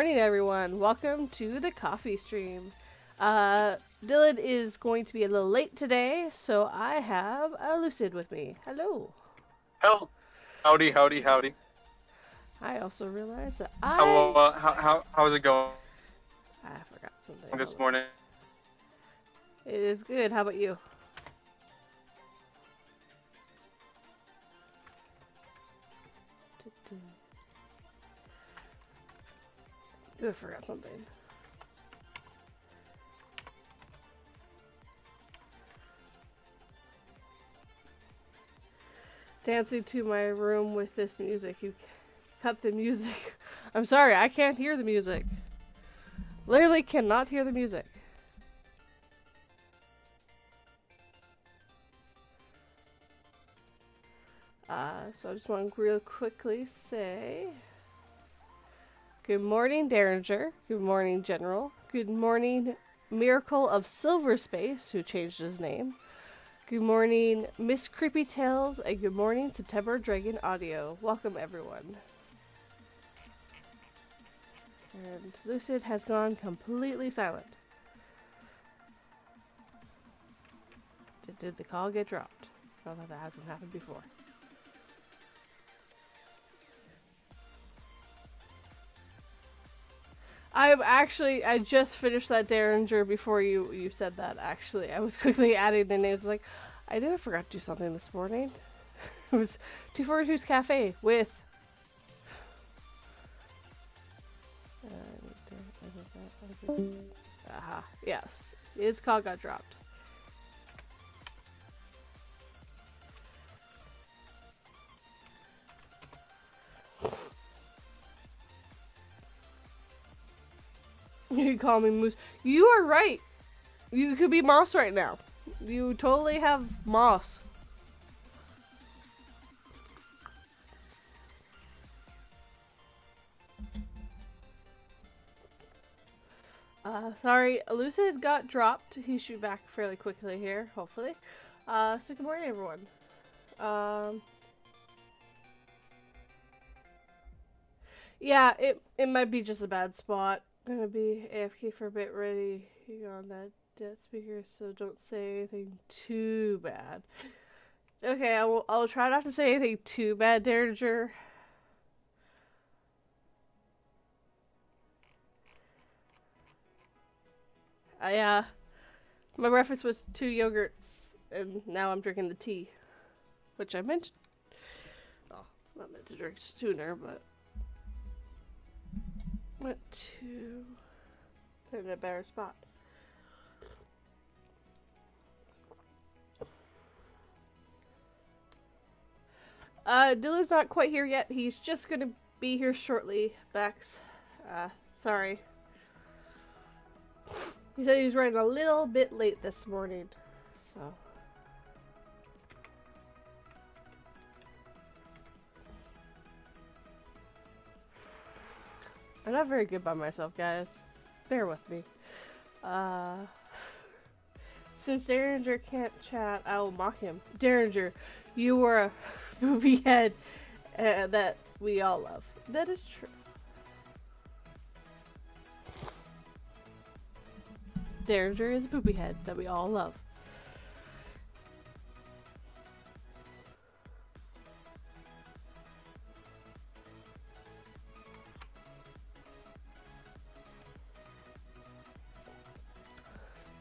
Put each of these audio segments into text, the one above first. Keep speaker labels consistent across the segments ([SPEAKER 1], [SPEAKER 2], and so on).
[SPEAKER 1] morning, everyone. Welcome to the coffee stream. Dylan is going to be a little late today, so I have Lucid with me. Hello.
[SPEAKER 2] Hello. Howdy, howdy, howdy.
[SPEAKER 1] I also realized that
[SPEAKER 2] how's it going
[SPEAKER 1] I forgot something.
[SPEAKER 2] this morning?
[SPEAKER 1] It is good. How about you? I forgot something. Dancing to my room with this music. You cut the music. I'm sorry, I can't hear the music. Literally cannot hear the music. So I just want to real quickly say good morning, Derringer. Good morning, General. Good morning, Miracle of Silver Space, who changed his name. Good morning, Miss Creepy Tales, and good morning, September Dragon Audio. Welcome, everyone. And Lucid has gone completely silent. Did the call get dropped? I don't know, that hasn't happened before. I just finished that Derringer before you said that, actually. I was quickly adding the names, like, I knew I forgot to do something this morning. It was 242's Café with... Aha, yes. His call got dropped. You call me Moose. You are right. You could be Moss right now. You totally have Moss. Sorry, Lucid got dropped. He should be back fairly quickly here, hopefully. So good morning, everyone. Yeah, it might be just a bad spot. Gonna be AFK for a bit, ready on that dead speaker, so don't say anything too bad. Okay, I'll try not to say anything too bad, Derringer. My breakfast was 2 yogurts, and now I'm drinking the tea, which I meant. Oh, not meant to drink sooner, but went to put it in a better spot. Dylan's not quite here yet. He's just gonna be here shortly, Bex. Sorry. He said he was running a little bit late this morning, so. I'm not very good by myself, guys. Bear with me. Since Derringer can't chat, I will mock him. Derringer, you were a booby head that we all love. That is true. Derringer is a booby head that we all love.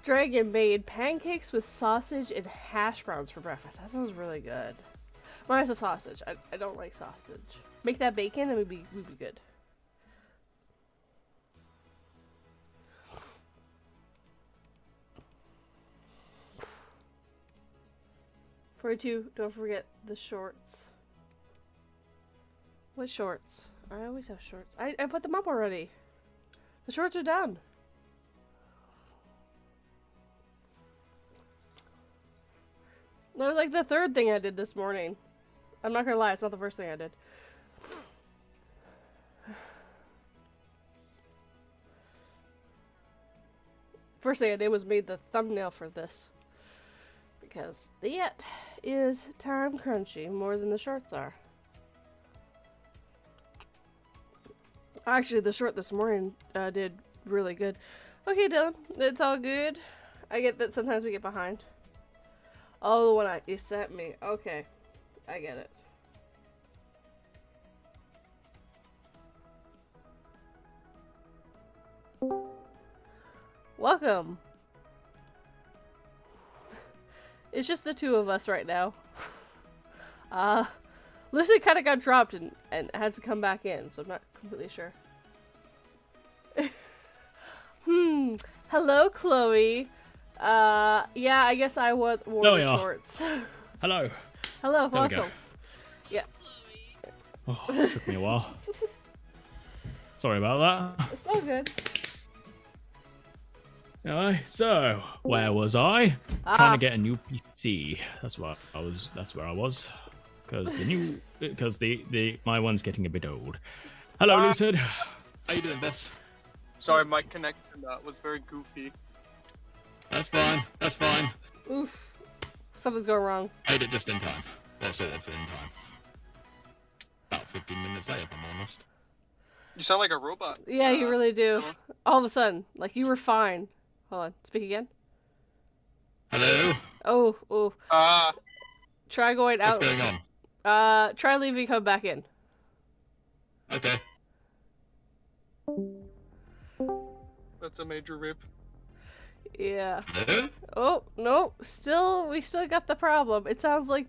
[SPEAKER 1] Dragon made pancakes with sausage and hash browns for breakfast. That sounds really good. Mine's a sausage. I don't like sausage. Make that bacon and we'd be good. Don't forget the shorts. What shorts? I always have shorts. I put them up already. The shorts are done. That was like the 3rd thing I did this morning. I'm not gonna lie, it's not the first thing I did. First thing I did was made the thumbnail for this. Because that is time crunchy more than the shorts are. Actually, the short this morning did really good. Okay, Dylan, it's all good. I get that sometimes we get behind. Oh, the one you sent me. Okay, I get it. Welcome. It's just the two of us right now. Lucid kind of got dropped and had to come back in, so I'm not completely sure. Hello, Chloe. Yeah, I guess I wore the shorts.
[SPEAKER 3] Hello.
[SPEAKER 1] Hello,
[SPEAKER 3] There
[SPEAKER 1] welcome. Yeah.
[SPEAKER 3] Oh, it took me a while. Sorry about that.
[SPEAKER 1] It's all good.
[SPEAKER 3] Anyway, so where was I? Trying to get a new PC. That's where I was. Because my one's getting a bit old. Hello, Lucid. How you doing, boss?
[SPEAKER 2] Sorry, my connection was very goofy.
[SPEAKER 3] That's fine. That's fine.
[SPEAKER 1] Oof. Something's going wrong.
[SPEAKER 3] Made it just in time. Well, sort of in time. About 15 minutes late, if I'm honest.
[SPEAKER 2] You sound like a robot.
[SPEAKER 1] Yeah, you really do. All of a sudden, like you were fine. Hold on, speak again.
[SPEAKER 3] Hello?
[SPEAKER 1] Oh. Try going out.
[SPEAKER 3] What's going on?
[SPEAKER 1] Try leaving, come back in.
[SPEAKER 3] Okay.
[SPEAKER 2] That's a major rip.
[SPEAKER 1] Yeah.
[SPEAKER 3] Hello?
[SPEAKER 1] Oh, no. We still got the problem. It sounds like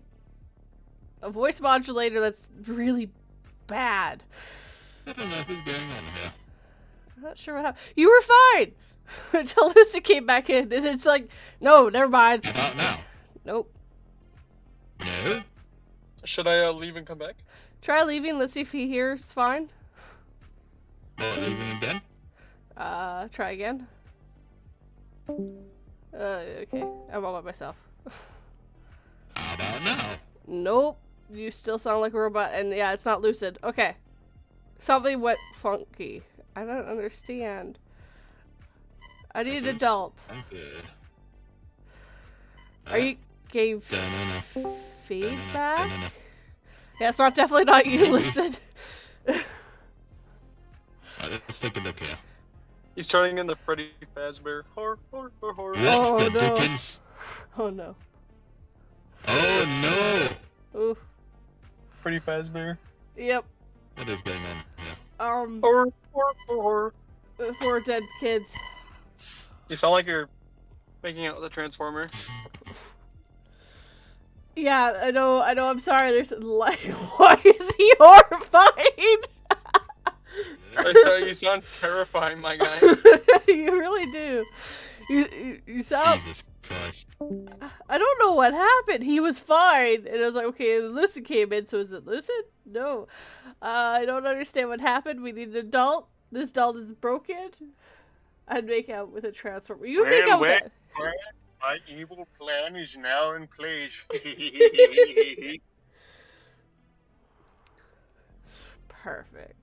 [SPEAKER 1] a voice modulator that's really bad.
[SPEAKER 3] I don't know what's going on here.
[SPEAKER 1] I'm not sure what happened. You were fine! Until Lucid came back in, and it's like, no, never mind.
[SPEAKER 3] About now?
[SPEAKER 1] Nope.
[SPEAKER 3] No?
[SPEAKER 2] Should I leave and come back?
[SPEAKER 1] Try leaving, let's see if he hears fine.
[SPEAKER 3] What, leaving again?
[SPEAKER 1] Try again. Okay. I'm all by myself.
[SPEAKER 3] How about now?
[SPEAKER 1] Nope. You still sound like a robot, and yeah, it's not Lucid. Okay. Something went funky. I don't understand. I need an adult. Are you gave feedback? Yeah, it's definitely not you, Lucid.
[SPEAKER 3] Let's take a look here.
[SPEAKER 2] He's turning into Freddy Fazbear. Horror.
[SPEAKER 3] What
[SPEAKER 1] Oh,
[SPEAKER 3] the
[SPEAKER 1] no.
[SPEAKER 3] dickens?
[SPEAKER 1] Oh no.
[SPEAKER 3] Oh no!
[SPEAKER 1] Oof.
[SPEAKER 2] Freddy Fazbear.
[SPEAKER 1] Yep.
[SPEAKER 3] What is going on here?
[SPEAKER 2] Horror.
[SPEAKER 1] 4 dead kids.
[SPEAKER 2] You sound like you're making out with a transformer.
[SPEAKER 1] Yeah, I know, I'm sorry, there's like, why is he horrified?
[SPEAKER 2] You sound terrifying, my guy.
[SPEAKER 1] You really do. You sound...
[SPEAKER 3] Jesus Christ.
[SPEAKER 1] I don't know what happened. He was fine. And I was like, okay, Lucid came in, so is it Lucid? No. I don't understand what happened. We need an adult. This doll is broken. I'd make out with a transformer. You would make out with it.
[SPEAKER 2] My evil plan is now in place.
[SPEAKER 1] Perfect.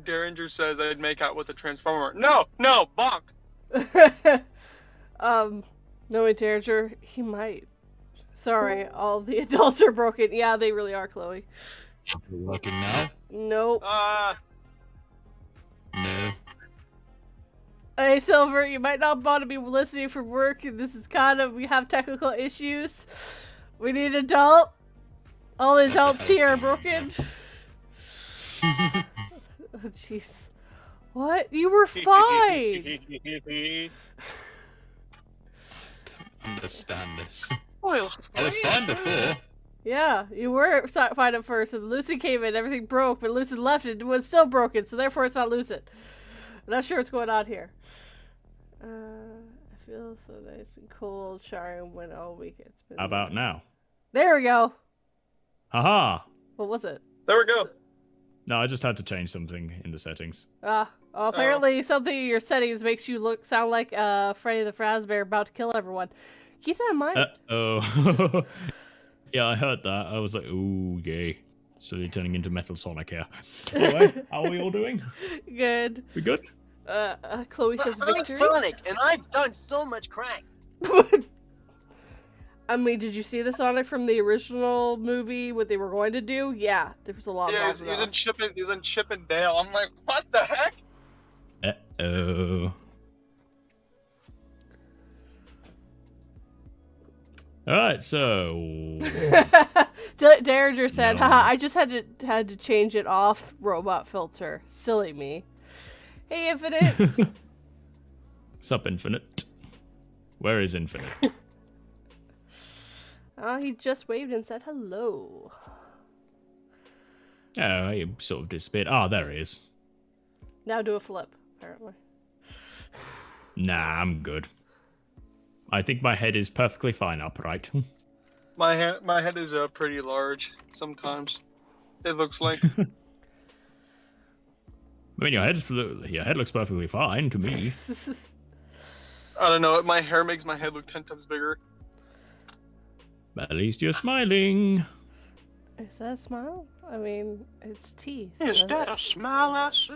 [SPEAKER 2] Derringer says I'd make out with a transformer. No, bonk.
[SPEAKER 1] Knowing Derringer, he might. Sorry, all the adults are broken. Yeah, they really are, Chloe.
[SPEAKER 3] Is it working now?
[SPEAKER 1] Nope.
[SPEAKER 3] No.
[SPEAKER 1] Hey, Silver, you might not want to be listening from work. This is we have technical issues. We need an adult. All the adults here are broken. Oh, jeez. What? You were fine!
[SPEAKER 3] Understand this.
[SPEAKER 2] Well,
[SPEAKER 3] I was fine before.
[SPEAKER 1] Yeah, you were fine at first, and Lucid came in, everything broke, but Lucid left and it was still broken, so therefore it's not Lucid. I'm not sure what's going on here. I feel so nice and cold, showering when all week it's been...
[SPEAKER 3] How about now?
[SPEAKER 1] There we go!
[SPEAKER 3] Haha!
[SPEAKER 1] What was it?
[SPEAKER 2] there we go.
[SPEAKER 3] No, I just had to change something in the settings.
[SPEAKER 1] Apparently something in your settings makes you sound like Freddy the Fazbear about to kill everyone. Keep that in mind.
[SPEAKER 3] Uh-oh. Yeah, I heard that. I was like, ooh, yay. So you're turning into Metal Sonic here. Anyway, how are we all doing?
[SPEAKER 1] Good.
[SPEAKER 3] We good?
[SPEAKER 1] Chloe says
[SPEAKER 4] I'm
[SPEAKER 1] victory.
[SPEAKER 4] Sonic, and I've done so much crack.
[SPEAKER 1] I mean, did you see the Sonic from the original movie? What they were going to do? Yeah, there was a lot.
[SPEAKER 2] Yeah,
[SPEAKER 1] of
[SPEAKER 2] he's in Chip and Dale. I'm like, what the heck?
[SPEAKER 3] Uh-oh. Alright, so...
[SPEAKER 1] Derringer said,
[SPEAKER 3] No.
[SPEAKER 1] haha, I just had to change it off robot filter. Silly me. Hey, Infinite!
[SPEAKER 3] Sup, Infinite? Where is Infinite?
[SPEAKER 1] Oh, he just waved and said hello.
[SPEAKER 3] Oh, he sort of disappeared. Ah, there he is.
[SPEAKER 1] Now do a flip, apparently.
[SPEAKER 3] Nah, I'm good. I think my head is perfectly fine upright.
[SPEAKER 2] My head is pretty large sometimes. It looks like.
[SPEAKER 3] I mean, your head looks perfectly fine to me.
[SPEAKER 2] I don't know. My hair makes my head look 10 times bigger.
[SPEAKER 3] But at least you're smiling.
[SPEAKER 1] Is that a smile? I mean, it's teeth.
[SPEAKER 2] Is that a smile I see?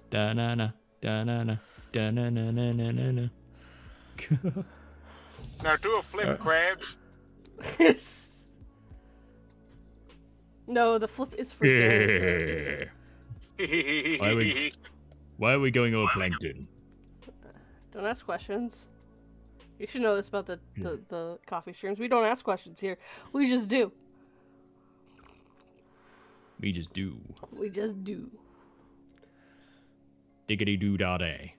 [SPEAKER 3] Da-na-na, da-na-na, da-na-na-na-na-na.
[SPEAKER 2] Now do a flip, Krabs.
[SPEAKER 1] No, the flip is for Derringer.
[SPEAKER 3] Yeah. Why are we going over plankton?
[SPEAKER 1] Don't ask questions. You should know this about the coffee streams. We don't ask questions here. We just do.
[SPEAKER 3] We just do.
[SPEAKER 1] We just do.
[SPEAKER 3] Diggity doo da day.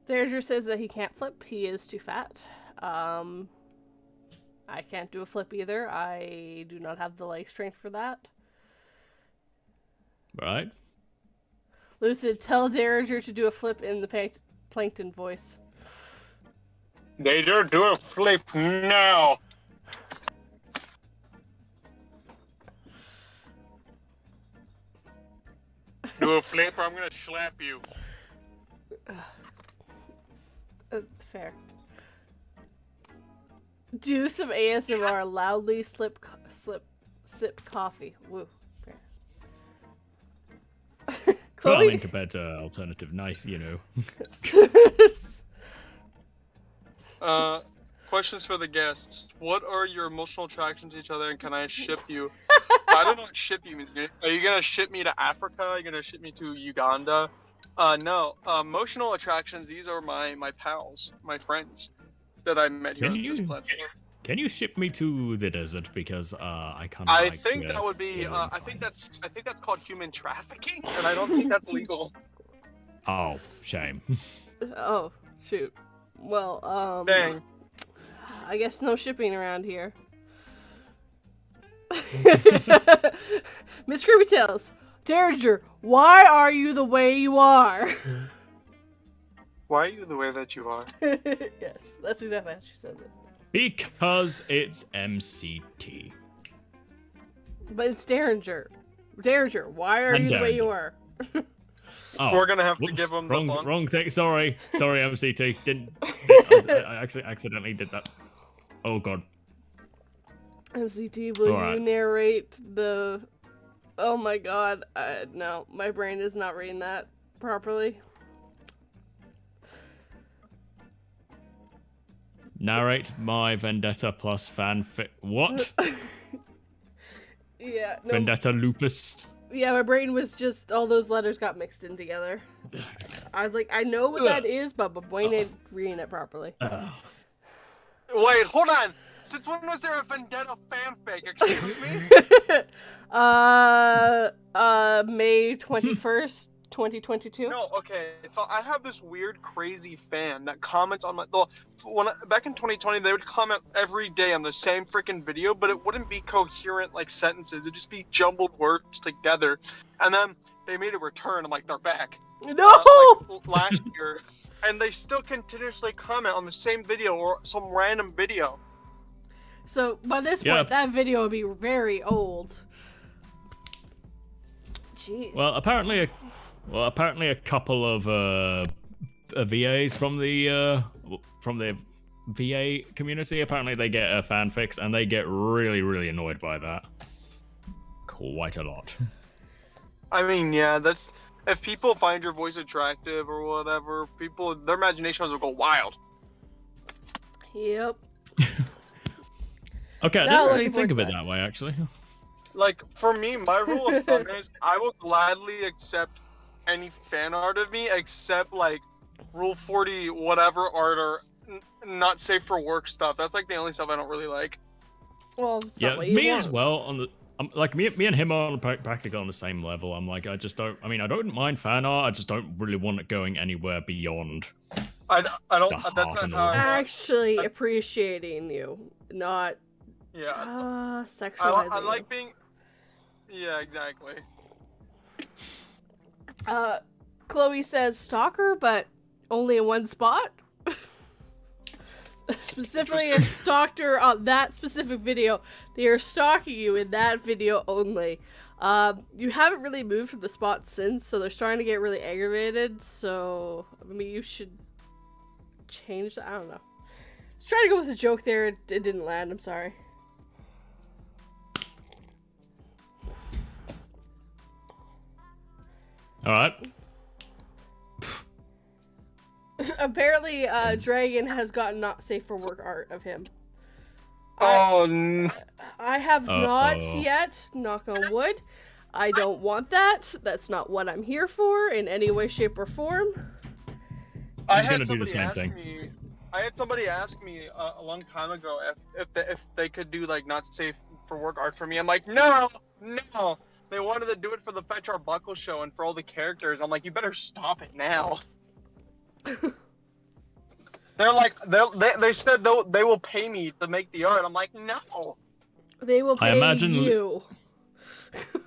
[SPEAKER 1] Derringer says that he can't flip. He is too fat. I can't do a flip either. I do not have the leg strength for that.
[SPEAKER 3] Right?
[SPEAKER 1] Lucid, tell Derringer to do a flip in the plankton voice.
[SPEAKER 2] They don't do a flip now. Do a flip or I'm gonna slap you.
[SPEAKER 1] Fair. Do some ASMR. Loudly sip coffee. Woo. Fair.
[SPEAKER 3] Well, I
[SPEAKER 1] Chloe.
[SPEAKER 3] mean, compared to alternative nice, you know.
[SPEAKER 2] Questions for the guests. What are your emotional attractions to each other, and can I ship you? I don't know what ship you mean. Are you gonna ship me to Africa? Are you gonna ship me to Uganda? No. Emotional attractions. These are my pals, my friends that I met here on this planet.
[SPEAKER 3] Can you ship me to the desert because I can't.
[SPEAKER 2] I think that would be. I think that's called human trafficking, and I don't think that's legal.
[SPEAKER 3] Oh, shame.
[SPEAKER 1] Oh, shoot. Well,
[SPEAKER 2] Dang.
[SPEAKER 1] I guess no shipping around here. Miss Scooby Tails, Derringer, why are you the way you are?
[SPEAKER 2] Why are you the way that you are?
[SPEAKER 1] Yes, that's exactly how she says it.
[SPEAKER 3] Because it's MCT.
[SPEAKER 1] But it's Derringer. Derringer, why are you the way you are?
[SPEAKER 3] Oh,
[SPEAKER 2] We're gonna have
[SPEAKER 3] whoops,
[SPEAKER 2] to give him
[SPEAKER 3] wrong,
[SPEAKER 2] the bunk.
[SPEAKER 3] wrong thing. Sorry, MCT. I actually accidentally did that. Oh god.
[SPEAKER 1] MCT, will
[SPEAKER 3] Alright.
[SPEAKER 1] you narrate the... Oh my god, no, my brain is not reading that properly.
[SPEAKER 3] Narrate my Vendetta plus fanfic. What?
[SPEAKER 1] Yeah, no,
[SPEAKER 3] Vendetta Lupus.
[SPEAKER 1] yeah, my brain was just, all those letters got mixed in together. I was like, I know what that is, but my brain ain't reading it properly.
[SPEAKER 2] Wait, hold on. Since when was there a Vendetta fanfic? Excuse me?
[SPEAKER 1] May 21st, 2022.
[SPEAKER 2] No, okay. So I have this weird, crazy fan that comments on my. Back in 2020, they would comment every day on the same freaking video, but it wouldn't be coherent like sentences. It'd just be jumbled words together. And then they made a return. I'm like, they're back.
[SPEAKER 1] No!
[SPEAKER 2] Last year, and they still continuously comment on the same video or some random video.
[SPEAKER 1] So by this point, that video would be very old. Jeez.
[SPEAKER 3] Well, apparently a couple of VAs from the VA community, apparently they get fanfics and they get really, really annoyed by that. Quite a lot.
[SPEAKER 2] I mean, yeah, that's if people find your voice attractive or whatever, people their imaginations will go wild.
[SPEAKER 1] Yep.
[SPEAKER 3] Okay, I
[SPEAKER 1] Now
[SPEAKER 3] didn't really
[SPEAKER 1] looking
[SPEAKER 3] think of
[SPEAKER 1] forward
[SPEAKER 3] it
[SPEAKER 1] to
[SPEAKER 3] that way, actually.
[SPEAKER 2] Like for me, my rule of thumb is I will gladly accept any fan art of me except like Rule 40 whatever art or not safe for work stuff. That's like the only stuff I don't really like.
[SPEAKER 1] Well, it's
[SPEAKER 3] Yeah,
[SPEAKER 1] not what you
[SPEAKER 3] me
[SPEAKER 1] want.
[SPEAKER 3] as well. On the like me and him are on practically on the same level. I'm like, I just don't. I mean, I don't mind fan art. I just don't really want it going anywhere beyond.
[SPEAKER 2] I don't.
[SPEAKER 3] The
[SPEAKER 2] That's
[SPEAKER 3] half
[SPEAKER 2] not
[SPEAKER 3] and
[SPEAKER 2] how I
[SPEAKER 3] all.
[SPEAKER 2] want.
[SPEAKER 1] Actually appreciating you, not
[SPEAKER 2] Yeah.
[SPEAKER 1] sexualizing
[SPEAKER 2] I like
[SPEAKER 1] you.
[SPEAKER 2] being. Yeah, exactly.
[SPEAKER 1] Chloe says stalker, but only in one spot. Specifically, if stalked her on that specific video, they are stalking you in that video only. You haven't really moved from the spot since, so they're starting to get really aggravated. So maybe you should change that. I don't know. I was trying to go with a joke there. It didn't land. I'm sorry.
[SPEAKER 3] All right.
[SPEAKER 1] Apparently, Dragon has gotten not safe for work art of him.
[SPEAKER 2] Oh no.
[SPEAKER 1] I have not
[SPEAKER 3] Uh-oh.
[SPEAKER 1] yet, knock on wood. I don't want that. That's not what I'm here for in any way, shape, or form.
[SPEAKER 2] I
[SPEAKER 3] He's
[SPEAKER 2] had
[SPEAKER 3] gonna do the
[SPEAKER 2] somebody
[SPEAKER 3] same
[SPEAKER 2] ask
[SPEAKER 3] thing.
[SPEAKER 2] me. I had somebody ask me a long time ago if they could do like not safe for work art for me. I'm like, no. They wanted to do it for the Fetch Our Buckle show and for all the characters. I'm like, you better stop it now. They're like, they said they will pay me to make the art. I'm like, no.
[SPEAKER 1] They will
[SPEAKER 3] I
[SPEAKER 1] pay
[SPEAKER 3] imagine
[SPEAKER 1] you.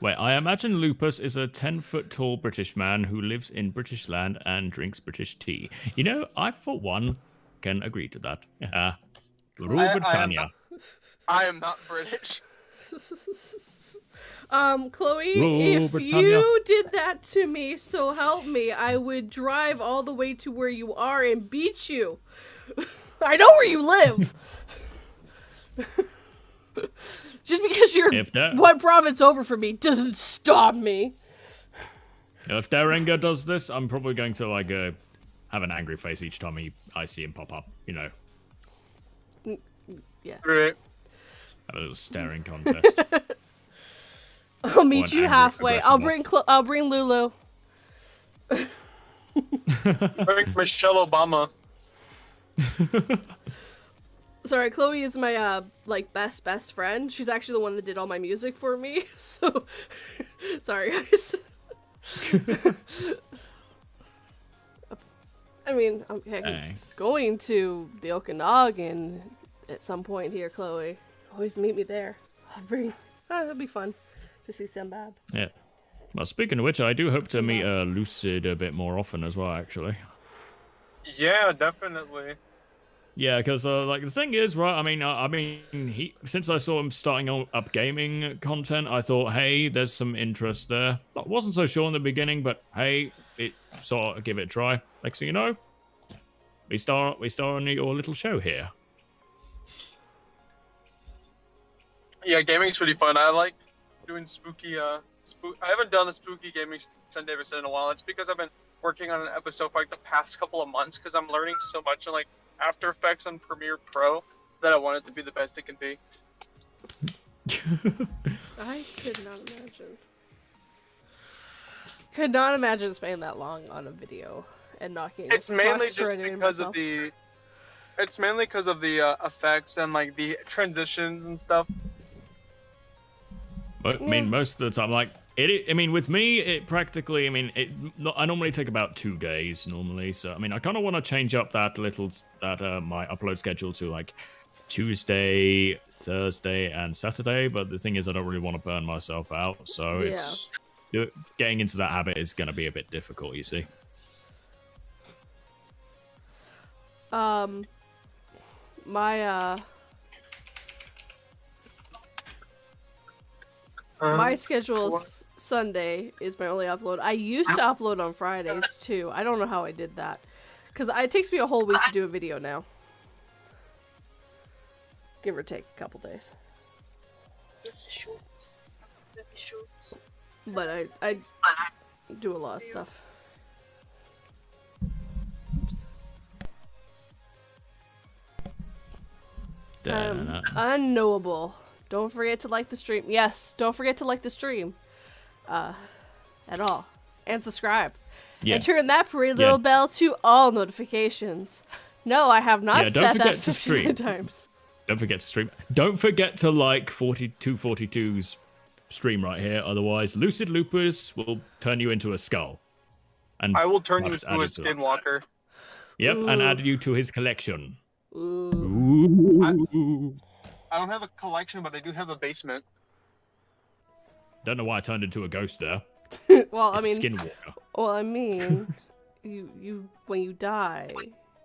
[SPEAKER 3] Wait, I imagine Lupus is a 10-foot-tall British man who lives in British land and drinks British tea. You know, I for one can agree to that. Yeah. Rule Britannia.
[SPEAKER 2] I am not British.
[SPEAKER 1] Chloe,
[SPEAKER 3] Rule
[SPEAKER 1] if
[SPEAKER 3] Britannia.
[SPEAKER 1] you did that to me, so help me, I would drive all the way to where you are and beat you. I know where you live. Just because you're one province over from me doesn't stop me.
[SPEAKER 3] If Darenga does this, I'm probably going to like have an angry face each time I see him pop up. You know.
[SPEAKER 1] Yeah.
[SPEAKER 2] Right.
[SPEAKER 3] Have a little staring contest.
[SPEAKER 1] I'll meet you
[SPEAKER 3] angry,
[SPEAKER 1] halfway. I'll
[SPEAKER 3] aggressive
[SPEAKER 1] bring Lulu.
[SPEAKER 2] Bring Michelle Obama.
[SPEAKER 1] Sorry, Chloe is my like best friend. She's actually the one that did all my music for me. So sorry guys. I mean, I'm going to the Okanagan at some point here, Chloe. Always meet me there. I'll bring. That'll be fun to see Sinbad.
[SPEAKER 3] Yeah. Well, speaking of which, I do hope to meet Lucid a bit more often as well, actually.
[SPEAKER 2] Yeah, definitely.
[SPEAKER 3] Yeah, because like the thing is, right? I mean, he since I saw him starting up gaming content, I thought, hey, there's some interest there. I wasn't so sure in the beginning, but hey, it sort of give it a try. Next thing you know, we star on your little show here.
[SPEAKER 2] Yeah, gaming's pretty fun. I like doing spooky. I haven't done a spooky gaming Sunday ever in a while. It's because I've been working on an episode for like the past couple of months because I'm learning so much in like After Effects and Premiere Pro that I want it to be the best it can be.
[SPEAKER 1] I could not imagine. Could not imagine spending that long on a video and not getting
[SPEAKER 2] It's mainly just
[SPEAKER 1] frustrated
[SPEAKER 2] because
[SPEAKER 1] myself.
[SPEAKER 2] of the. It's mainly because of the effects and like the transitions and stuff.
[SPEAKER 3] But, I mean, most of the time, like I mean, with me, it practically. I mean, I normally take about 2 days normally. So I mean, I kind of want to change up that my upload schedule to like Tuesday, Thursday, and Saturday. But the thing is, I don't really want to burn myself out. So it's getting into that habit is going to be a bit difficult. You see.
[SPEAKER 1] My schedule is Sunday is my only upload. I used to upload on Fridays too. I don't know how I did that. Because it takes me a whole week to do a video now. Give or take a couple days. But do a lot of stuff. Oops. Unknowable. Don't forget to like the stream. Yes, don't forget to like the stream. At all. And subscribe.
[SPEAKER 3] Yeah.
[SPEAKER 1] And turn that pretty little bell to all notifications. No, I have not said that 15 times.
[SPEAKER 3] Don't forget to stream. Don't forget to like 4242's stream right here. Otherwise, Lucid Lupus will turn you into a skull. And
[SPEAKER 2] I will turn you into a skinwalker.
[SPEAKER 3] Yep,
[SPEAKER 1] Ooh.
[SPEAKER 3] and add you to his collection.
[SPEAKER 1] Ooh.
[SPEAKER 3] Ooh.
[SPEAKER 2] I don't have a collection, but I do have a basement.
[SPEAKER 3] Don't know why I turned into a ghost there.
[SPEAKER 1] Well,
[SPEAKER 3] It's Skinwalker.
[SPEAKER 1] Well, I mean, you when you die,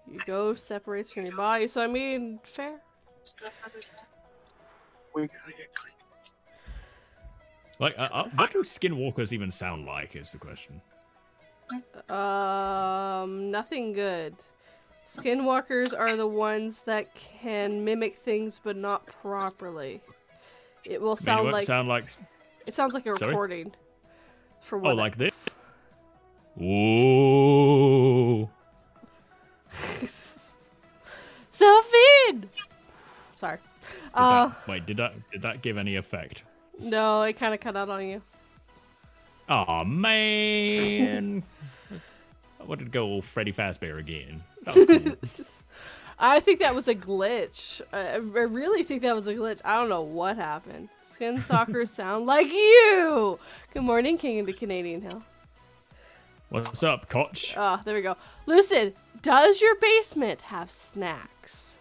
[SPEAKER 1] your ghost separates from your body. So I mean, fair.
[SPEAKER 2] We gotta get clean.
[SPEAKER 3] Like, what do Skinwalkers even sound like? Is the question.
[SPEAKER 1] Nothing good. Skinwalkers are the ones that can mimic things, but not properly. It will sound like. It sounds like a
[SPEAKER 3] Sorry?
[SPEAKER 1] recording. For what?
[SPEAKER 3] Oh, like this? Ooh.
[SPEAKER 1] Serafin! Sorry.
[SPEAKER 3] Did that give any effect?
[SPEAKER 1] No, it kind of cut out on you.
[SPEAKER 3] Oh man! I wanted to go all Freddy Fazbear again. That was cool.
[SPEAKER 1] I think that was a glitch. I really think that was a glitch. I don't know what happened. Skinwalkers sound like you! Good morning, King of the Canadian Hill.
[SPEAKER 3] What's up, Koch?
[SPEAKER 1] Ah, there we go. Lucid, does your basement have snacks?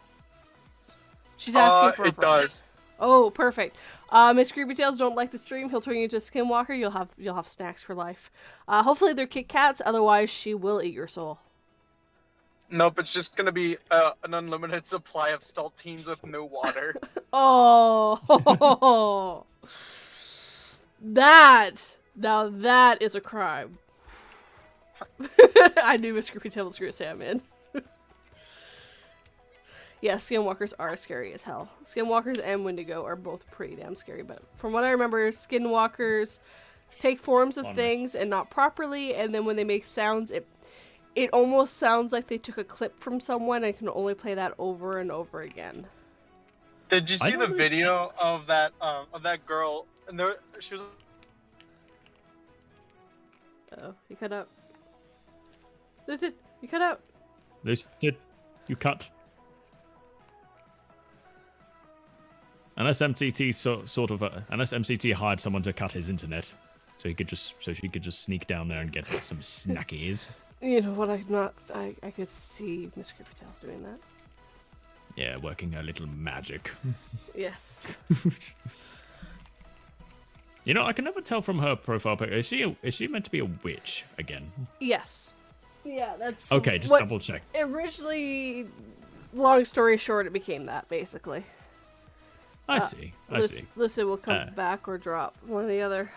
[SPEAKER 1] She's asking for a
[SPEAKER 2] it
[SPEAKER 1] friend.
[SPEAKER 2] does.
[SPEAKER 1] Oh, perfect. Miss Creepytails don't like the stream. He'll turn you into a skinwalker. You'll have snacks for life. Hopefully they're Kit Kats. Otherwise, she will eat your soul.
[SPEAKER 2] Nope, it's just gonna be an unlimited supply of saltines with no water.
[SPEAKER 1] Oh, now that is a crime. I knew Miss Creepytails was gonna say I'm in. Yeah, skinwalkers are scary as hell. Skinwalkers and Wendigo are both pretty damn scary, but from what I remember, skinwalkers take forms of things and not properly, and then when they make sounds, it almost sounds like they took a clip from someone and can only play that over and over again.
[SPEAKER 2] Did you see the video of that girl? And she was.
[SPEAKER 1] Oh, you cut out. Lucid, you cut out.
[SPEAKER 3] Lucid, you cut. Unless MCT unless MCT hired someone to cut his internet, so she could just sneak down there and get some snackies.
[SPEAKER 1] You know what? I could see Miss Creepytails doing that.
[SPEAKER 3] Yeah, working her little magic.
[SPEAKER 1] Yes.
[SPEAKER 3] You know, I can never tell from her profile picture. Is she meant to be a witch again?
[SPEAKER 1] Yes. Yeah, that's
[SPEAKER 3] okay. Just double check.
[SPEAKER 1] Originally, long story short, it became that basically.
[SPEAKER 3] I see.
[SPEAKER 1] Lucid will come back or drop, one or the other.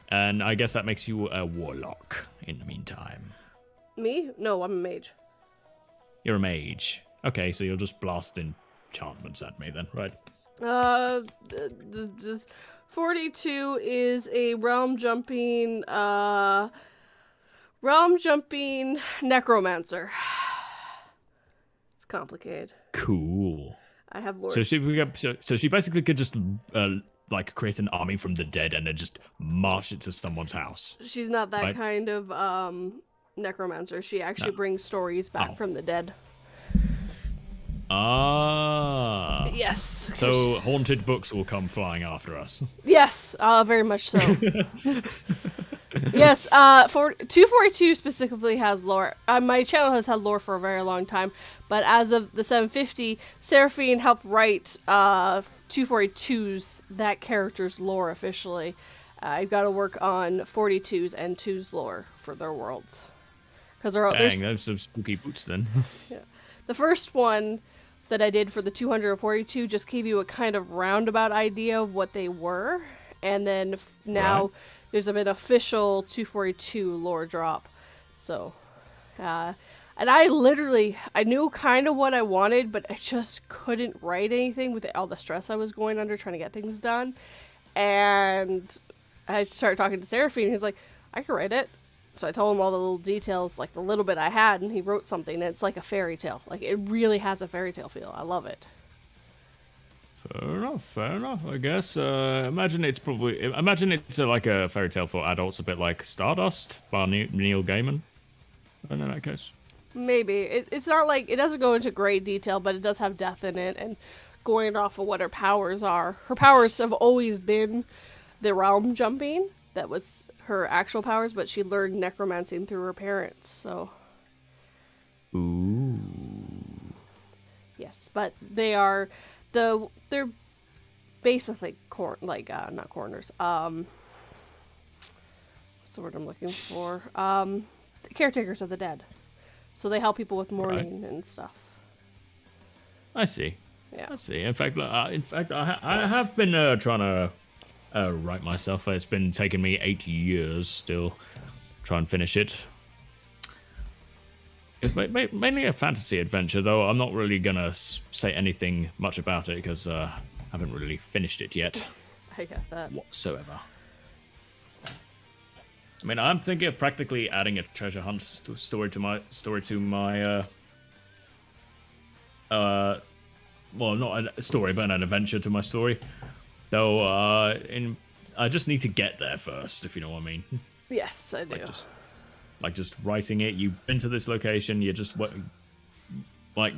[SPEAKER 3] And I guess that makes you a warlock in the meantime.
[SPEAKER 1] Me? No, I'm a mage.
[SPEAKER 3] You're a mage. Okay, so you'll just blast enchantments at me then, right?
[SPEAKER 1] 42 is a realm jumping necromancer. It's complicated.
[SPEAKER 3] Cool.
[SPEAKER 1] I have lore.
[SPEAKER 3] So she basically could just like create an army from the dead and then just march it to someone's house.
[SPEAKER 1] She's not that kind of necromancer. She actually brings stories back from the dead.
[SPEAKER 3] Ah.
[SPEAKER 1] Yes.
[SPEAKER 3] So haunted books will come flying after us.
[SPEAKER 1] Yes, very much so. Yes, 242 specifically has lore. My channel has had lore for a very long time, but as of the 750, Serafin helped write 242's that character's lore officially. I've got to work on 42's and 2's lore for their worlds.
[SPEAKER 3] Dang, those some spooky boots then.
[SPEAKER 1] Yeah. The first one that I did for the 242 just gave you a kind of roundabout idea of what they were, and then now there's an official 242 lore drop. So, and I knew kind of what I wanted, but I just couldn't write anything with all the stress I was going under trying to get things done. And I started talking to Serafin, and he's like, I can write it. So I told him all the little details, like the little bit I had, and he wrote something. And it's like a fairy tale. Like, it really has a fairy tale feel. I love it.
[SPEAKER 3] Fair enough, I guess. Imagine it's like a fairy tale for adults, a bit like Stardust by Neil Gaiman. And in that case.
[SPEAKER 1] Maybe. It's not like, it doesn't go into great detail, but it does have death in it, and going off of what her powers are. Her powers have always been the realm jumping. That was her actual powers, but she learned necromancing through her parents, so.
[SPEAKER 3] Ooh.
[SPEAKER 1] Yes, but they're basically not coroners. What's the word I'm looking for? Caretakers of the dead. So they help people with mourning and stuff.
[SPEAKER 3] I see.
[SPEAKER 1] Yeah.
[SPEAKER 3] I see. In fact, I have been trying to write myself. It's been taking me 8 years still. Try and finish it. It's mainly a fantasy adventure, though. I'm not really gonna say anything much about it because I haven't really finished it yet.
[SPEAKER 1] I get that.
[SPEAKER 3] Whatsoever. I mean, I'm thinking of practically adding a treasure hunt story to my well, not a story, but an adventure to my story. Though, I just need to get there first, if you know what I mean.
[SPEAKER 1] Yes, I do.
[SPEAKER 3] Just writing it. You've been to this location. You're just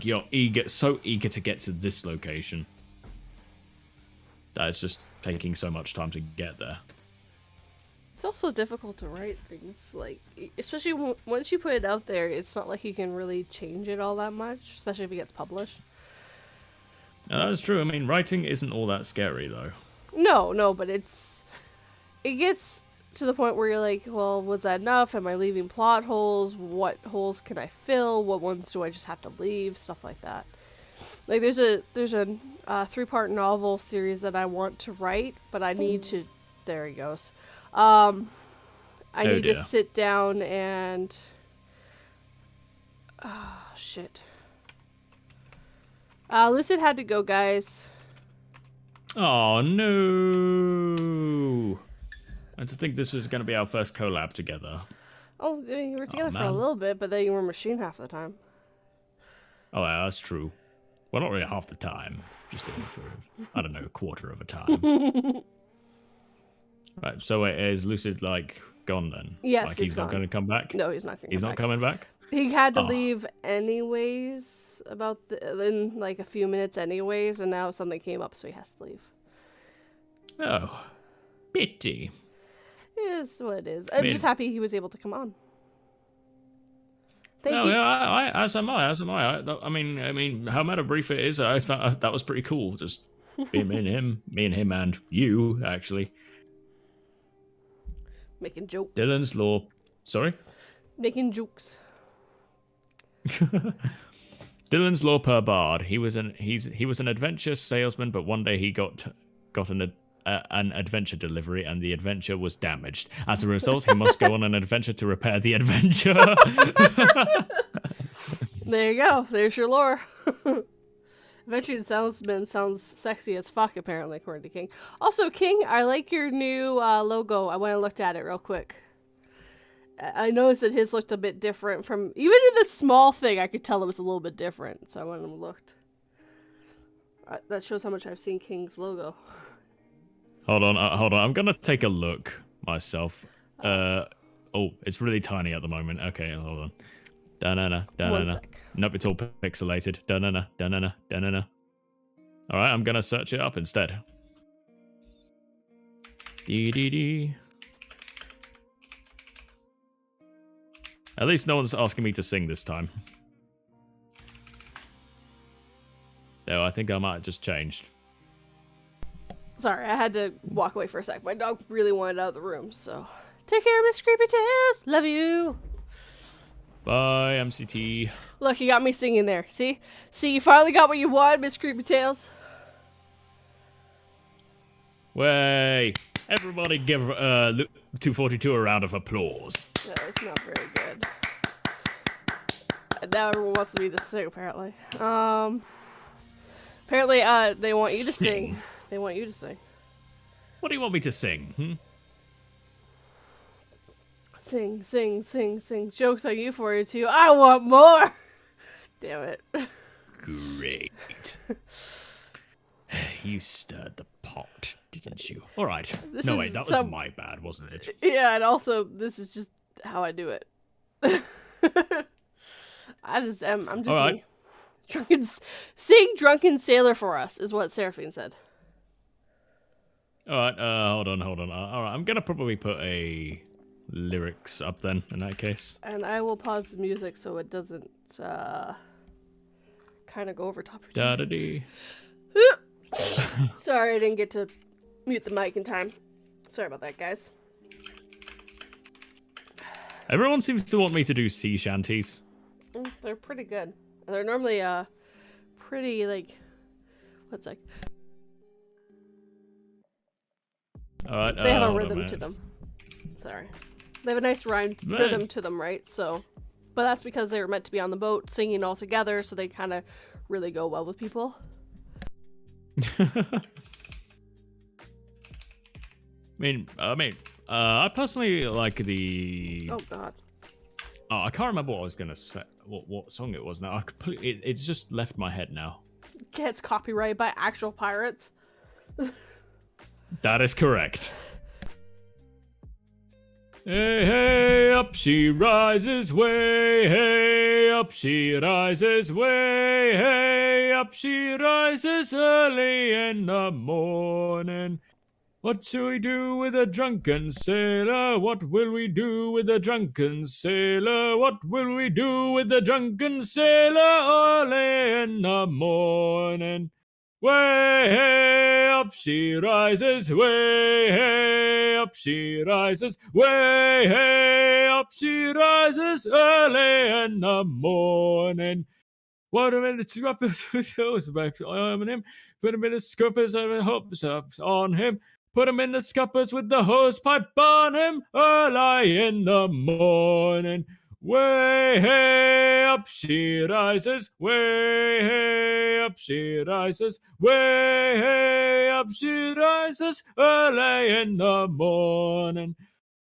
[SPEAKER 3] you're so eager to get to this location. That it's just taking so much time to get there.
[SPEAKER 1] It's also difficult to write things, like, especially once you put it out there, it's not like you can really change it all that much, especially if it gets published.
[SPEAKER 3] That is true. I mean, writing isn't all that scary, though.
[SPEAKER 1] No, but it gets to the point where you're like, well, was that enough? Am I leaving plot holes? What holes can I fill? What ones do I just have to leave? Stuff like that. Like, there's a 3-part novel series that I want to write, but I need to... There he goes. I need to sit down and... Oh, shit. Lucid had to go, guys.
[SPEAKER 3] Oh, no. I just think this was going to be our first collab together.
[SPEAKER 1] Oh, you were together for a little bit, but then you were machine half the time.
[SPEAKER 3] Oh, yeah, that's true. Well, not really half the time. Just for, I don't know, a quarter of a time. Right, so is Lucid, gone then?
[SPEAKER 1] Yes,
[SPEAKER 3] he's not going to come back?
[SPEAKER 1] No, he's not going to come back.
[SPEAKER 3] He's not coming back?
[SPEAKER 1] He had to leave anyways, in a few minutes anyways, and now something came up, so he has to leave.
[SPEAKER 3] Oh, pity.
[SPEAKER 1] It is what it is. I'm just happy he was able to come on. Thank you.
[SPEAKER 3] Yeah, as am I. I mean, how meta brief it is, I thought that was pretty cool. Just being me and him and you, actually.
[SPEAKER 1] Making jokes.
[SPEAKER 3] Dylan's Law. Sorry?
[SPEAKER 1] Making jokes.
[SPEAKER 3] Dylan's Law per Bard. He was an adventure salesman, but one day he got an adventure delivery, and the adventure was damaged. As a result, he must go on an adventure to repair the adventure.
[SPEAKER 1] There you go. There's your lore. Adventure salesman sounds sexy as fuck, apparently, according to King. Also, King, I like your new logo. I went and looked at it real quick. I noticed that his looked a bit different from... Even in this small thing, I could tell it was a little bit different. So I went and looked. That shows how much I've seen King's logo.
[SPEAKER 3] Hold on. I'm going to take a look myself. Oh, it's really tiny at the moment. Okay, hold on. Da-na-na. Nope, it's all pixelated. Da-na-na. Alright, I'm going to search it up instead. Dee. At least no one's asking me to sing this time. Though I think I might have just changed.
[SPEAKER 1] Sorry, I had to walk away for a sec. My dog really wanted out of the room, so... Take care, Miss Creepy Tales! Love you!
[SPEAKER 3] Bye, MCT.
[SPEAKER 1] Look, you got me singing there. See? See, you finally got what you wanted, Miss Creepy Tales.
[SPEAKER 3] Way! Everybody give 242 a round of applause.
[SPEAKER 1] No, it's not very good. And now everyone wants me to sing, apparently. Apparently, they want you to sing. They want you to sing.
[SPEAKER 3] What do you want me to sing?
[SPEAKER 1] Sing, sing, sing, sing. Joke's on you for it too. I want more. Damn it.
[SPEAKER 3] Great. You stirred the pot, didn't you? All right. No, wait, that was my bad, wasn't it?
[SPEAKER 1] Yeah, and also, this is just how I do it. I'm just all right. Me. Sing Drunken Sailor for us, is what Serafin said.
[SPEAKER 3] All right, hold on. All right, I'm going to probably put a lyrics up then, in that case.
[SPEAKER 1] And I will pause the music so it doesn't, kind of go over top of each
[SPEAKER 3] other.
[SPEAKER 1] Sorry, I didn't get to mute the mic in time. Sorry about that, guys.
[SPEAKER 3] Everyone seems to want me to do sea shanties.
[SPEAKER 1] They're pretty good. They're normally, pretty, like, what's like...
[SPEAKER 3] Alright,
[SPEAKER 1] they have a rhythm to them. Sorry. They have a nice rhythm to them, right? So, but that's because they were meant to be on the boat singing all together, so they kind of really go well with people. I personally like the... Oh, God.
[SPEAKER 3] Oh, I can't remember what I was going to say, what song it was now. It's just left my head now.
[SPEAKER 1] Gets copyrighted by actual pirates.
[SPEAKER 3] That is correct. Hey, hey, up she rises, way, hey, up she rises, way, hey, up she rises early in the morning. What shall we do with a drunken sailor? What will we do with a drunken sailor? What will we do with a drunken sailor early in the morning? Way, hey, up she rises, way, hey, up she rises, way, hey, up she rises early in the morning. What a minute to up his hose back on him, put him in the scuppers and hopes up on him. Put him in the scuppers with the hose pipe on him early in the morning. Way, hey, up she rises, way, hey, up she rises, way, hey, up she rises early in the morning.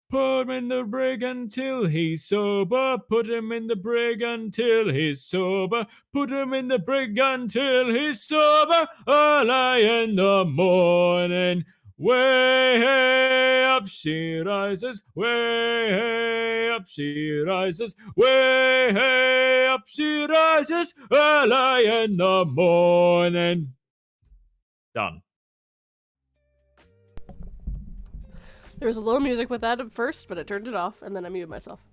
[SPEAKER 3] Put him in the brig until he's sober. Put him in the brig until he's sober. Put him in the brig until he's sober early in the morning. Way, hey, up she rises, way, hey, up she rises, way, hey, up she rises early in the morning. Done.
[SPEAKER 1] There was a little music with that at first, but I turned it off, and then I muted myself.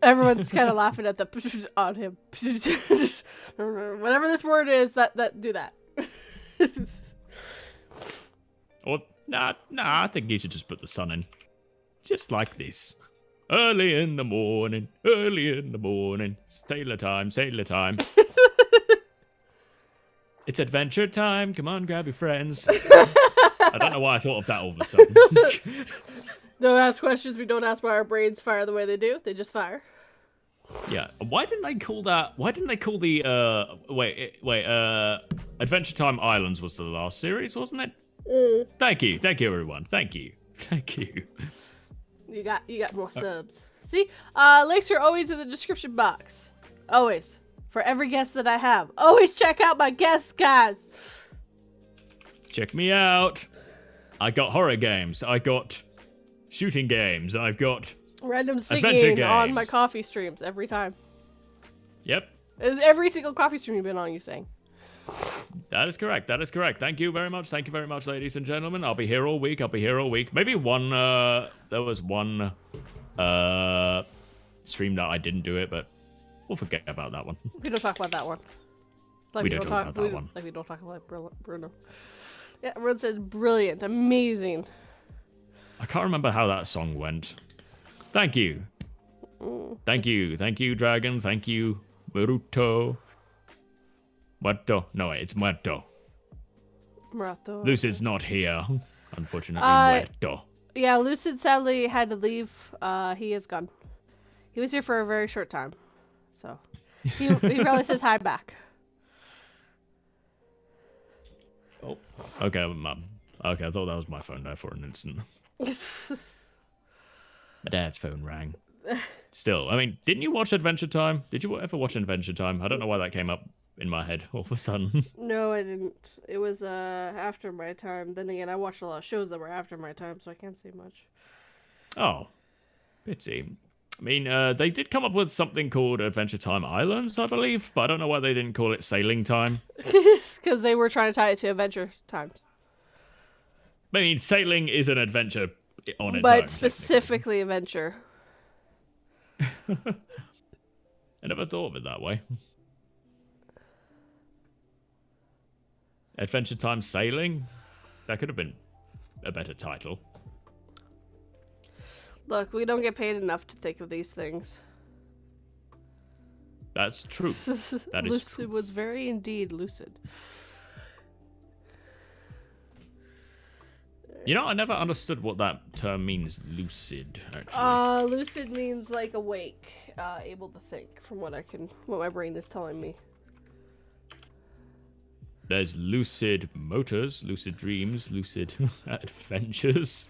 [SPEAKER 1] Everyone's kind of laughing at the on him. Whatever this word is, that do that.
[SPEAKER 3] Or nah, I think you should just put the sun in. Just like this. Early in the morning, sailor time, It's adventure time, come on, grab your friends. I don't know why I thought of that all of a sudden.
[SPEAKER 1] Don't ask questions, we don't ask why our brains fire the way they do, they just fire.
[SPEAKER 3] Yeah, why didn't they call the, Adventure Time Islands was the last series, wasn't it? Thank you everyone, thank you.
[SPEAKER 1] You got more subs. See, links are always in the description box. Always. For every guest that I have. Always check out my guests, guys.
[SPEAKER 3] Check me out. I got horror games. I got shooting games. I've got
[SPEAKER 1] random singing on my coffee streams every time.
[SPEAKER 3] Yep.
[SPEAKER 1] Every single coffee stream you've been on, you sing.
[SPEAKER 3] That is correct. Thank you very much, ladies and gentlemen. I'll be here all week. Maybe one, there was one stream that I didn't do it, but we'll forget about that one.
[SPEAKER 1] We don't talk about that one.
[SPEAKER 3] We don't talk about that one.
[SPEAKER 1] Like we don't talk about Bruno. Yeah, everyone says brilliant, amazing.
[SPEAKER 3] I can't remember how that song went. Thank you. Thank you, Dragon. Thank you, Boruto. Muerto. No, wait, it's Muerto. Lucid's not here, unfortunately. Muerto.
[SPEAKER 1] Yeah, Lucid sadly had to leave. He is gone. He was here for a very short time. So, he probably says hi back.
[SPEAKER 3] Oh, okay, Mum. Okay, I thought that was my phone there for an instant. My dad's phone rang. Still, I mean, didn't you watch Adventure Time? Did you ever watch Adventure Time? I don't know why that came up in my head all of a sudden.
[SPEAKER 1] No, I didn't. It was after my time. Then again, I watched a lot of shows that were after my time, so I can't say much.
[SPEAKER 3] Oh, pity. I mean, they did come up with something called Adventure Time Islands, I believe, but I don't know why they didn't call it Sailing Time.
[SPEAKER 1] Because they were trying to tie it to Adventure Times.
[SPEAKER 3] I mean, sailing is an adventure on its own.
[SPEAKER 1] But specifically adventure.
[SPEAKER 3] I never thought of it that way. Adventure Time Sailing? That could have been a better title.
[SPEAKER 1] Look, we don't get paid enough to think of these things.
[SPEAKER 3] That's true. That is
[SPEAKER 1] Lucid
[SPEAKER 3] true.
[SPEAKER 1] was very indeed lucid.
[SPEAKER 3] You know, I never understood what that term means, lucid, actually.
[SPEAKER 1] Lucid means like awake, able to think, from what my brain is telling me.
[SPEAKER 3] There's lucid motors, lucid dreams, lucid adventures.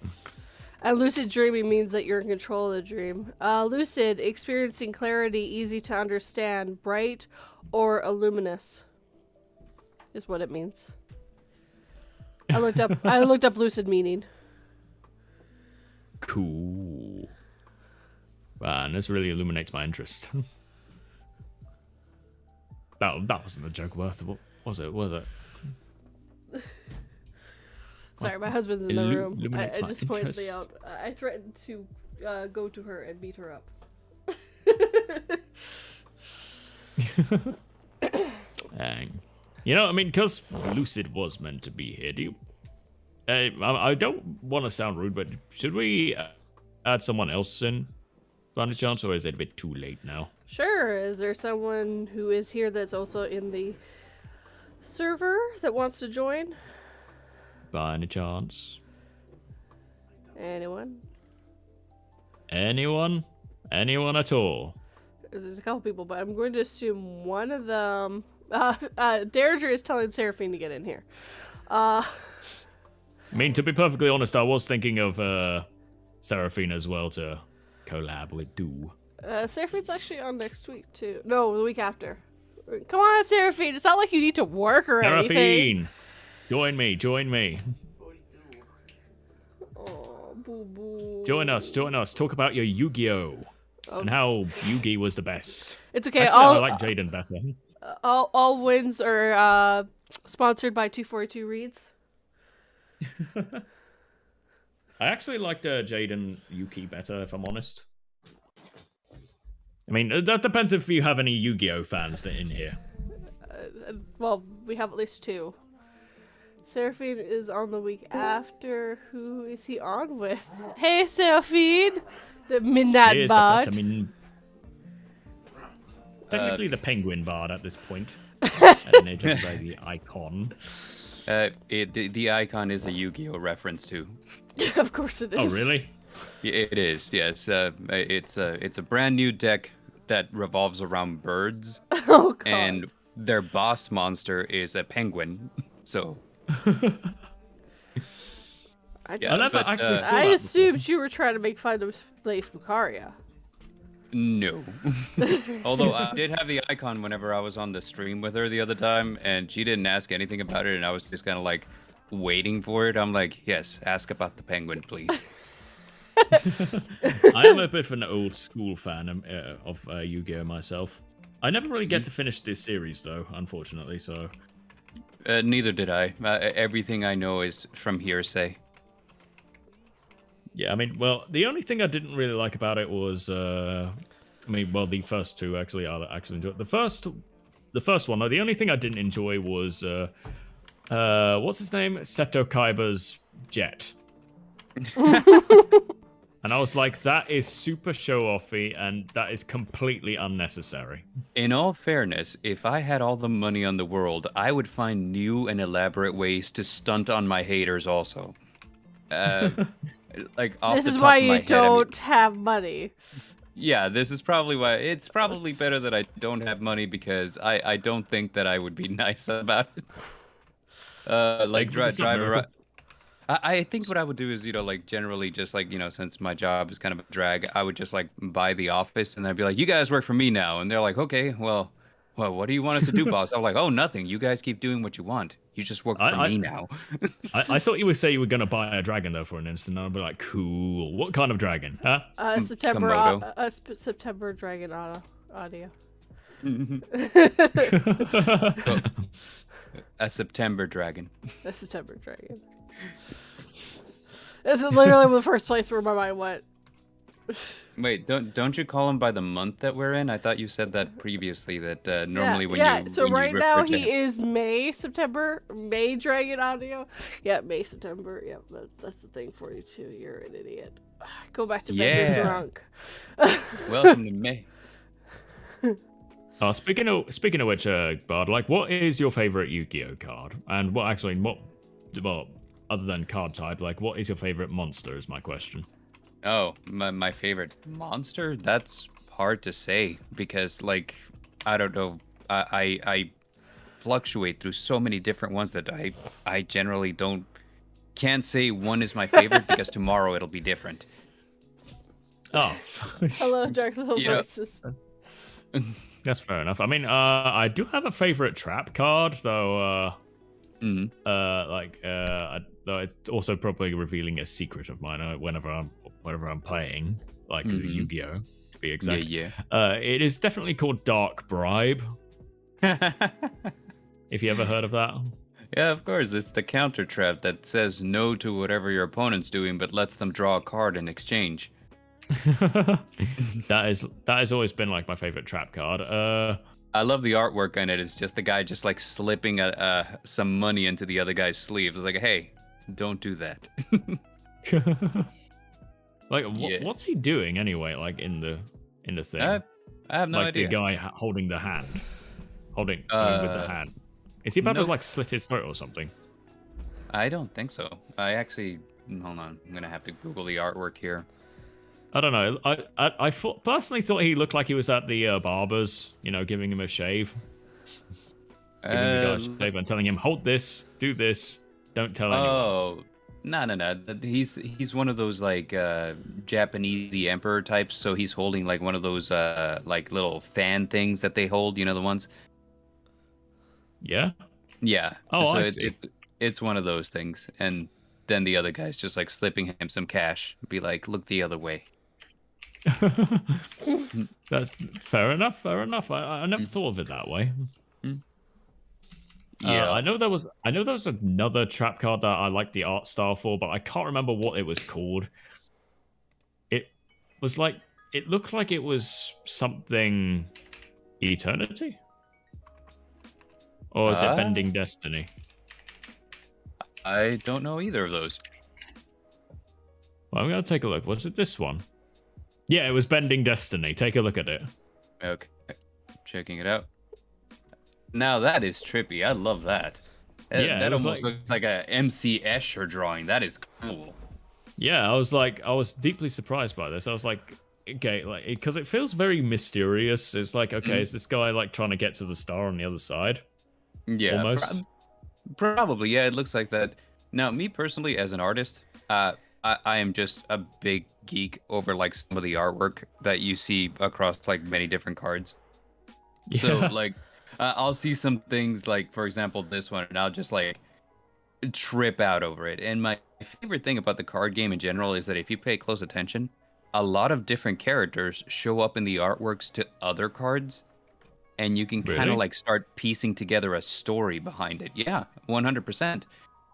[SPEAKER 1] And lucid dreaming means that you're in control of the dream. Lucid, experiencing clarity, easy to understand, bright or luminous, is what it means. I looked up lucid meaning.
[SPEAKER 3] Cool. Wow, and this really illuminates my interest. that wasn't a joke worth of it, was it? Was it?
[SPEAKER 1] Sorry, my husband's in the room.
[SPEAKER 3] Illuminates
[SPEAKER 1] It
[SPEAKER 3] my
[SPEAKER 1] just points me
[SPEAKER 3] interest.
[SPEAKER 1] out. I threatened to go to her and beat her up.
[SPEAKER 3] Dang. You know, I mean, because Lucid was meant to be here, do you... I don't want to sound rude, but should we add someone else in, by any chance, or is it a bit too late now?
[SPEAKER 1] Sure. Is there someone who is here that's also in the server that wants to join?
[SPEAKER 3] By any chance?
[SPEAKER 1] Anyone?
[SPEAKER 3] Anyone? Anyone at all?
[SPEAKER 1] There's a couple people, but I'm going to assume one of them... Derringer is telling Serafin to get in here.
[SPEAKER 3] I mean, to be perfectly honest, I was thinking of Serafin as well to collab with Do.
[SPEAKER 1] Serafin's actually on next week, too. No, the week after. Come on, Serafin. It's not like you need to work or anything.
[SPEAKER 3] Serafin! Join me, join me.
[SPEAKER 1] Oh, boo-boo.
[SPEAKER 3] Join us. Talk about your Yu-Gi-Oh! And how Yugi was the best.
[SPEAKER 1] It's okay.
[SPEAKER 3] Actually, I like Jaden better.
[SPEAKER 1] All wins are sponsored by 242 Reads.
[SPEAKER 3] I actually liked Jaden Yuki better, if I'm honest. I mean, that depends if you have any Yu-Gi-Oh fans in here.
[SPEAKER 1] Well, we have at least two. Serafin is on the week after. Who is he on with? Hey, Serafin! The Midnight
[SPEAKER 3] Here's
[SPEAKER 1] Bard.
[SPEAKER 3] Technically the penguin bard at this point. Animated by the icon.
[SPEAKER 4] The icon is a Yu-Gi-Oh reference too.
[SPEAKER 1] Of course it is.
[SPEAKER 3] Oh, really?
[SPEAKER 4] Yeah, it is. Yes, it's a brand new deck that revolves around birds,
[SPEAKER 1] Oh, God.
[SPEAKER 4] and their boss monster is a penguin. So
[SPEAKER 1] I
[SPEAKER 4] yeah,
[SPEAKER 3] never
[SPEAKER 4] but,
[SPEAKER 3] actually saw
[SPEAKER 1] I
[SPEAKER 3] that
[SPEAKER 1] assumed you were trying to make fun of Blaze Bucaria.
[SPEAKER 4] no. Although I did have the icon whenever I was on the stream with her the other time, and she didn't ask anything about it, and I was just kind of like waiting for it. I'm like, yes, ask about the penguin, please.
[SPEAKER 3] I am a bit of an old school fan of Yu-Gi-Oh myself. I never really get to finish this series though, unfortunately. So
[SPEAKER 4] Neither did I. Everything I know is from hearsay.
[SPEAKER 3] yeah, I mean, well, the only thing I didn't really like about it was, the first two actually. I actually enjoyed the first one. The only thing I didn't enjoy was, what's his name? Seto Kaiba's jet. And I was like, that is super show-offy, and that is completely unnecessary.
[SPEAKER 4] In all fairness, if I had all the money on the world, I would find new and elaborate ways to stunt on my haters also. Like off
[SPEAKER 1] This
[SPEAKER 4] the
[SPEAKER 1] is
[SPEAKER 4] top
[SPEAKER 1] why
[SPEAKER 4] of my
[SPEAKER 1] you
[SPEAKER 4] head, I mean-
[SPEAKER 1] don't have money.
[SPEAKER 4] Yeah, this is probably why. It's probably better that I don't have money because I don't think that I would be nice about it. Like
[SPEAKER 3] with the
[SPEAKER 4] drive around. I think what I would do is, like generally just like, since my job is kind of a drag, I would just like buy the office and I'd be like, you guys work for me now. And they're like, okay, well, what do you want us to do, boss? I'm like, oh, nothing. You guys keep doing what you want. You just work for
[SPEAKER 3] I,
[SPEAKER 4] me now.
[SPEAKER 3] I thought you would say you were gonna buy a dragon though for an instant. I'd be like, cool. What kind of dragon? Huh?
[SPEAKER 1] September Dragon audio.
[SPEAKER 4] Oh, a September dragon.
[SPEAKER 1] A September Dragon. This is literally the first place where my mind went.
[SPEAKER 4] Wait, don't you call him by the month that we're in? I thought you said that previously. That normally when you
[SPEAKER 1] so
[SPEAKER 4] when you
[SPEAKER 1] right now
[SPEAKER 4] refer to
[SPEAKER 1] he is May Dragon audio. Yeah, May September. Yep, that's the thing for you too. You're an idiot. Go back to bed. You're drunk.
[SPEAKER 4] Welcome to May.
[SPEAKER 3] Speaking of which, Bard, like, what is your favorite Yu-Gi-Oh card? And what other than card type, like, what is your favorite monster? Is my question.
[SPEAKER 4] Oh, my favorite monster? That's hard to say because, like, I don't know. I fluctuate through so many different ones that I generally can't say one is my favorite because tomorrow it'll be different.
[SPEAKER 3] Oh.
[SPEAKER 1] Hello, Dark Little Voices.
[SPEAKER 3] That's fair enough. I mean, I do have a favorite trap card, though. Though it's also probably revealing a secret of mine whenever I'm playing, like Yu-Gi-Oh, to be exact.
[SPEAKER 4] Yeah.
[SPEAKER 3] It is definitely called Dark Bribe. If you ever heard of that.
[SPEAKER 4] Yeah, of course. It's the counter trap that says no to whatever your opponent's doing, but lets them draw a card in exchange.
[SPEAKER 3] That has always been like my favorite trap card.
[SPEAKER 4] I love the artwork on it. It's just the guy just like slipping some money into the other guy's sleeve. It's like, hey, don't do that.
[SPEAKER 3] Like, what's he doing anyway? Like in the thing.
[SPEAKER 4] I have no idea.
[SPEAKER 3] Like the guy holding the hand, holding with the hand. Is he about to like slit his throat or something?
[SPEAKER 4] I don't think so. I actually hold on. I'm gonna have to Google the artwork here.
[SPEAKER 3] I don't know. I personally thought he looked like he was at the barber's, giving him a shave. Giving the guy a shave and telling him, hold this, do this, don't tell anyone.
[SPEAKER 4] Oh, no. He's one of those like Japanese emperor types. So he's holding like one of those like little fan things that they hold. You know the ones.
[SPEAKER 3] Yeah.
[SPEAKER 4] Yeah.
[SPEAKER 3] Oh,
[SPEAKER 4] so
[SPEAKER 3] I see.
[SPEAKER 4] It's one of those things, and then the other guy's just like slipping him some cash. Be like, look the other way.
[SPEAKER 3] That's fair enough. I never thought of it that way.
[SPEAKER 4] Yeah,
[SPEAKER 3] I know there was another trap card that I liked the art style for, but I can't remember what it was called. It looked like it was something Eternity, or is it Bending Destiny?
[SPEAKER 4] I don't know either of those.
[SPEAKER 3] Well, I'm gonna take a look. Was it this one? Yeah, it was Bending Destiny. Take a look at it.
[SPEAKER 4] Okay, checking it out. Now that is trippy. I love that.
[SPEAKER 3] Yeah,
[SPEAKER 4] that almost looks like a MC Escher drawing. That is cool.
[SPEAKER 3] Yeah, I was deeply surprised by this. I was like, okay, like, because it feels very mysterious. It's like, okay, is this guy like trying to get to the star on the other side?
[SPEAKER 4] Yeah,
[SPEAKER 3] almost.
[SPEAKER 4] Probably. Yeah, it looks like that. Now, me personally, as an artist, I am just a big geek over like some of the artwork that you see across like many different cards.
[SPEAKER 3] Yeah.
[SPEAKER 4] So like, I'll see some things like, for example, this one, and I'll just like trip out over it. And my favorite thing about the card game in general is that if you pay close attention, a lot of different characters show up in the artworks to other cards, and you can kind of like start piecing together a story behind it. Yeah, 100%.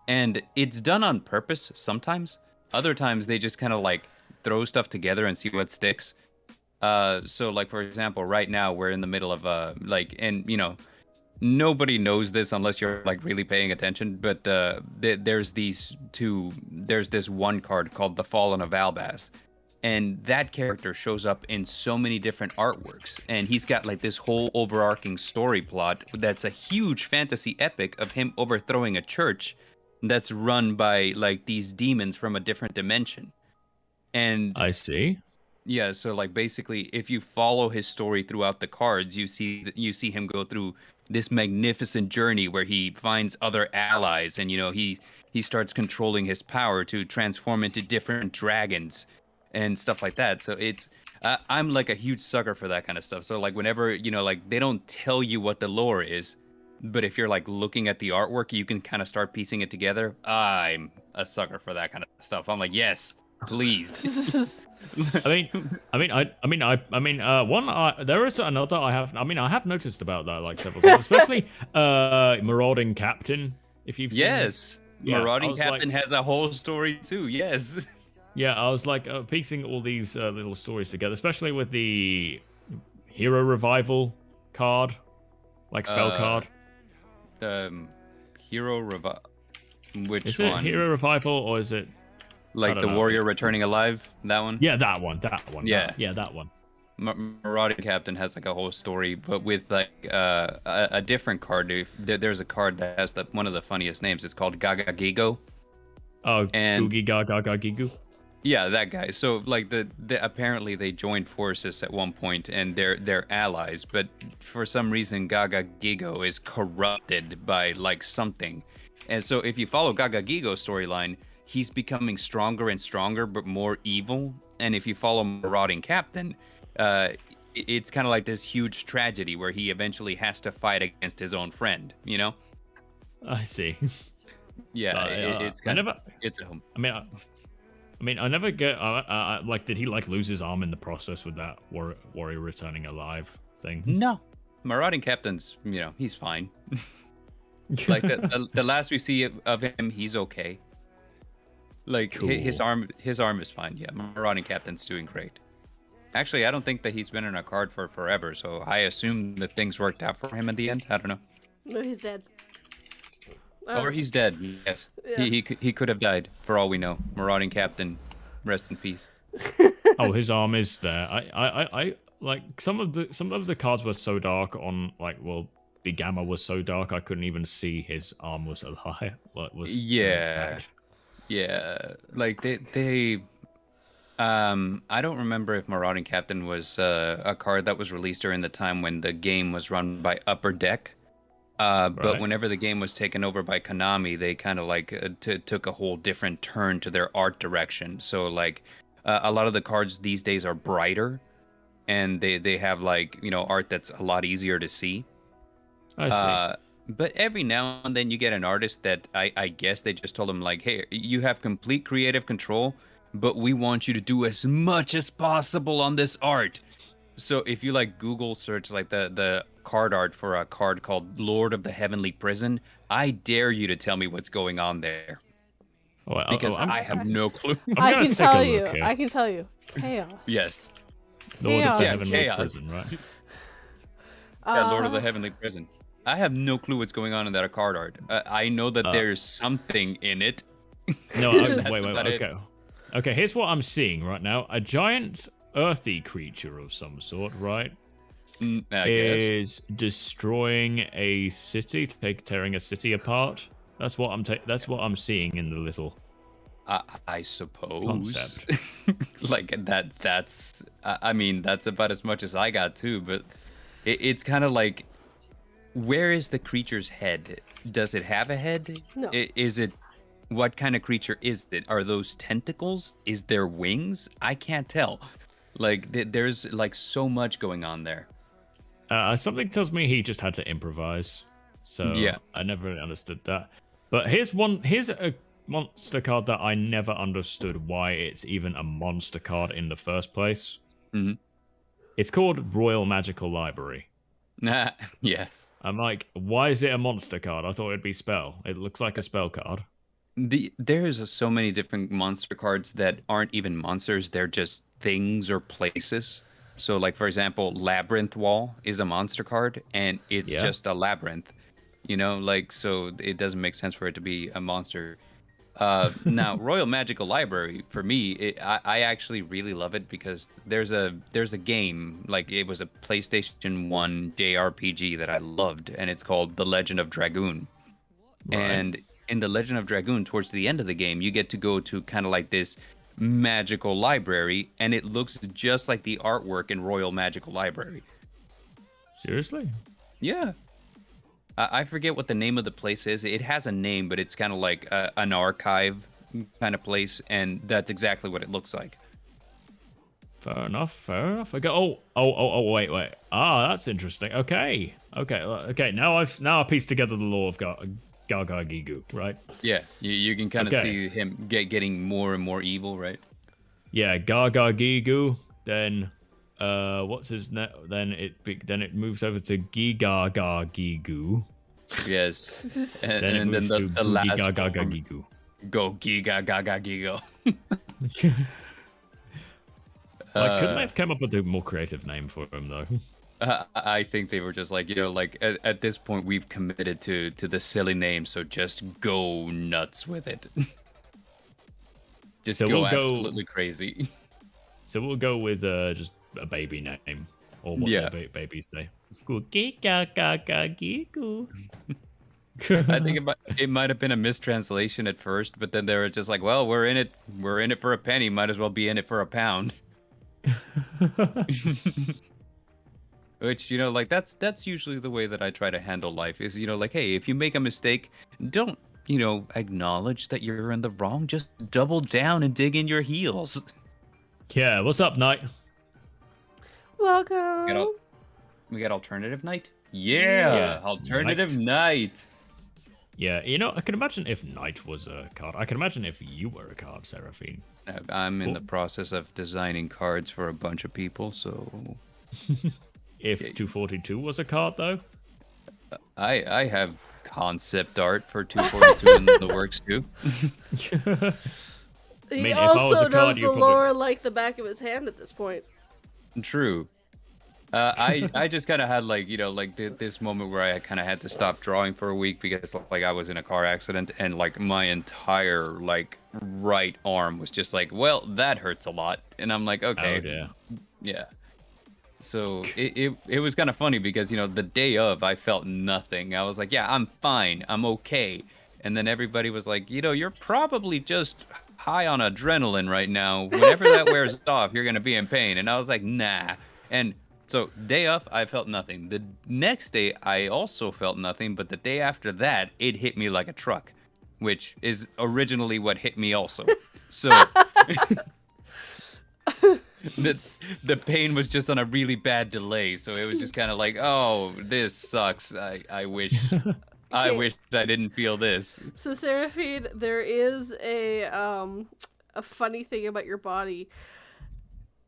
[SPEAKER 4] And it's done on purpose sometimes. Other times they just kind of like throw stuff together and see what sticks. So like, for example, right now we're in the middle of like, and nobody knows this unless you're like really paying attention, but there's this one card called the Fallen of Albaz, and that character shows up in so many different artworks, and he's got like this whole overarching story plot that's a huge fantasy epic of him overthrowing a church that's run by like these demons from a different dimension. And
[SPEAKER 3] I see.
[SPEAKER 4] Yeah, so like basically if you follow his story throughout the cards, you see him go through this magnificent journey where he finds other allies, and he he starts controlling his power to transform into different dragons and stuff like that. So it's I'm like a huge sucker for that kind of stuff. So like whenever, you know, like they don't tell you what the lore is, but if you're like looking at the artwork, you can kind of start piecing it together. I'm a sucker for that kind of stuff. I'm like, yes, please.
[SPEAKER 3] There is another I have noticed about that like several times, especially Marauding Captain. If you've seen
[SPEAKER 4] Yes, Marauding Captain has a whole story too. Yes.
[SPEAKER 3] Yeah, I was like piecing all these little stories together, especially with the Hero Revival card, like spell card.
[SPEAKER 4] Hero Revival. Which
[SPEAKER 3] is
[SPEAKER 4] one?
[SPEAKER 3] It Hero Revival or is it
[SPEAKER 4] like the Warrior Returning Alive? That one?
[SPEAKER 3] Yeah, that one.
[SPEAKER 4] Yeah,
[SPEAKER 3] that one.
[SPEAKER 4] Marauding Captain has like a whole story, but with like a different card. There's a card that has one of the funniest names. It's called Gaga Gigo.
[SPEAKER 3] Oh,
[SPEAKER 4] and
[SPEAKER 3] Googie Gaga Gigu.
[SPEAKER 4] Yeah, that guy. So like the apparently they joined forces at one point and they're allies, but for some reason Gaga Gigo is corrupted by like something. And so if you follow Gaga Gigo's storyline, he's becoming stronger and stronger but more evil. And if you follow Marauding Captain, it's kind of like this huge tragedy where he eventually has to fight against his own friend, you know?
[SPEAKER 3] I see.
[SPEAKER 4] Yeah, it's kind of it's a home.
[SPEAKER 3] I never get like, did he like lose his arm in the process with that warrior returning alive thing?
[SPEAKER 4] No, Marauding Captain's, you know, he's fine. Like the last we see of him, he's okay. Like
[SPEAKER 3] cool.
[SPEAKER 4] his arm is fine. Yeah, Marauding Captain's doing great. Actually, I don't think that he's been in a card for forever, so I assume that things worked out for him at the end. I don't know.
[SPEAKER 1] No, he's dead.
[SPEAKER 4] Or he's dead. Yes, yeah. He could have died for all we know. Marauding Captain, rest in peace.
[SPEAKER 3] Oh, his arm is there. I like some of the cards were so dark on like the gamma was so dark I couldn't even see his arm was alive.
[SPEAKER 4] Yeah. Like they I don't remember if Marauding Captain was a card that was released during the time when the game was run by Upper Deck. But whenever the game was taken over by Konami, they kind of like took a whole different turn to their art direction. So like a lot of the cards these days are brighter, and they have like, you know, art that's a lot easier to see.
[SPEAKER 3] I see.
[SPEAKER 4] But every now and then you get an artist that I guess they just told them like, hey, you have complete creative control, but we want you to do as much as possible on this art. So if you like Google search like the card art for a card called Lord of the Heavenly Prison, I dare you to tell me what's going on there. Because I have no clue.
[SPEAKER 1] I can tell you. I can tell you. Chaos.
[SPEAKER 4] Yes.
[SPEAKER 3] Lord of the Heavenly Prison, right?
[SPEAKER 4] Yeah, Lord of the Heavenly Prison. I have no clue what's going on in that card art. I know that there's something in it.
[SPEAKER 3] No, wait. Okay, here's what I'm seeing right now. A giant earthy creature of some sort, right? Is destroying a city, tearing a city apart. That's what I'm seeing in the little
[SPEAKER 4] I suppose
[SPEAKER 3] concept.
[SPEAKER 4] Like that's I mean, that's about as much as I got too, but it's kind of like, where is the creature's head? Does it have a head?
[SPEAKER 1] No.
[SPEAKER 4] Is it, what kind of creature is it? Are those tentacles? Is there wings? I can't tell. Like there's like so much going on there.
[SPEAKER 3] Something tells me he just had to improvise. So
[SPEAKER 4] yeah,
[SPEAKER 3] I never really understood that. But here's a monster card that I never understood why it's even a monster card in the first place.
[SPEAKER 4] Mm-hmm.
[SPEAKER 3] It's called Royal Magical Library.
[SPEAKER 4] Yes.
[SPEAKER 3] I'm like, why is it a monster card? I thought it'd be spell. It looks like a spell card.
[SPEAKER 4] There's so many different monster cards that aren't even monsters. They're just things or places. So like, for example, Labyrinth Wall is a monster card, and it's just a labyrinth. You know, like, so it doesn't make sense for it to be a monster. Now, Royal Magical Library, for me, I actually really love it because there's a game, like it was a PlayStation 1 JRPG that I loved, and it's called The Legend of Dragoon. Right. And in The Legend of Dragoon, towards the end of the game, you get to go to kind of like this magical library, and it looks just like the artwork in Royal Magical Library.
[SPEAKER 3] Seriously?
[SPEAKER 4] Yeah. I forget what the name of the place is. It has a name, but it's kind of like an archive kind of place, and that's exactly what it looks like.
[SPEAKER 3] Fair enough. Fair enough. I go. Oh. Wait. Ah, that's interesting. Okay. Now I pieced together the lore of Gaga Gigu, right?
[SPEAKER 4] Yeah, you can kind of see him getting more and more evil, right?
[SPEAKER 3] Yeah, Gaga Gigu. Then, what's his name? Then it moves over to Gigaga Gigu.
[SPEAKER 4] Yes,
[SPEAKER 3] Then it moves to
[SPEAKER 4] the last
[SPEAKER 3] Gaga
[SPEAKER 4] form.
[SPEAKER 3] Gigu.
[SPEAKER 4] Go Giga Gaga Gigo.
[SPEAKER 3] Couldn't they have come up with a more creative name for him though?
[SPEAKER 4] I think they were just like, like at this point we've committed to the silly name, so just go nuts with it. Just go absolutely crazy.
[SPEAKER 3] So we'll go with just a baby name, or what the babies say.
[SPEAKER 4] I think it might have been a mistranslation at first, but then they were just like, well, we're in it for a penny, might as well be in it for a pound. Which, like that's usually the way that I try to handle life is, like, hey, if you make a mistake, don't, acknowledge that you're in the wrong, just double down and dig in your heels.
[SPEAKER 3] Yeah, what's up, Knight?
[SPEAKER 1] Welcome.
[SPEAKER 4] We got alternative night? Yeah, alternative night.
[SPEAKER 3] Yeah, I can imagine if Knight was a card. I can imagine if you were a card, Serafin.
[SPEAKER 4] I'm in the process of designing cards for a bunch of people, so...
[SPEAKER 3] If 242 was a card, though?
[SPEAKER 4] I have concept art for 242 in the works, too.
[SPEAKER 1] He also knows the lore like the back of his hand at this point.
[SPEAKER 4] True. I just kind of had this moment where I kind of had to stop drawing for a week because I was in a car accident and my entire right arm was just well, that hurts a lot, and I'm like, okay,
[SPEAKER 3] oh, dear.
[SPEAKER 4] Yeah. So it was kind of funny because the day of I felt nothing. I was like, yeah, I'm fine, I'm okay, and then everybody was like, you're probably just high on adrenaline right now. Whenever that wears off, you're gonna be in pain. And I was like, nah. And so day of, I felt nothing. The next day, I also felt nothing. But the day after that, it hit me like a truck, which is originally what hit me also. So the pain was just on a really bad delay. So it was just kind of like, oh, this sucks. I wish I wish I didn't feel this.
[SPEAKER 1] So Serafin, there is a funny thing about your body.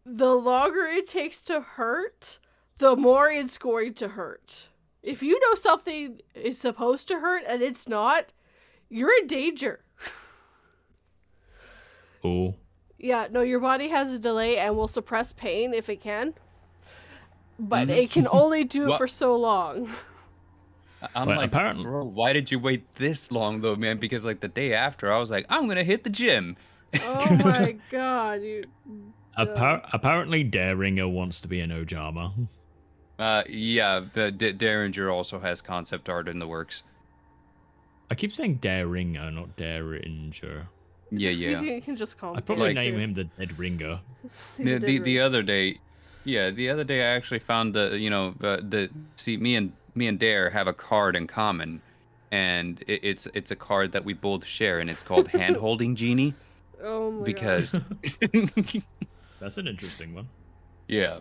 [SPEAKER 1] The longer it takes to hurt, the more it's going to hurt. If you know something is supposed to hurt and it's not, you're in danger.
[SPEAKER 3] Oh.
[SPEAKER 1] Yeah, no, your body has a delay and will suppress pain if it can. But it can only do it for so long.
[SPEAKER 4] I'm apparently, bro, why did you wait this long though, man? Because the day after, I was like, I'm gonna hit the gym.
[SPEAKER 1] Oh my god, you.
[SPEAKER 3] Apparently, Daringer wants to be an Ojama.
[SPEAKER 4] Yeah, the Derringer also has concept art in the works.
[SPEAKER 3] I keep saying Daringer, not Derringer.
[SPEAKER 4] Yeah.
[SPEAKER 1] You can just call him.
[SPEAKER 3] I'd probably name him the Dead Ringer.
[SPEAKER 4] The other day, I actually found see, me and Dare have a card in common, and it's a card that we both share, and it's called Hand Holding Genie.
[SPEAKER 1] Oh my
[SPEAKER 4] because
[SPEAKER 1] god.
[SPEAKER 3] That's an interesting one.
[SPEAKER 4] Yeah.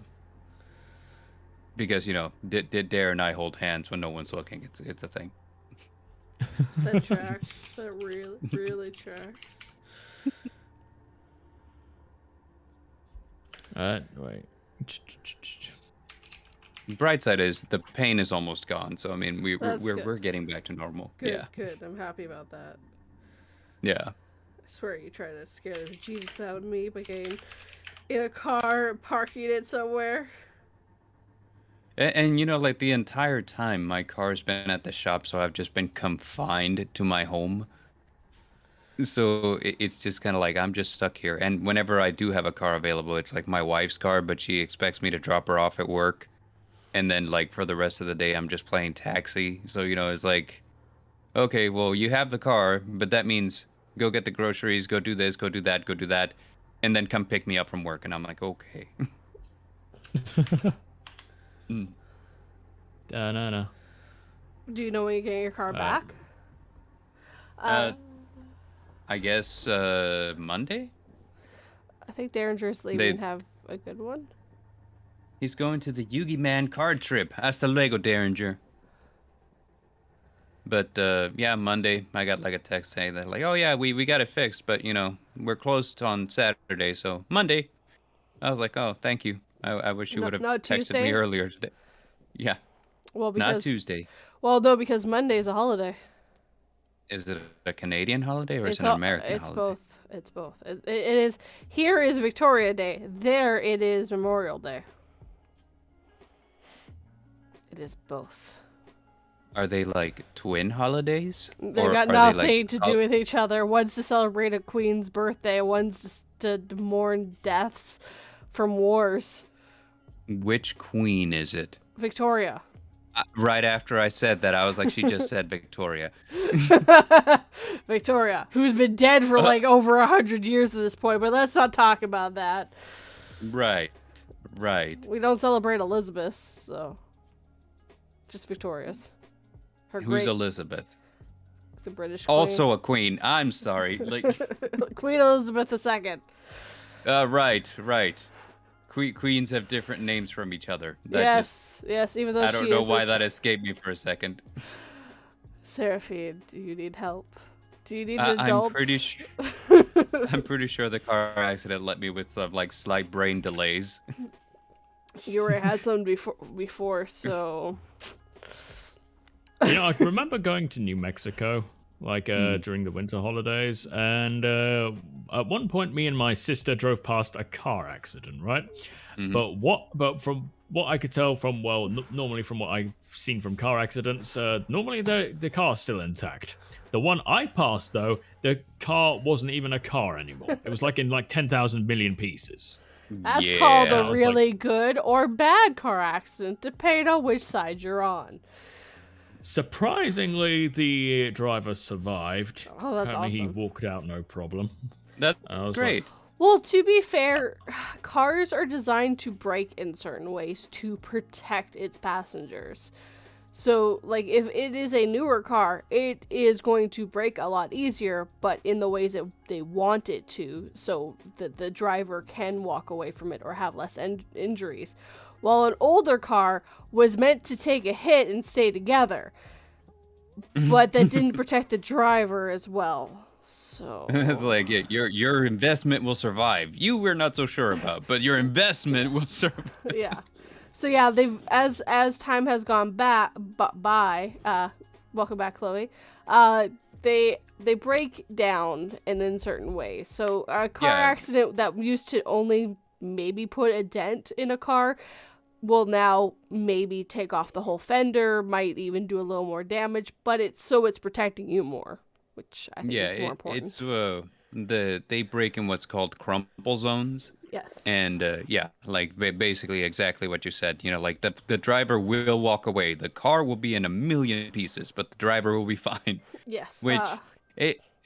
[SPEAKER 4] Because Dare and I hold hands when no one's looking. It's a thing.
[SPEAKER 1] That tracks. That really tracks.
[SPEAKER 3] Wait.
[SPEAKER 4] Bright side is the pain is almost gone. So I mean, we're getting back to normal.
[SPEAKER 1] Good. I'm happy about that.
[SPEAKER 4] Yeah.
[SPEAKER 1] I swear you try to scare the Jesus out of me by getting in a car, parking it somewhere.
[SPEAKER 4] And the entire time my car's been at the shop, so I've just been confined to my home. So it's just kind of I'm just stuck here. And whenever I do have a car available, it's my wife's car, but she expects me to drop her off at work. And then for the rest of the day, I'm just playing taxi. So, it's okay, well, you have the car, but that means go get the groceries, go do this, go do that, and then come pick me up from work. And I'm like, okay.
[SPEAKER 3] No.
[SPEAKER 1] Do you know when you're getting your car back?
[SPEAKER 4] I guess Monday.
[SPEAKER 1] I think Derringer's leaving have a good one.
[SPEAKER 4] He's going to the Yugi Man card trip. Hasta luego, Derringer. But yeah, Monday I got like a text saying that like, oh yeah, we got it fixed, but you know we're closed on Saturday, so Monday. I was like, oh, thank you. I wish you would have texted
[SPEAKER 1] Tuesday?
[SPEAKER 4] me earlier today. Yeah.
[SPEAKER 1] Well, because
[SPEAKER 4] Not Tuesday.
[SPEAKER 1] Well, no, because Monday's a holiday.
[SPEAKER 4] Is it a Canadian holiday or is it an American holiday?
[SPEAKER 1] Both. It's both. It is. Here is Victoria Day. There it is Memorial Day. It is both.
[SPEAKER 4] Are they like twin holidays?
[SPEAKER 1] They've got nothing to do with each other. One's to celebrate a queen's birthday. One's to mourn deaths from wars.
[SPEAKER 4] Which queen is it?
[SPEAKER 1] Victoria.
[SPEAKER 4] Right after I said that, I was like, she just said Victoria.
[SPEAKER 1] Victoria, who's been dead for like over 100 years at this point, but let's not talk about that.
[SPEAKER 4] Right.
[SPEAKER 1] We don't celebrate Elizabeth, so just Victoria's.
[SPEAKER 4] Who's Elizabeth?
[SPEAKER 1] The British queen.
[SPEAKER 4] Also a queen. I'm sorry. Like
[SPEAKER 1] Queen Elizabeth II.
[SPEAKER 4] Right. Queens have different names from each other.
[SPEAKER 1] Yes. Even though
[SPEAKER 4] I don't know why that escaped me for a second.
[SPEAKER 1] Serafin, do you need help? Do you need adults?
[SPEAKER 4] I'm pretty sure the car accident left me with some like slight brain delays.
[SPEAKER 1] You already had some before, so.
[SPEAKER 3] You know, I remember going to New Mexico, like during the winter holidays, and at one point, me and my sister drove past a car accident, right? Mm-hmm. But from what I could tell from normally from what I've seen from car accidents, normally the car's still intact. The one I passed, though, the car wasn't even a car anymore. It was like in 10,000 million pieces.
[SPEAKER 1] That's called a really good or bad car accident, depending on which side you're on.
[SPEAKER 3] Surprisingly, the driver survived.
[SPEAKER 1] Oh, that's
[SPEAKER 3] Apparently
[SPEAKER 1] awesome.
[SPEAKER 3] He walked out no problem.
[SPEAKER 4] That's great.
[SPEAKER 1] Well, to be fair, cars are designed to brake in certain ways to protect its passengers. So, like, if it is a newer car, it is going to brake a lot easier, but in the ways that they want it to, so that the driver can walk away from it or have less injuries. While an older car was meant to take a hit and stay together, but that didn't protect the driver as well. So
[SPEAKER 4] it's like, yeah, your investment will survive. You we're not so sure about, but your investment will survive.
[SPEAKER 1] Yeah. So yeah, they've as time has gone by. Welcome back, Chloe. They break down in certain ways. So a car accident that used to only maybe put a dent in a car will now maybe take off the whole fender, might even do a little more damage, but it's protecting you more, which I think is more important.
[SPEAKER 4] It's they break in what's called crumple zones.
[SPEAKER 1] Yes.
[SPEAKER 4] And like basically exactly what you said. You know, like the driver will walk away. The car will be in a million pieces, but the driver will be fine.
[SPEAKER 1] Yes.
[SPEAKER 4] Which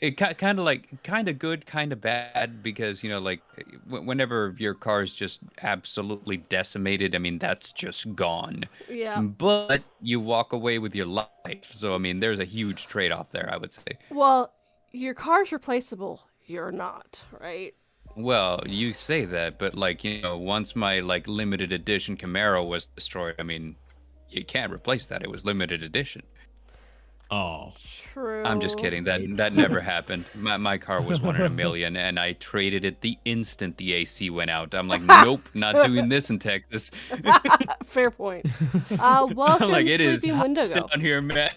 [SPEAKER 4] it kind of good, kind of bad, because you know, like whenever your car is just absolutely decimated, I mean that's just gone.
[SPEAKER 1] Yeah.
[SPEAKER 4] But you walk away with your life, so I mean there's a huge trade-off there, I would say.
[SPEAKER 1] Well, your car's replaceable. You're not, right?
[SPEAKER 4] Well, you say that, but like, you know, once my like limited edition Camaro was destroyed, I mean, you can't replace that. It was limited edition.
[SPEAKER 3] Oh,
[SPEAKER 1] true.
[SPEAKER 4] I'm just kidding. That never happened. My car was 1 in a million, and I traded it the instant the AC went out. I'm like, nope, not doing this in Texas.
[SPEAKER 1] Fair point. Welcome,
[SPEAKER 4] like, it is
[SPEAKER 1] Sleeping Wendigo.
[SPEAKER 4] down here, man.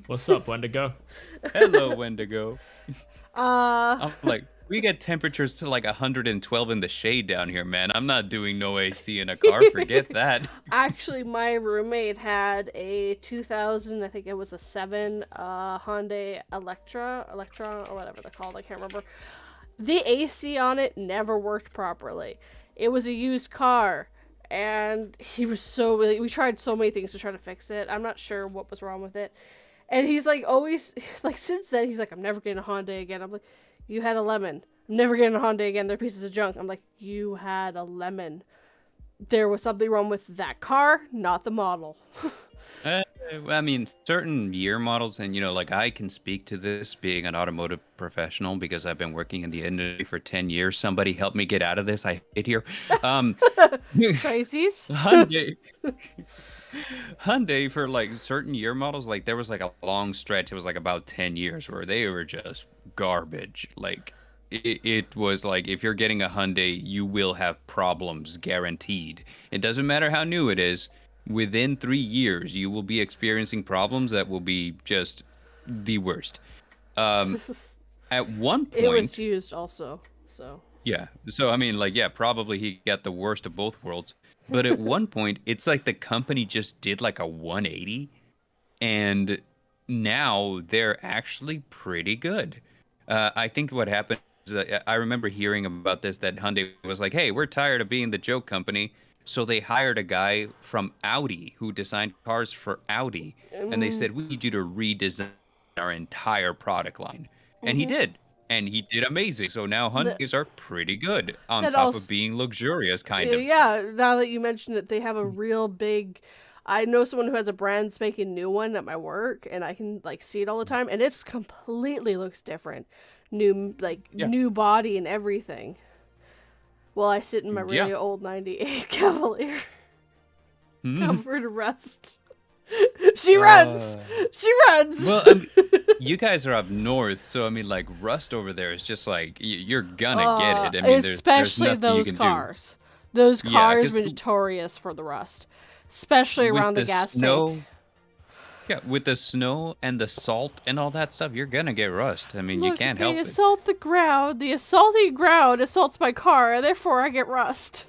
[SPEAKER 3] what's up, Wendigo?
[SPEAKER 4] Hello, Wendigo.
[SPEAKER 1] I'm
[SPEAKER 4] like, we get temperatures to like 112 in the shade down here, man. I'm not doing no AC in a car. Forget that.
[SPEAKER 1] Actually, my roommate had a 2000, I think it was a 7 Hyundai Electron or whatever they're called. I can't remember. The AC on it never worked properly. It was a used car, and he was we tried so many things to try to fix it. I'm not sure what was wrong with it. And he's like, always, like, since then, he's like, I'm never getting a Hyundai again. I'm like, you had a lemon. I'm never getting a Hyundai again. They're pieces of junk. I'm like, you had a lemon. There was something wrong with that car, not the model.
[SPEAKER 4] I mean, certain year models, and like I can speak to this being an automotive professional because I've been working in the industry for 10 years. Somebody help me get out of this. I hate here.
[SPEAKER 1] Tracy's?
[SPEAKER 4] Hyundai, Hyundai for like certain year models, like there was like a long stretch. It was like about 10 years where they were just garbage. Like it was like if you're getting a Hyundai, you will have problems guaranteed. It doesn't matter how new it is. Within 3 years, you will be experiencing problems that will be just the worst. At one point,
[SPEAKER 1] It was used also, so.
[SPEAKER 4] yeah. So I mean, like, yeah, probably he got the worst of both worlds. But at one point, it's like the company just did like a 180, and now they're actually pretty good. I think what happened is I remember hearing about this that Hyundai was like, "Hey, we're tired of being the joke company." So they hired a guy from Audi who designed cars for Audi, and they said, "We need you to redesign our entire product line." And he did. And he did amazing. So now Hyundais are pretty good on
[SPEAKER 1] That
[SPEAKER 4] top
[SPEAKER 1] also-
[SPEAKER 4] of being luxurious, kind of.
[SPEAKER 1] Yeah, now that you mentioned it, they have a real big. I know someone who has a brand spanking new one at my work, and I can like see it all the time, and it's completely looks different. New new body and everything. While I sit in my really old '98 Cavalier, covered in rust. She runs. She runs.
[SPEAKER 4] Well, you guys are up north, so I mean, like rust over there is just like you're gonna get it. I mean,
[SPEAKER 1] especially
[SPEAKER 4] there's
[SPEAKER 1] those
[SPEAKER 4] nothing
[SPEAKER 1] cars. Those
[SPEAKER 4] Yeah,
[SPEAKER 1] cars
[SPEAKER 4] 'cause
[SPEAKER 1] were notorious for the rust, especially
[SPEAKER 4] with
[SPEAKER 1] around the gas
[SPEAKER 4] snow.
[SPEAKER 1] tank.
[SPEAKER 4] Yeah, with the snow and the salt and all that stuff, you're gonna get rust. I mean, you
[SPEAKER 1] Look,
[SPEAKER 4] can't
[SPEAKER 1] they
[SPEAKER 4] help it.
[SPEAKER 1] assault the ground. The assaulting ground assaults my car, and therefore I get rust.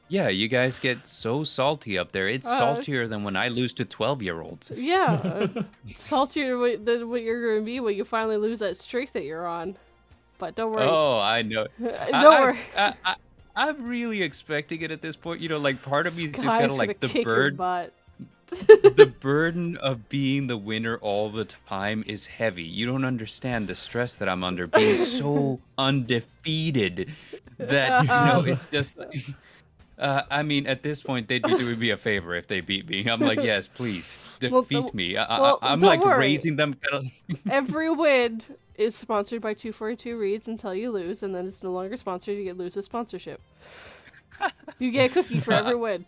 [SPEAKER 4] Yeah, you guys get so salty up there. It's saltier than when I lose to 12-year-olds.
[SPEAKER 1] Yeah, saltier than what you're going to be when you finally lose that streak that you're on. But don't worry.
[SPEAKER 4] Oh, I know.
[SPEAKER 1] Don't worry.
[SPEAKER 4] I'm really expecting it at this point. Like part of me is just
[SPEAKER 1] Sky's
[SPEAKER 4] kind of
[SPEAKER 1] gonna
[SPEAKER 4] like the
[SPEAKER 1] kick your
[SPEAKER 4] bird.
[SPEAKER 1] butt.
[SPEAKER 4] The burden of being the winner all the time is heavy. You don't understand the stress that I'm under being so undefeated that it's just like, I mean, at this point, they'd be doing me a favor if they beat me. I'm like, yes, please defeat me. I'm
[SPEAKER 1] don't
[SPEAKER 4] like
[SPEAKER 1] worry.
[SPEAKER 4] raising them.
[SPEAKER 1] Every win is sponsored by 242 Reads until you lose, and then it's no longer sponsored. You get lose a sponsorship. You get a cookie for every win.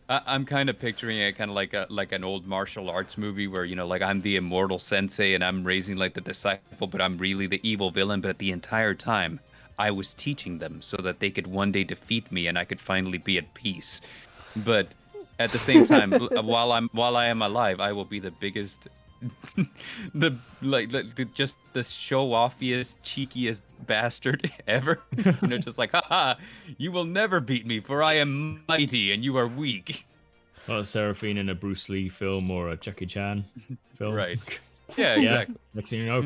[SPEAKER 4] I'm kind of picturing it kind of like an old martial arts movie where like I'm the immortal sensei and I'm raising like the disciple, but I'm really the evil villain. But the entire time, I was teaching them so that they could one day defeat me and I could finally be at peace. But at the same time, while I am alive, I will be the biggest, just the show-offiest, cheekiest bastard ever. Just like, haha, you will never beat me, for I am mighty and you are weak.
[SPEAKER 3] Well, Serafin in a Bruce Lee film or a Jackie Chan film.
[SPEAKER 4] Right. Yeah, exactly.
[SPEAKER 3] Next thing you know,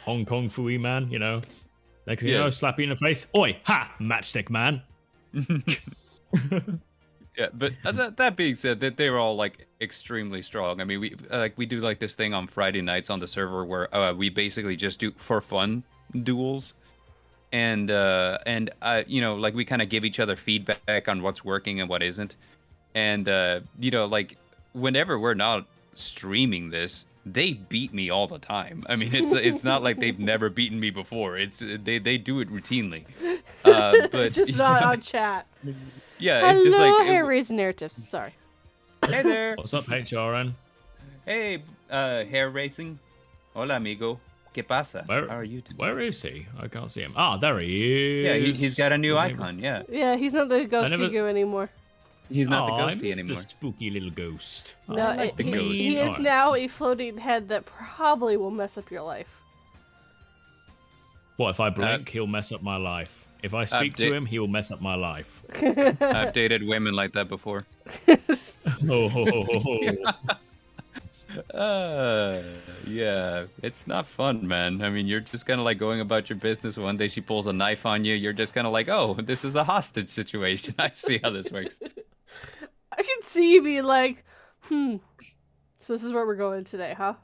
[SPEAKER 3] Hong Kong Fooey man, Next thing you know, slap you in the face. Oi, ha, matchstick man.
[SPEAKER 4] Yeah, but that being said, that they were all like extremely strong. I mean, we do like this thing on Friday nights on the server where we basically just do for fun duels, and like we kind of give each other feedback on what's working and what isn't, and like whenever we're not streaming this, they beat me all the time. I mean, it's not like they've never beaten me before. It's they do it routinely, but
[SPEAKER 1] just not on chat.
[SPEAKER 4] Yeah,
[SPEAKER 1] Hello,
[SPEAKER 4] it's just like
[SPEAKER 1] hair raising narratives. Sorry.
[SPEAKER 4] Hey there.
[SPEAKER 3] What's up, HRN?
[SPEAKER 4] Hey, hair racing. Hola, amigo. ¿Qué pasa?
[SPEAKER 3] Where,
[SPEAKER 4] How are you today?
[SPEAKER 3] Where is he? I can't see him. Ah, there he is.
[SPEAKER 4] Yeah, he's got a new
[SPEAKER 3] His name-
[SPEAKER 4] icon. Yeah,
[SPEAKER 1] Yeah, he's not the ghosty
[SPEAKER 3] never-
[SPEAKER 1] goo anymore.
[SPEAKER 4] he's not
[SPEAKER 3] I
[SPEAKER 4] the ghosty
[SPEAKER 3] miss
[SPEAKER 4] anymore.
[SPEAKER 3] the spooky little ghost.
[SPEAKER 1] No,
[SPEAKER 3] I like the ghost.
[SPEAKER 1] he is
[SPEAKER 3] Alright.
[SPEAKER 1] now a floating head that probably will mess up your life.
[SPEAKER 3] What if I blink? He'll mess up my life. If I speak to him, he will mess up my life.
[SPEAKER 4] I've dated women like that before. Yeah, it's not fun, man. I mean, you're just kind of like going about your business. One day she pulls a knife on you. You're just kind of like, oh, this is a hostage situation. I see how this works.
[SPEAKER 1] I can see you being like, so this is where we're going today, huh?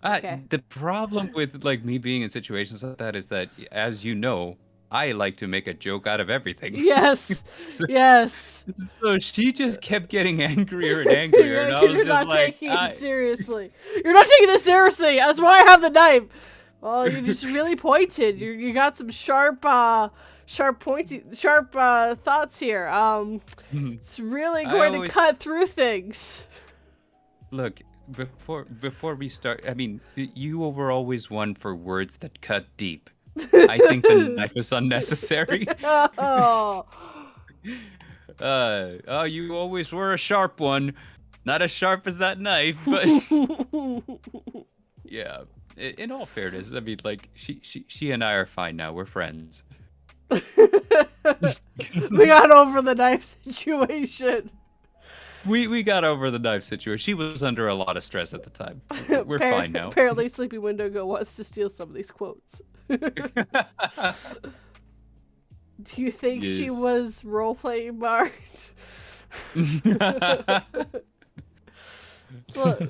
[SPEAKER 1] Okay.
[SPEAKER 4] The problem with like me being in situations like that is that, as you know, I like to make a joke out of everything.
[SPEAKER 1] Yes. Yes.
[SPEAKER 4] So she just kept getting angrier and angrier, and I was
[SPEAKER 1] You're
[SPEAKER 4] just
[SPEAKER 1] not
[SPEAKER 4] like,
[SPEAKER 1] taking it seriously. You're not taking this seriously. That's why I have the knife. Well, you just really pointed. You got some sharp thoughts here. It's really going to cut through things.
[SPEAKER 4] Look, before we start, I mean, you were always one for words that cut deep. I think the knife is unnecessary.
[SPEAKER 1] Oh.
[SPEAKER 4] You always were a sharp one. Not as sharp as that knife, but yeah. In all fairness, I mean, like she and I are fine now. We're friends.
[SPEAKER 1] We got over the knife situation.
[SPEAKER 4] We got over the knife situation. She was under a lot of stress at the time. We're fine now.
[SPEAKER 1] Apparently, Sleepy Wendigo wants to steal some of these quotes. Do you think she was role-playing Bard? Look.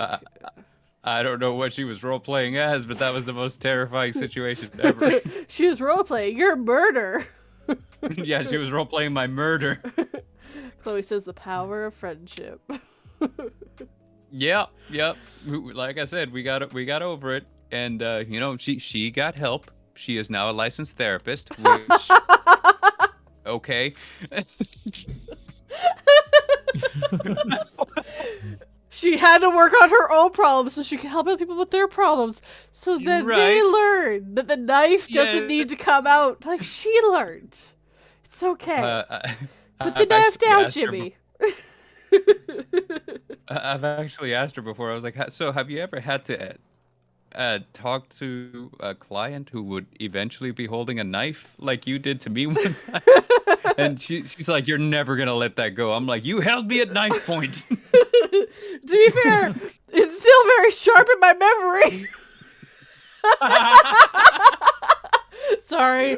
[SPEAKER 4] I don't know what she was role-playing as, but that was the most terrifying situation ever.
[SPEAKER 1] She was role-playing your murder.
[SPEAKER 4] Yeah, she was role-playing my murder.
[SPEAKER 1] Chloe says the power of friendship.
[SPEAKER 4] Yep. Like I said, we got over it, and she got help. She is now a licensed therapist. Which, okay.
[SPEAKER 1] She had to work on her own problems so she could help other people with their problems. So that they learn that the knife doesn't need to come out like she learned. It's okay. Put the knife down, Jimmy.
[SPEAKER 4] I've actually asked her before. I was like, so have you ever had to talk to a client who would eventually be holding a knife like you did to me one time? And she's like, you're never going to let that go. I'm like, you held me at knife point.
[SPEAKER 1] To be fair, it's still very sharp in my memory. Sorry.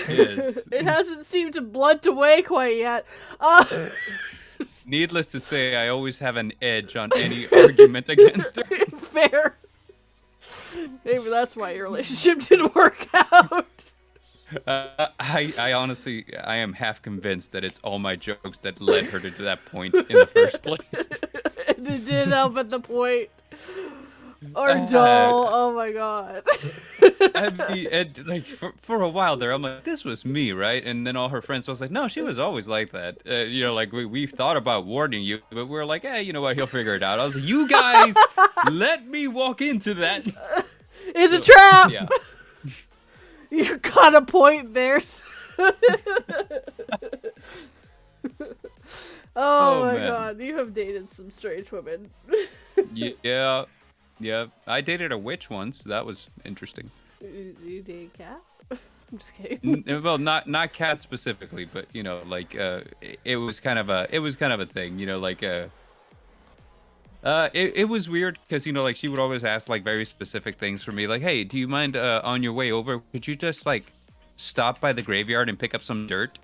[SPEAKER 4] Yes.
[SPEAKER 1] It hasn't seemed to blunt away quite yet.
[SPEAKER 4] Needless to say, I always have an edge on any argument against her.
[SPEAKER 1] Fair. Maybe that's why your relationship didn't work out.
[SPEAKER 4] I honestly, I am half convinced that it's all my jokes that led her to that point in the first place.
[SPEAKER 1] And it did help at the point. Or dull. Oh my god.
[SPEAKER 4] And like for a while there, I'm like, this was me, right? And then all her friends was like, no, she was always like that. Like we thought about warning you, but we're like, hey, you know what? He'll figure it out. I was like, you guys, let me walk into that.
[SPEAKER 1] It's a trap.
[SPEAKER 4] Yeah.
[SPEAKER 1] You got a point there. Oh my god, you have dated some strange women.
[SPEAKER 4] Yeah. I dated a witch once. That was interesting.
[SPEAKER 1] You dated Cat? I'm just kidding.
[SPEAKER 4] Well, not Cat specifically, but like it was kind of a thing. Like it was weird because like she would always ask like very specific things for me, like, hey, do you mind on your way over, could you just like stop by the graveyard and pick up some dirt?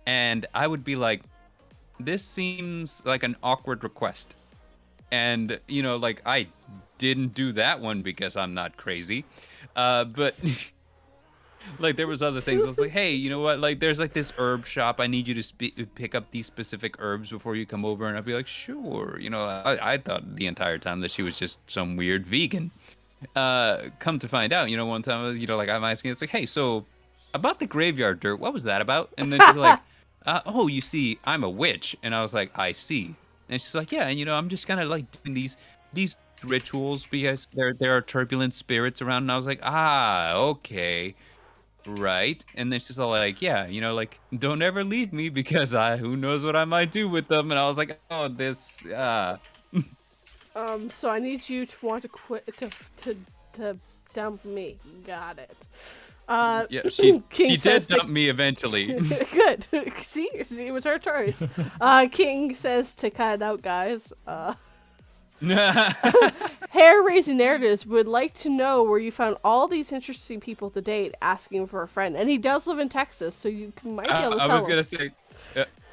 [SPEAKER 4] And I would be like, this seems like an awkward request. And like I didn't do that one because I'm not crazy, but like there was other things. I was like, hey, you know what, like there's like this herb shop, I need you to pick up these specific herbs before you come over. And I'd be like, sure. I thought the entire time that she was just some weird vegan. Come to find out, one time I was, like I'm asking, it's like, hey, so about the graveyard dirt, what was that about? And then she's like, oh, you see, I'm a witch. And I was like, I see. And she's like, yeah, and I'm just kind of like doing these rituals because there are turbulent spirits around. And I was like, okay, right. And then she's all like, yeah, like, don't ever leave me because who knows what I might do with them. And I was like, oh, this.
[SPEAKER 1] So I need you to want to quit to dump me. Got it.
[SPEAKER 4] Yeah, she did dump
[SPEAKER 1] to...
[SPEAKER 4] me eventually.
[SPEAKER 1] Good. See, it was her choice. King says to cut it out, guys. Hair-raising narratives would like to know where you found all these interesting people to date, asking for a friend. And he does live in Texas, so you might be able to tell
[SPEAKER 4] I was
[SPEAKER 1] him.
[SPEAKER 4] gonna say,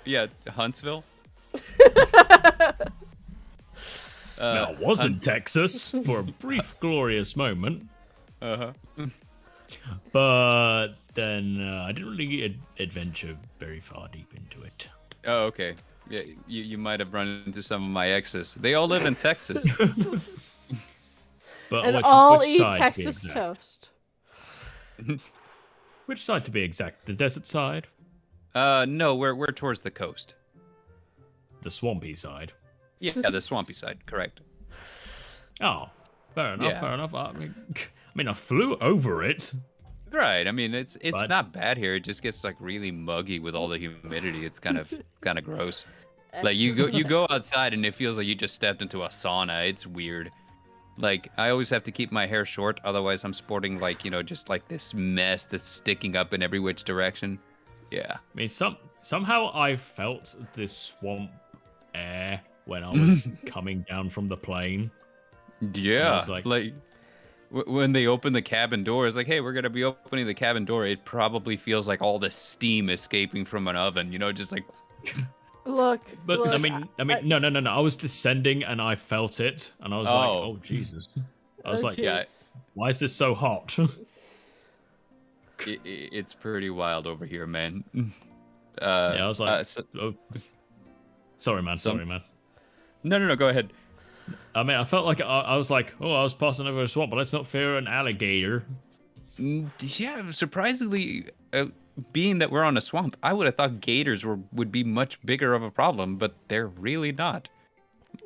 [SPEAKER 4] yeah, Huntsville.
[SPEAKER 3] No, it was in Texas for a brief, glorious moment.
[SPEAKER 4] Uh-huh.
[SPEAKER 3] But then I didn't really adventure very far deep into it.
[SPEAKER 4] Oh, okay. Yeah, you might have run into some of my exes. They all live in Texas.
[SPEAKER 3] But
[SPEAKER 1] And
[SPEAKER 3] which
[SPEAKER 1] all eat
[SPEAKER 3] side to be
[SPEAKER 1] Texas
[SPEAKER 3] exact?
[SPEAKER 1] toast.
[SPEAKER 3] Which side to be exact? The desert side?
[SPEAKER 4] No, we're towards the coast.
[SPEAKER 3] The swampy side?
[SPEAKER 4] Yeah, the swampy side, correct.
[SPEAKER 3] Oh, fair enough,
[SPEAKER 4] Yeah.
[SPEAKER 3] fair enough. I mean, I flew over it.
[SPEAKER 4] Right. I mean, it's
[SPEAKER 3] But-
[SPEAKER 4] not bad here. It just gets like really muggy with all the humidity. It's kind of gross. Like you go outside and it feels like you just stepped into a sauna. It's weird. Like I always have to keep my hair short, otherwise I'm sporting like, just like this mess that's sticking up in every which direction. Yeah.
[SPEAKER 3] I mean, somehow I felt this swamp air when I was coming down from the plane.
[SPEAKER 4] Yeah.
[SPEAKER 3] was like-
[SPEAKER 4] When they open the cabin door, it's like, hey, we're gonna be opening the cabin door. It probably feels like all the steam escaping from an oven, just like.
[SPEAKER 1] Look,
[SPEAKER 3] But
[SPEAKER 1] look,
[SPEAKER 3] I mean, no. I was descending and I felt it, and I was like,
[SPEAKER 4] Oh.
[SPEAKER 3] oh Jesus! I was like,
[SPEAKER 4] yeah.
[SPEAKER 1] jeez.
[SPEAKER 3] why is this so hot?
[SPEAKER 4] It's pretty wild over here, man.
[SPEAKER 3] Yeah, I was like,
[SPEAKER 4] so-
[SPEAKER 3] oh. Sorry, man.
[SPEAKER 4] Some-
[SPEAKER 3] Sorry, man.
[SPEAKER 4] no, go ahead.
[SPEAKER 3] I mean, I felt like I was like, oh, I was passing over a swamp, but let's not fear an alligator.
[SPEAKER 4] Yeah, surprisingly, being that we're on a swamp, I would have thought gators would be much bigger of a problem, but they're really not.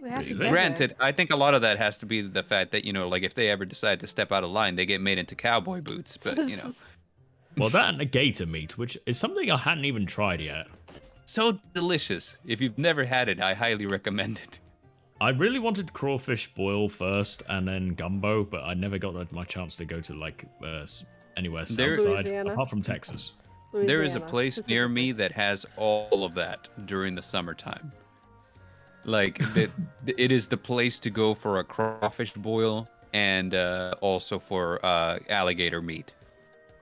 [SPEAKER 1] They have to
[SPEAKER 3] Really?
[SPEAKER 1] get
[SPEAKER 4] Granted, I think a lot of that has to be the fact that, like if they ever decide to step out of line, they get made into cowboy boots. But,
[SPEAKER 1] there.
[SPEAKER 3] Well, that and a gator meat, which is something I hadn't even tried yet.
[SPEAKER 4] so delicious. If you've never had it, I highly recommend it.
[SPEAKER 3] I really wanted crawfish boil first and then gumbo, but I never got my chance to go to like anywhere
[SPEAKER 4] There-
[SPEAKER 3] south side,
[SPEAKER 1] Louisiana.
[SPEAKER 3] apart from Texas.
[SPEAKER 4] There is a
[SPEAKER 1] Louisiana,
[SPEAKER 4] place near me
[SPEAKER 1] specifically.
[SPEAKER 4] that has all of that during the summertime. Like, it is the place to go for a crawfish boil and also for alligator meat.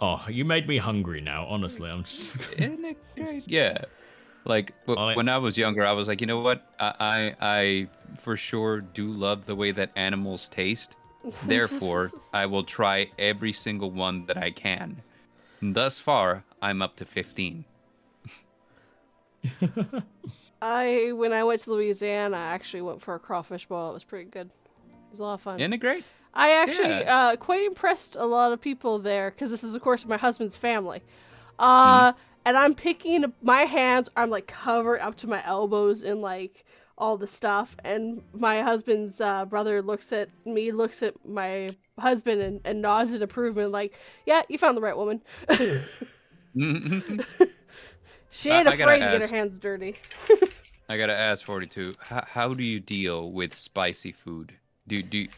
[SPEAKER 3] Oh, you made me hungry now. Honestly, I'm just.
[SPEAKER 4] Isn't it great? Yeah. Like,
[SPEAKER 3] I-
[SPEAKER 4] when I was younger, I was like, you know what? I for sure do love the way that animals taste. Therefore, I will try every single one that I can. Thus far, I'm up to 15.
[SPEAKER 1] When I went to Louisiana, I actually went for a crawfish boil. It was pretty good. It was a lot of fun.
[SPEAKER 4] Isn't it great?
[SPEAKER 1] I actually
[SPEAKER 4] Yeah.
[SPEAKER 1] quite impressed a lot of people there because this is, of course, my husband's family.
[SPEAKER 4] Mm-hmm.
[SPEAKER 1] And I'm picking my hands. I'm like covered up to my elbows in like all the stuff. And my husband's brother looks at me, looks at my husband, and nods in approval. Like, yeah, you found the right woman. She ain't
[SPEAKER 4] I gotta
[SPEAKER 1] afraid to get her
[SPEAKER 4] ask-
[SPEAKER 1] hands dirty.
[SPEAKER 4] I gotta ask 42. How do you deal with spicy food?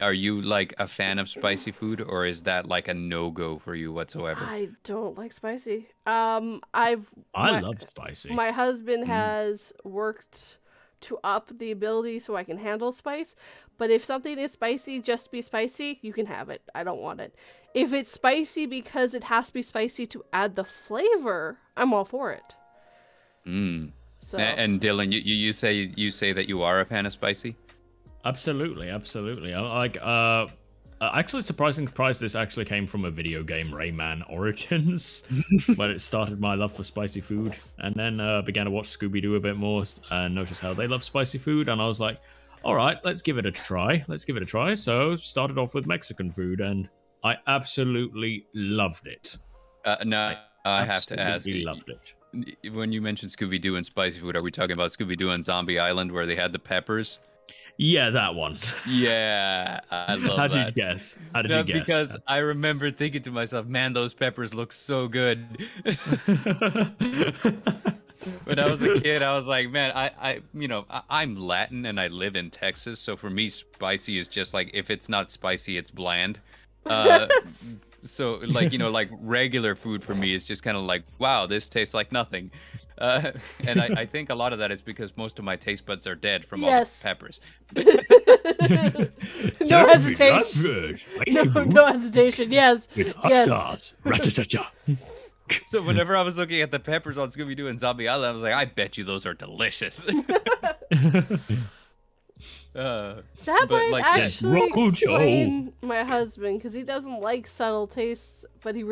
[SPEAKER 4] Are you like a fan of spicy food, or is that like a no-go for you whatsoever?
[SPEAKER 1] I don't like spicy.
[SPEAKER 3] I
[SPEAKER 1] My-
[SPEAKER 3] love spicy.
[SPEAKER 1] My husband has worked to up the ability so I can handle spice, but if something is spicy just to be spicy, you can have it. I don't want it. If it's spicy because it has to be spicy to add the flavor, I'm all for it.
[SPEAKER 4] Mm.
[SPEAKER 1] So
[SPEAKER 4] And Dylan, you say that you are a fan of spicy?
[SPEAKER 3] Absolutely. I like. Actually, surprised this actually came from a video game, Rayman Origins, where it started my love for spicy food, and then began to watch Scooby Doo a bit more and noticed how they love spicy food, and I was like, all right, let's give it a try. So started off with Mexican food, and I absolutely loved it.
[SPEAKER 4] No, I have to ask.
[SPEAKER 3] Absolutely loved it.
[SPEAKER 4] When you mentioned Scooby Doo and spicy food, are we talking about Scooby Doo and Zombie Island where they had the peppers?
[SPEAKER 3] Yeah, that one.
[SPEAKER 4] Yeah, I love
[SPEAKER 3] How did
[SPEAKER 4] that.
[SPEAKER 3] you guess? How did
[SPEAKER 4] No,
[SPEAKER 3] you guess?
[SPEAKER 4] because I remember thinking to myself, man, those peppers look so good. When I was a kid, I was like, man, I'm Latin and I live in Texas, so for me, spicy is just like, if it's not spicy, it's bland. So like regular food for me is just kind of like, wow, this tastes like nothing. And I think a lot of that is because most of my taste buds are dead from all
[SPEAKER 1] Yes.
[SPEAKER 4] the peppers.
[SPEAKER 1] No hesitation. No hesitation. Yes.
[SPEAKER 3] With hot
[SPEAKER 1] Yes.
[SPEAKER 3] sauce. Ra-cha-cha-cha.
[SPEAKER 4] So whenever I was looking at the peppers on Scooby-Doo and Zombie Island, I was like, I bet you those are delicious.
[SPEAKER 1] That
[SPEAKER 4] but,
[SPEAKER 1] might
[SPEAKER 4] like,
[SPEAKER 1] actually
[SPEAKER 3] Rojo.
[SPEAKER 1] explain my husband, because he doesn't like subtle tastes, but he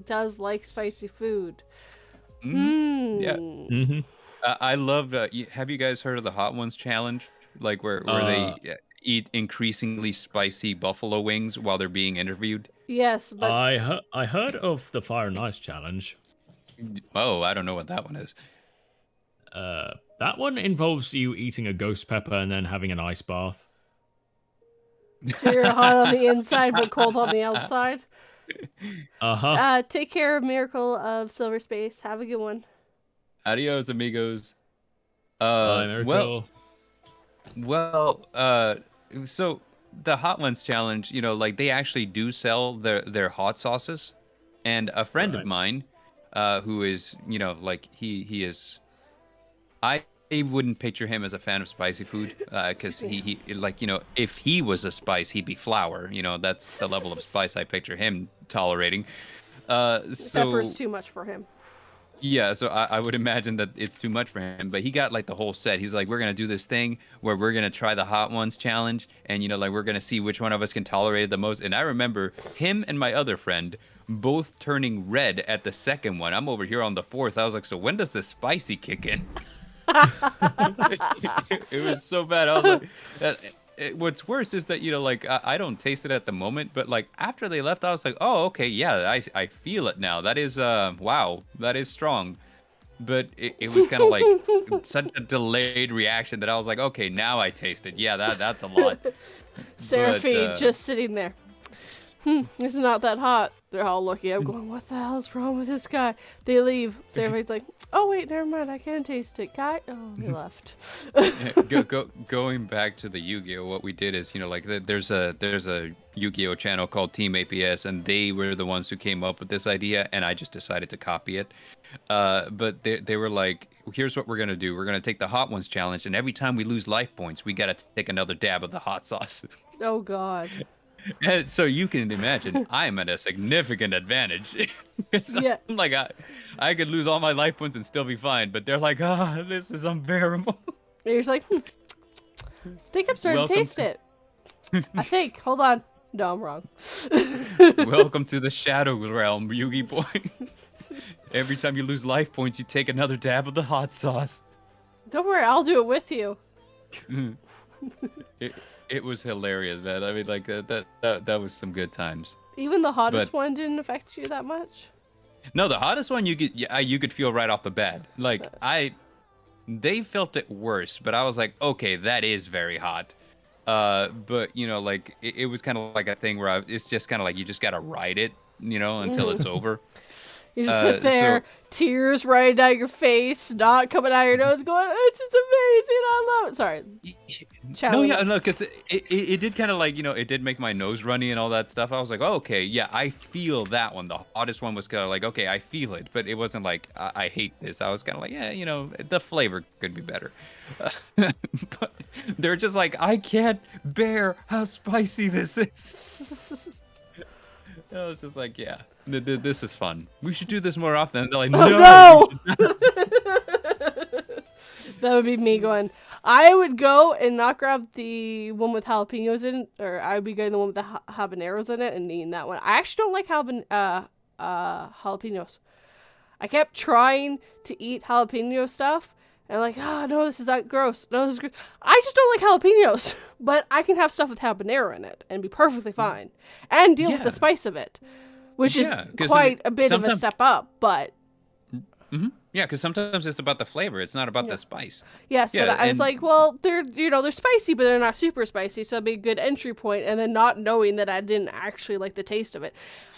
[SPEAKER 1] does like spicy food.
[SPEAKER 4] Yeah.
[SPEAKER 3] Mm-hmm.
[SPEAKER 4] I love. Have you guys heard of the Hot Ones challenge? Like where they eat increasingly spicy buffalo wings while they're being interviewed.
[SPEAKER 1] Yes, but
[SPEAKER 3] I heard of the Fire and Ice challenge.
[SPEAKER 4] Oh, I don't know what that one is.
[SPEAKER 3] That one involves you eating a ghost pepper and then having an ice bath.
[SPEAKER 1] so you're hot on the inside but cold on the outside.
[SPEAKER 3] Uh-huh.
[SPEAKER 1] Take care of Miracle of Silver Space. Have a good one.
[SPEAKER 4] Adios, amigos.
[SPEAKER 3] Bye, Miracle.
[SPEAKER 4] So the Hot Ones challenge, like they actually do sell their hot sauces, and a friend of mine, who is, like he is, I wouldn't picture him as a fan of spicy food, because he like, if he was a spice, he'd be flour. That's the level of spice I picture him tolerating.
[SPEAKER 1] Pepper's too much for him.
[SPEAKER 4] Yeah, so I would imagine that it's too much for him, but he got like the whole set. He's like, we're gonna do this thing where we're gonna try the Hot Ones challenge, and like we're gonna see which one of us can tolerate it the most. And I remember him and my other friend both turning red at the second one. I'm over here on the fourth. I was like, so when does the spicy kick in? It was so bad. I was like, what's worse is that like I don't taste it at the moment, but like after they left, I was like, oh, okay, yeah, I feel it now. That is wow, that is strong. But it was kind of like such a delayed reaction that I was like, okay, now I taste it. Yeah, that's a lot.
[SPEAKER 1] Serafin just sitting there. It's not that hot. They're all looking up, going, what the hell is wrong with this guy? They leave. Serafin's like, oh wait, never mind, I can taste it. Guy, oh, he left.
[SPEAKER 4] Going back to the Yu-Gi-Oh, what we did is, like there's a Yu-Gi-Oh channel called Team APS, and they were the ones who came up with this idea, and I just decided to copy it. But they were like, here's what we're gonna do. We're gonna take the Hot Ones challenge, and every time we lose life points, we gotta take another dab of the hot sauce.
[SPEAKER 1] Oh God.
[SPEAKER 4] And so you can imagine I'm at a significant advantage.
[SPEAKER 1] Yes.
[SPEAKER 4] Like I could lose all my life points and still be fine, but they're like, this is unbearable.
[SPEAKER 1] And you're just like, I think I'm starting to taste it. I think. Hold on. No, I'm wrong.
[SPEAKER 4] Welcome to the Shadow Realm, Yugi boy. Every time you lose life points, you take another dab of the hot sauce.
[SPEAKER 1] Don't worry, I'll do it with you.
[SPEAKER 4] It was hilarious, man. I mean, like that was some good times.
[SPEAKER 1] Even the hottest one didn't affect you that much?
[SPEAKER 4] No, the hottest one you could feel right off the bat. Like they felt it worse, but I was like, okay, that is very hot. But like it was kind of like a thing where it's just kind of like you just gotta ride it, until it's over.
[SPEAKER 1] You just sit there, tears right down your face, snot coming out your nose, going, "This is amazing! I love it." Sorry.
[SPEAKER 4] No, yeah, no, because it did kind of like it did make my nose runny and all that stuff. I was like, oh, okay, yeah, I feel that one. The hottest one was kind of like, okay, I feel it, but it wasn't like I hate this. I was kind of like, yeah, the flavor could be better. But they're just like, I can't bear how spicy this is. I was just like, yeah, this is fun. We should do this more often. And they're like,
[SPEAKER 1] no! That would be me going, I would go and not grab the one with jalapenos in it, or I would be getting the one with the habaneros in it and eating that one. I actually don't like jalapenos. I kept trying to eat jalapeno stuff, and like, no, this is not gross. No, this is gross. I just don't like jalapenos, but I can have stuff with habanero in it and be perfectly fine and deal with the spice of it, which is quite a bit of a step up, but.
[SPEAKER 4] Mm-hmm. Yeah, because sometimes it's about the flavor. It's not about the spice.
[SPEAKER 1] Yes, but I was like, well, they're spicy, but they're not super spicy, so it'd be a good entry point. And then not knowing that I didn't actually like the taste of it,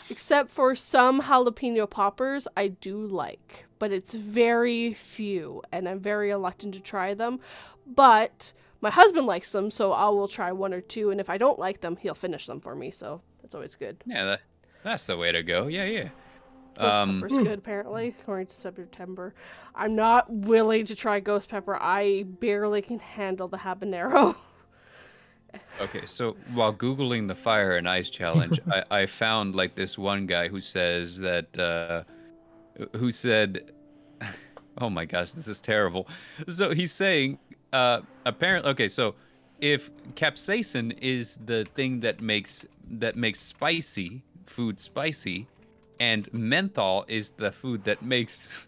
[SPEAKER 1] except for some jalapeno poppers, I do like, but it's very few, and I'm very reluctant to try them. But my husband likes them, so I will try one or two, and if I don't like them, he'll finish them for me. So that's always good.
[SPEAKER 4] Yeah, that's the way to go. Yeah.
[SPEAKER 1] Ghost pepper's good, apparently, according to September. I'm not willing to try ghost pepper. I barely can handle the habanero.
[SPEAKER 4] Okay, so while Googling the Fire and Ice challenge, I found like this one guy who says that, who said, oh my gosh, this is terrible. So he's saying, apparently, okay, so if capsaicin is the thing that makes spicy food spicy, and menthol is the food that makes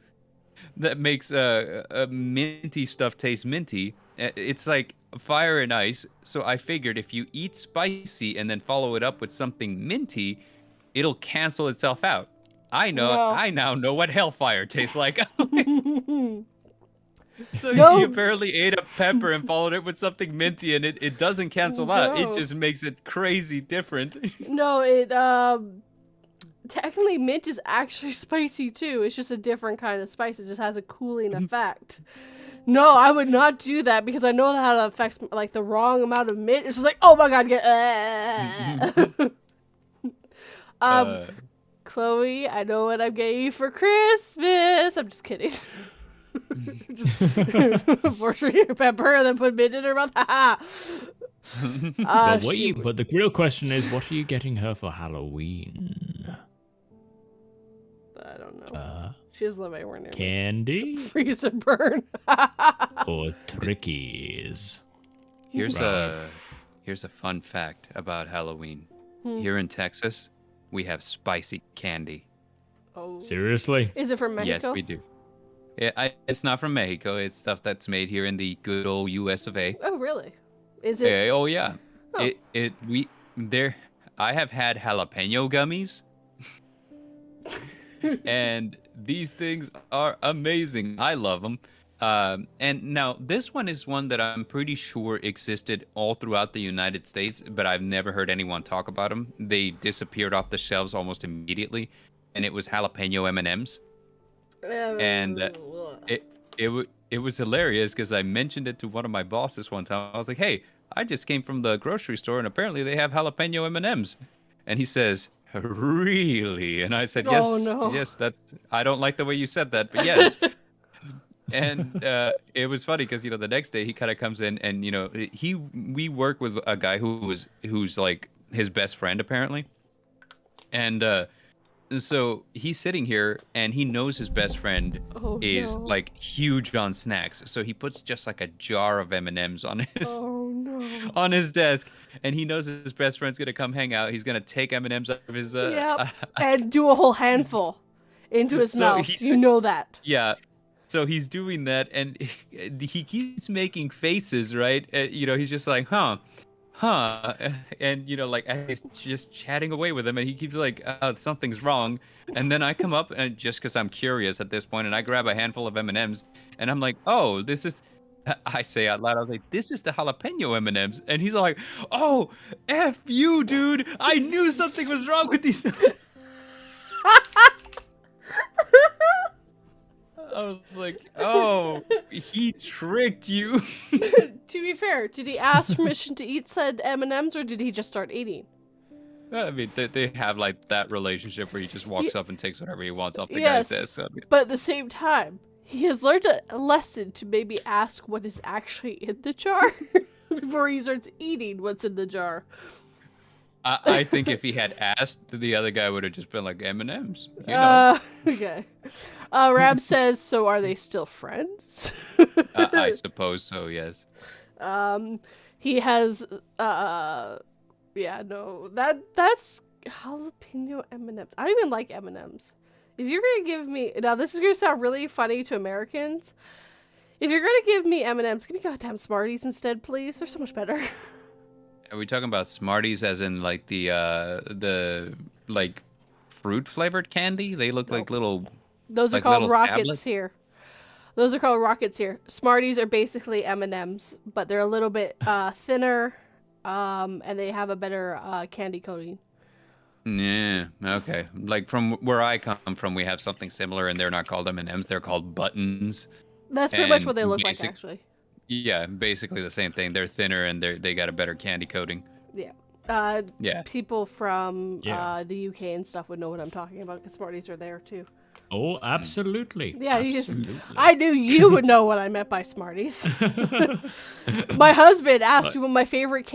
[SPEAKER 4] minty stuff taste minty, it's like fire and ice. So I figured if you eat spicy and then follow it up with something minty, it'll cancel itself out. I now know what hellfire tastes like. So he apparently ate a pepper and followed it with something minty, and it doesn't cancel out. It just makes it crazy different.
[SPEAKER 1] No, technically mint is actually spicy too. It's just a different kind of spice. It just has a cooling effect. No, I would not do that because I know how that affects like the wrong amount of mint. It's just like, oh my god, Chloe, I know what I'm getting you for Christmas. I'm just kidding. Just fortunately pepper and then put mint in her mouth.
[SPEAKER 3] But the real question is, what are you getting her for Halloween?
[SPEAKER 1] I don't know. She doesn't live anywhere near
[SPEAKER 3] candy?
[SPEAKER 1] Freeze and burn.
[SPEAKER 3] Or trickies?
[SPEAKER 4] Here's a fun fact about Halloween. Here in Texas, we have spicy candy.
[SPEAKER 1] Oh.
[SPEAKER 3] Seriously?
[SPEAKER 1] Is it from Mexico?
[SPEAKER 4] Yes, we do. It's not from Mexico. It's stuff that's made here in the good old U.S. of A.
[SPEAKER 1] Oh, really? Is it?
[SPEAKER 4] Oh, yeah.
[SPEAKER 1] Oh.
[SPEAKER 4] I have had jalapeno gummies. And these things are amazing. I love them. And now this one is one that I'm pretty sure existed all throughout the United States, but I've never heard anyone talk about them. They disappeared off the shelves almost immediately, and it was jalapeno M&Ms. And it was hilarious because I mentioned it to one of my bosses one time. I was like, "Hey, I just came from the grocery store, and apparently they have jalapeno M&Ms." And he says, "Really?" And I said, "Yes, yes. I don't like the way you said that, but yes." And it was funny because the next day he kind of comes in, and we work with a guy who's like his best friend apparently, and so he's sitting here and he knows his best friend is like huge on snacks, so he puts just like a jar of M&Ms on his on his desk, and he knows his best friend's gonna come hang out. He's gonna take M&Ms out of his
[SPEAKER 1] and do a whole handful into his mouth. You know that.
[SPEAKER 4] Yeah. So he's doing that, and he keeps making faces, right? He's just like, huh, and like he's just chatting away with him, and he keeps like, something's wrong. And then I come up, and just because I'm curious at this point, and I grab a handful of M&Ms, and I'm like, oh, this is. I say out loud, I was like, this is the jalapeno M&Ms, and he's like, oh, F you, dude! I knew something was wrong with these. I was like, oh, he tricked you.
[SPEAKER 1] To be fair, did he ask permission to eat said M&Ms, or did he just start eating?
[SPEAKER 4] I mean, they have like that relationship where he just walks up and takes whatever he wants off the guy's desk. So,
[SPEAKER 1] but at the same time, he has learned a lesson to maybe ask what is actually in the jar before he starts eating what's in the jar.
[SPEAKER 4] I think if he had asked, the other guy would have just been like, M&Ms.
[SPEAKER 1] Okay. Rab says, so are they still friends?
[SPEAKER 4] I suppose so, yes.
[SPEAKER 1] He has, that's jalapeno M&Ms. I don't even like M&Ms. If you're going to give me, now this is going to sound really funny to Americans. If you're going to give me M&Ms, give me goddamn Smarties instead, please. They're so much better.
[SPEAKER 4] Are we talking about Smarties as in like the like fruit flavored candy? They look like little.
[SPEAKER 1] Those are called rockets here. Those are called rockets here. Smarties are basically M&Ms, but they're a little bit thinner, and they have a better candy coating.
[SPEAKER 4] Yeah. Okay. Like from where I come from, we have something similar, and they're not called M&Ms. They're called buttons.
[SPEAKER 1] That's pretty much what they look like, actually.
[SPEAKER 4] Yeah, basically the same thing. They're thinner and they got a better candy coating.
[SPEAKER 1] Yeah. People from the UK and stuff would know what I'm talking about because Smarties are there too.
[SPEAKER 3] Oh, absolutely.
[SPEAKER 1] Yeah, I knew you would know what I meant by Smarties. My husband asked me what my favorite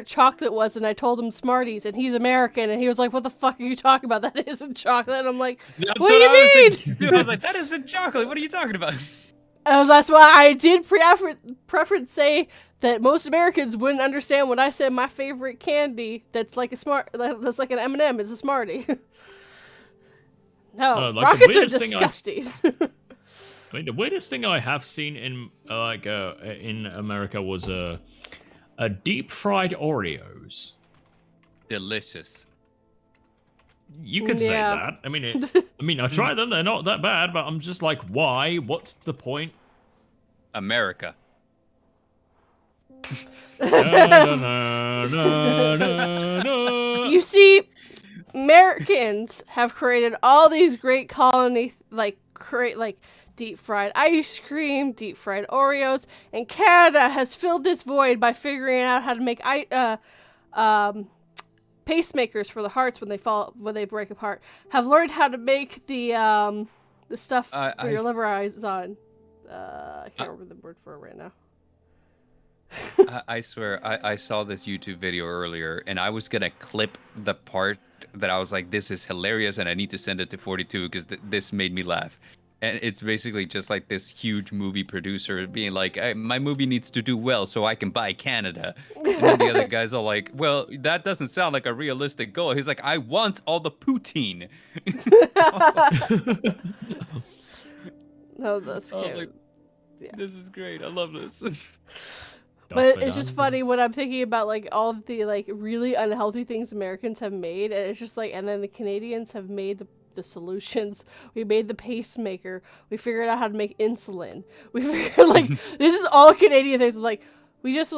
[SPEAKER 1] chocolate was, and I told him Smarties, and he's American, and he was like, "What the fuck are you talking about? That isn't chocolate." And I'm like, "What do you mean?"
[SPEAKER 4] Dude, I was like, "That isn't chocolate. What are you talking about?"
[SPEAKER 1] That's why I did preference say that most Americans wouldn't understand when I said my favorite candy that's like an M&M is a Smartie. No,
[SPEAKER 3] like
[SPEAKER 1] rockets are disgusting.
[SPEAKER 3] I mean, the weirdest thing I have seen in in America was a deep fried Oreos.
[SPEAKER 4] Delicious.
[SPEAKER 3] You could say that. I mean, I tried them. They're not that bad, but I'm just like, why? What's the point?
[SPEAKER 4] America.
[SPEAKER 1] You see, Americans have created all these great deep fried ice cream, deep fried Oreos, and Canada has filled this void by figuring out how to make pacemakers for the hearts when they break apart. Have learned how to make the stuff for your liver eyes on. I can't remember the word for it right now.
[SPEAKER 4] I swear, I saw this YouTube video earlier, and I was gonna clip the part that I was like, this is hilarious, and I need to send it to 42 because this made me laugh. And it's basically just like this huge movie producer being like, hey, my movie needs to do well so I can buy Canada. And then the other guys are like, well, that doesn't sound like a realistic goal. He's like, I want all the poutine.
[SPEAKER 1] No, that's cute.
[SPEAKER 4] Like, this is great. I love this.
[SPEAKER 1] But it's just funny when I'm thinking about like all the like really unhealthy things Americans have made, and it's just like, and then the Canadians have made the solutions. We made the pacemaker. We figured out how to make insulin. We figured like this is all Canadian things. Like we're just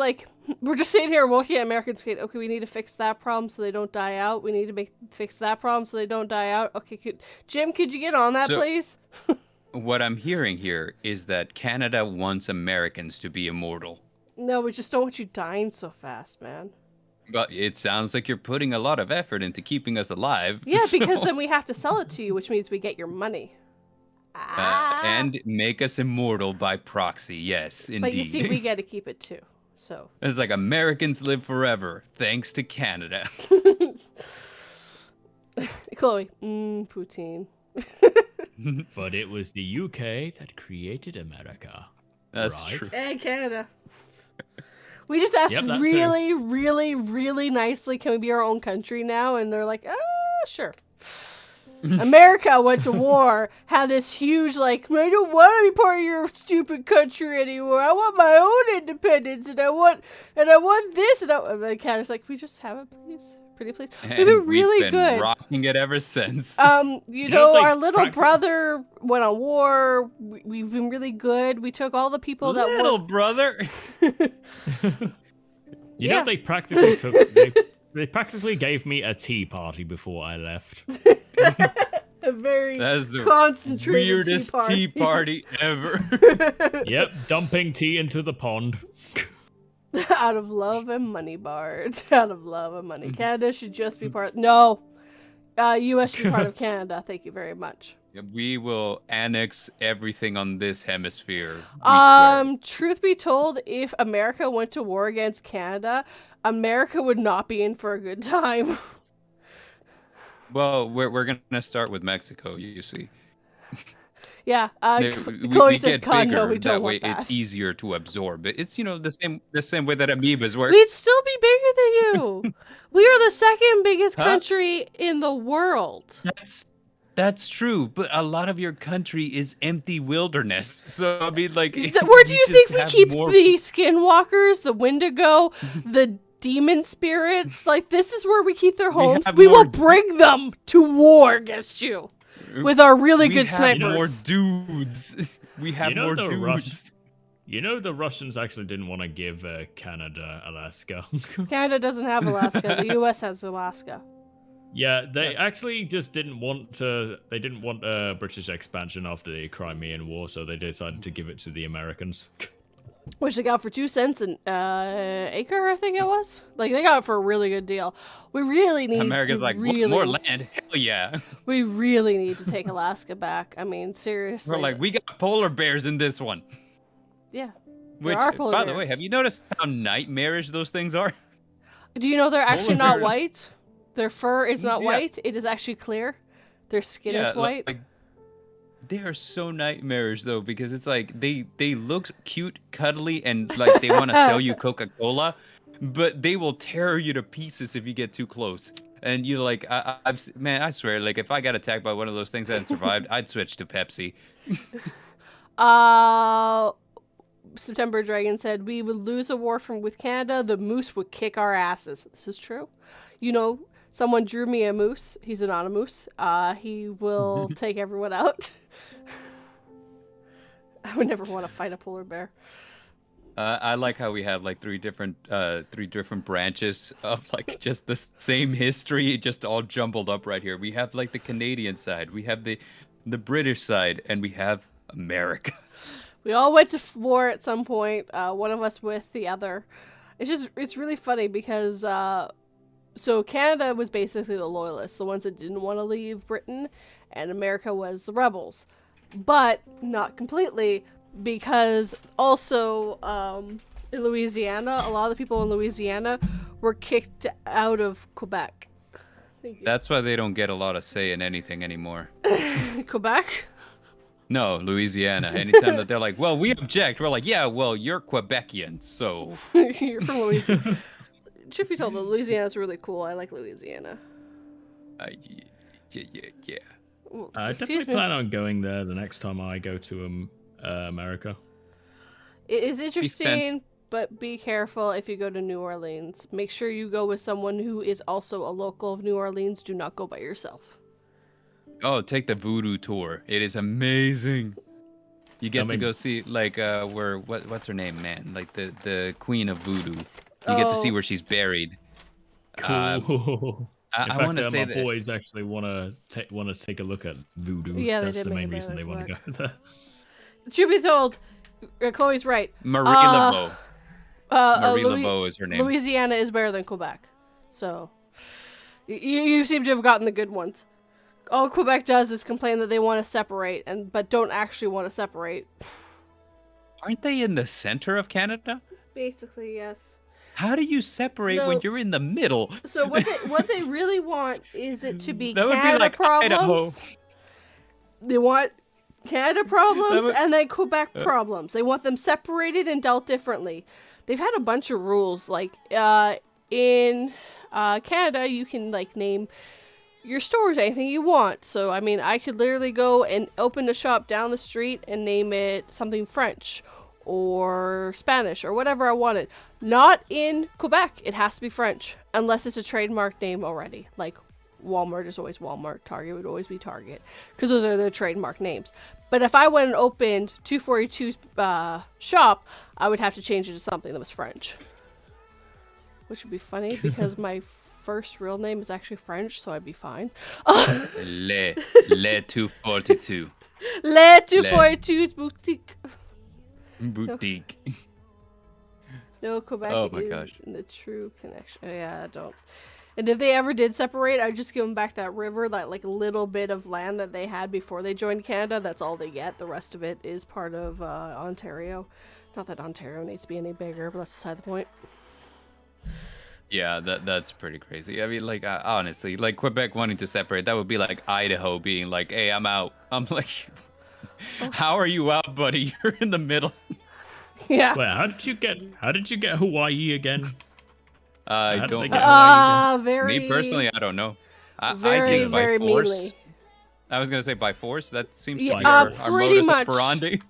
[SPEAKER 1] sitting here looking at Americans. Okay, we need to fix that problem so they don't die out. We need to fix that problem so they don't die out. Okay, Jim, could you get on that, please?
[SPEAKER 4] What I'm hearing here is that Canada wants Americans to be immortal.
[SPEAKER 1] No, we just don't want you dying so fast, man.
[SPEAKER 4] But it sounds like you're putting a lot of effort into keeping us alive.
[SPEAKER 1] Yeah, because then we have to sell it to you, which means we get your money.
[SPEAKER 4] And make us immortal by proxy, yes, indeed.
[SPEAKER 1] But you see, we get to keep it too, so.
[SPEAKER 4] It's like Americans live forever, thanks to Canada.
[SPEAKER 1] Chloe, poutine.
[SPEAKER 3] But it was the UK that created America.
[SPEAKER 4] That's
[SPEAKER 3] right?
[SPEAKER 4] true.
[SPEAKER 1] And Canada. We just asked really, really, really nicely, can we be our own country now? And they're like, sure. America went to war, had this huge, like, I don't want to be part of your stupid country anymore. I want my own independence, and I want this. And Canada's like, we just have it, please? Pretty please. We've been really good.
[SPEAKER 4] Rocking it ever since.
[SPEAKER 1] You know our little brother went on war. We've been really good. We took all the people that
[SPEAKER 4] little brother.
[SPEAKER 3] You know they practically they practically gave me a tea party before I left.
[SPEAKER 1] A very
[SPEAKER 4] that is the
[SPEAKER 1] concentrated
[SPEAKER 4] weirdest tea party ever.
[SPEAKER 3] Yep, dumping tea into the pond.
[SPEAKER 1] Out of love and money, Bart. Out of love and money. Canada should just be part. No, U.S. should be part of Canada. Thank you very much.
[SPEAKER 4] We will annex everything on this hemisphere.
[SPEAKER 1] Truth be told, if America went to war against Canada, America would not be in for a good time.
[SPEAKER 4] Well, we're gonna start with Mexico. You see.
[SPEAKER 1] Yeah,
[SPEAKER 4] Chloe
[SPEAKER 1] says, "God, no, we don't
[SPEAKER 4] that way
[SPEAKER 1] want that."
[SPEAKER 4] It's easier to absorb. It's the same way that amoebas work.
[SPEAKER 1] We'd still be bigger than you. We are the second biggest country in the world.
[SPEAKER 4] That's true, but a lot of your country is empty wilderness. So I mean, like,
[SPEAKER 1] where do you think we keep the skinwalkers, the Wendigo, the demon spirits? Like, this is where we keep their homes. We will bring them to war against you. With our really good snipers.
[SPEAKER 4] More dudes. We have more dudes.
[SPEAKER 3] You know the Russians actually didn't want to give Canada Alaska.
[SPEAKER 1] Canada doesn't have Alaska. The U.S. has Alaska.
[SPEAKER 3] Yeah, they actually just didn't want to. They didn't want British expansion after the Crimean War, so they decided to give it to the Americans.
[SPEAKER 1] Which they got for 2 cents an acre, I think it was. Like, they got it for a really good deal. We really need...
[SPEAKER 4] America's like, more land? Hell yeah.
[SPEAKER 1] We really need to take Alaska back. I mean, seriously.
[SPEAKER 4] We're like, we got polar bears in this one.
[SPEAKER 1] Yeah.
[SPEAKER 4] Which, by the way, have you noticed how nightmarish those things are?
[SPEAKER 1] Do you know they're actually not white? Their fur is not white. It is actually clear. Their skin is white.
[SPEAKER 4] They are so nightmarish though, because it's like they look cute, cuddly, and like they want to sell you Coca-Cola, but they will tear you to pieces if you get too close. And you like, man, I swear, like if I got attacked by one of those things and survived, I'd switch to Pepsi.
[SPEAKER 1] September Dragon said, we would lose a war with Canada, the moose would kick our asses. This is true. You know, someone drew me a moose. He's not a moose. He will take everyone out. I would never want to fight a polar bear.
[SPEAKER 4] I like how we have like three different branches of like just the same history, just all jumbled up right here. We have like the Canadian side, we have the British side, and we have America.
[SPEAKER 1] We all went to war at some point, one of us with the other. It's really funny because, so Canada was basically the loyalists, the ones that didn't want to leave Britain, and America was the rebels. But not completely, because also in Louisiana, a lot of the people in Louisiana were kicked out of Quebec.
[SPEAKER 4] That's why they don't get a lot of say in anything anymore.
[SPEAKER 1] Quebec?
[SPEAKER 4] No, Louisiana. Anytime that they're like, well, we object, we're like, yeah, well, you're Quebecian, so.
[SPEAKER 1] You're from Louisiana. Truth be told, Louisiana's really cool. I like Louisiana.
[SPEAKER 4] Yeah.
[SPEAKER 3] I definitely plan on going there the next time I go to America.
[SPEAKER 1] It is interesting, but be careful if you go to New Orleans. Make sure you go with someone who is also a local of New Orleans. Do not go by yourself.
[SPEAKER 4] Oh, take the voodoo tour. It is amazing. You get to go see like what's her name, man? Like the queen of voodoo. You get to see where she's buried.
[SPEAKER 3] Cool.
[SPEAKER 4] I want to say
[SPEAKER 3] my boys actually want to take a look at voodoo.
[SPEAKER 1] Yeah,
[SPEAKER 3] that's the main reason they want to go there.
[SPEAKER 1] Truth be told, Chloe's right.
[SPEAKER 4] Marie Laveau. Marie Laveau is her name.
[SPEAKER 1] Louisiana is better than Quebec, so you seem to have gotten the good ones. All Quebec does is complain that they want to separate, but don't actually want to separate.
[SPEAKER 4] Aren't they in the center of Canada?
[SPEAKER 1] Basically, yes.
[SPEAKER 4] How do you separate when you're in the middle?
[SPEAKER 1] So what they really want is it to be
[SPEAKER 4] that
[SPEAKER 1] Canada
[SPEAKER 4] would be like
[SPEAKER 1] problems.
[SPEAKER 4] Idaho.
[SPEAKER 1] They want Canada problems and then Quebec problems. They want them separated and dealt differently. They've had a bunch of rules. Like in Canada, you can like name your stores anything you want. So I mean, I could literally go and open a shop down the street and name it something French or Spanish or whatever I wanted. Not in Quebec. It has to be French unless it's a trademark name already. Like Walmart is always Walmart. Target would always be Target because those are their trademark names. But if I went and opened 242's shop, I would have to change it to something that was French, which would be funny because my first real name is actually French, so I'd be fine.
[SPEAKER 4] Le 242.
[SPEAKER 1] Le 242's boutique.
[SPEAKER 4] Boutique.
[SPEAKER 1] No, Quebec
[SPEAKER 4] gosh.
[SPEAKER 1] in the true connection. Oh, yeah, I don't. And if they ever did separate, I'd just give them back that river, that like little bit of land that they had before they joined Canada. That's all they get. The rest of it is part of Ontario. Not that Ontario needs to be any bigger, but that's beside the point.
[SPEAKER 4] Yeah, that's pretty crazy. I mean, like, honestly, like Quebec wanting to separate, that would be like Idaho being like, hey, I'm out. I'm like, how are you out, buddy? You're in the middle.
[SPEAKER 1] Yeah.
[SPEAKER 3] Wait, how did you get Hawaii again?
[SPEAKER 4] I don't
[SPEAKER 3] know.
[SPEAKER 1] Very.
[SPEAKER 4] Me personally, I don't know.
[SPEAKER 1] Very,
[SPEAKER 4] I did
[SPEAKER 1] very
[SPEAKER 4] by force.
[SPEAKER 1] meanly.
[SPEAKER 4] I was gonna say by force. That seems
[SPEAKER 1] Yeah,
[SPEAKER 4] like our
[SPEAKER 1] pretty
[SPEAKER 4] modus
[SPEAKER 1] much.
[SPEAKER 4] operandi.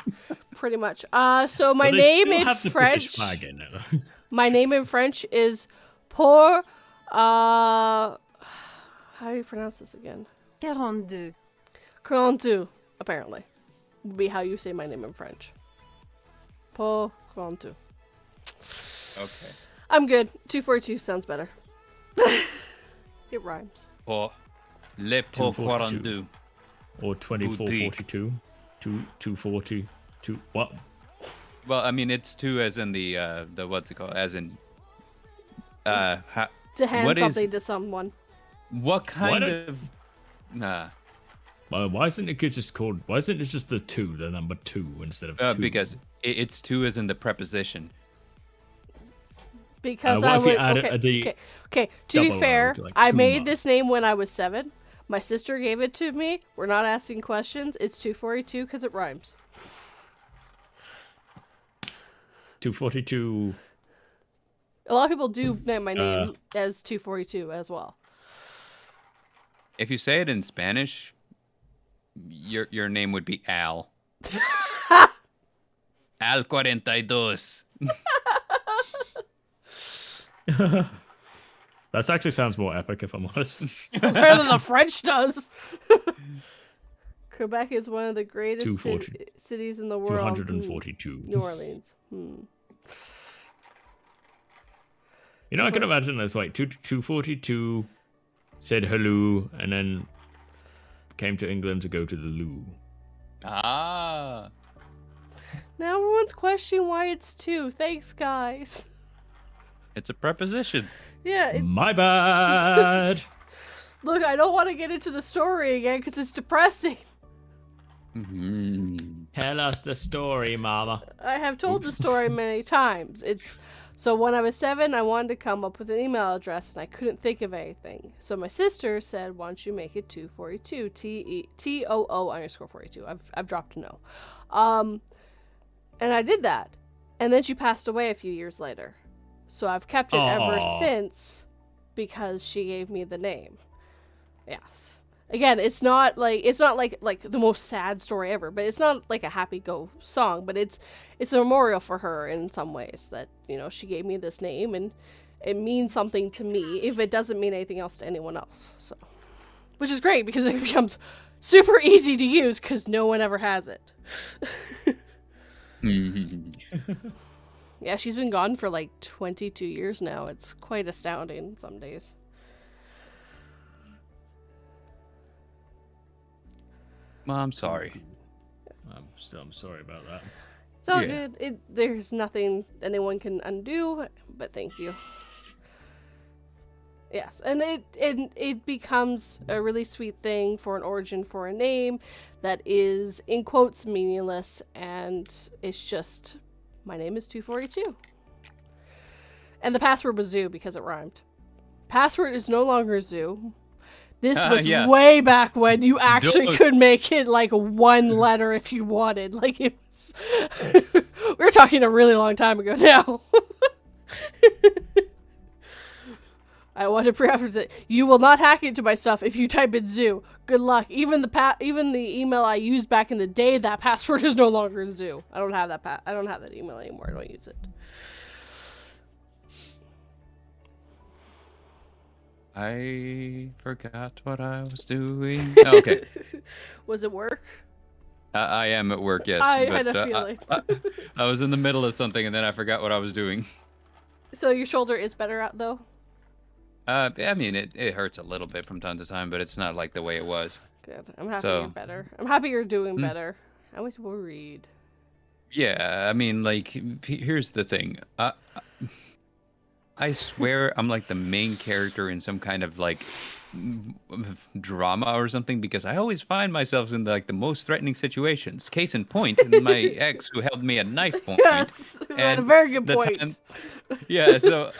[SPEAKER 1] Pretty much. So my
[SPEAKER 3] But they
[SPEAKER 1] name
[SPEAKER 3] still
[SPEAKER 1] in
[SPEAKER 3] have the British
[SPEAKER 1] French.
[SPEAKER 3] flag in it.
[SPEAKER 1] My name in French is pour. How do you pronounce this again?
[SPEAKER 5] 42.
[SPEAKER 1] 42, apparently, would be how you say my name in French. Pour 42.
[SPEAKER 4] Okay.
[SPEAKER 1] I'm good. 242 sounds better. It rhymes.
[SPEAKER 4] Or le pour 42.
[SPEAKER 3] Or 2442. 240. What?
[SPEAKER 4] Well, I mean, it's two as in the what's it called? As in,
[SPEAKER 1] to hand something to someone.
[SPEAKER 4] What kind of? Nah.
[SPEAKER 3] Well, why isn't it just called? Why isn't it just the number two instead of two?
[SPEAKER 4] Because it's two as in the preposition.
[SPEAKER 1] Because
[SPEAKER 3] what
[SPEAKER 1] I
[SPEAKER 3] if you
[SPEAKER 1] would.
[SPEAKER 3] add the
[SPEAKER 1] Okay. To be
[SPEAKER 3] double
[SPEAKER 1] fair,
[SPEAKER 3] O to, like,
[SPEAKER 1] I
[SPEAKER 3] Tuma?
[SPEAKER 1] made this name when I was 7, My sister gave it to me. We're not asking questions. It's 242 because it rhymes.
[SPEAKER 3] 242.
[SPEAKER 1] A lot of people do name my name as 242 as well.
[SPEAKER 4] If you say it in Spanish, your name would be Al. Al 42.
[SPEAKER 3] That actually sounds more epic, if I'm honest.
[SPEAKER 1] Sounds better than the French does. Quebec is one of the greatest cities in the world.
[SPEAKER 3] 242.
[SPEAKER 1] New Orleans.
[SPEAKER 3] You know, I can imagine there's like 242 said hello and then came to England to go to the loo.
[SPEAKER 4] Ah.
[SPEAKER 1] Now everyone's questioning why it's 2. Thanks, guys.
[SPEAKER 4] It's a preposition.
[SPEAKER 1] Yeah.
[SPEAKER 3] My bad.
[SPEAKER 1] Look, I don't want to get into the story again because it's depressing.
[SPEAKER 3] Tell us the story, Mama.
[SPEAKER 1] I have told the story many times. So when I was 7, I wanted to come up with an email address, and I couldn't think of anything. So my sister said, why don't you make it 242, TOO_42. I've dropped a no. And I did that. And then she passed away a few years later. So I've kept it ever since because she gave me the name. Yes. Again, it's not like the most sad story ever, but it's not like a happy go song, but it's a memorial for her in some ways that, you know, she gave me this name and it means something to me if it doesn't mean anything else to anyone else. So, which is great because it becomes super easy to use because no one ever has it. Yeah, she's been gone for like 22 years now. It's quite astounding some days.
[SPEAKER 4] Well, I'm sorry.
[SPEAKER 3] I'm sorry about that.
[SPEAKER 1] It's all good. There's nothing anyone can undo, but thank you. Yes, and it becomes a really sweet thing for an origin for a name that is, in quotes, meaningless, and it's just, my name is 242. And the password was Zoo because it rhymed. Password is no longer Zoo. This was way back when you actually could make it like one letter if you wanted. Like it was, we're talking a really long time ago now. I want to preface it. You will not hack into my stuff if you type in Zoo. Good luck. Even the email I used back in the day, that password is no longer Zoo. I don't have that I don't have that email anymore. I don't use it.
[SPEAKER 4] I forgot what I was doing. Oh, okay.
[SPEAKER 1] Was it work?
[SPEAKER 4] I am at work, yes.
[SPEAKER 1] I had a feeling.
[SPEAKER 4] I was in the middle of something and then I forgot what I was doing.
[SPEAKER 1] So your shoulder is better out though?
[SPEAKER 4] I mean, it hurts a little bit from time to time, but it's not like the way it was.
[SPEAKER 1] Good. I'm happy you're better. I'm happy you're doing better. I was worried.
[SPEAKER 4] Yeah, I mean, like, here's the thing. I swear I'm like the main character in some kind of like drama or something because I always find myself in the most threatening situations. Case in point, my ex who held me at knife point.
[SPEAKER 1] Yes, at a very good point.
[SPEAKER 4] Yeah, so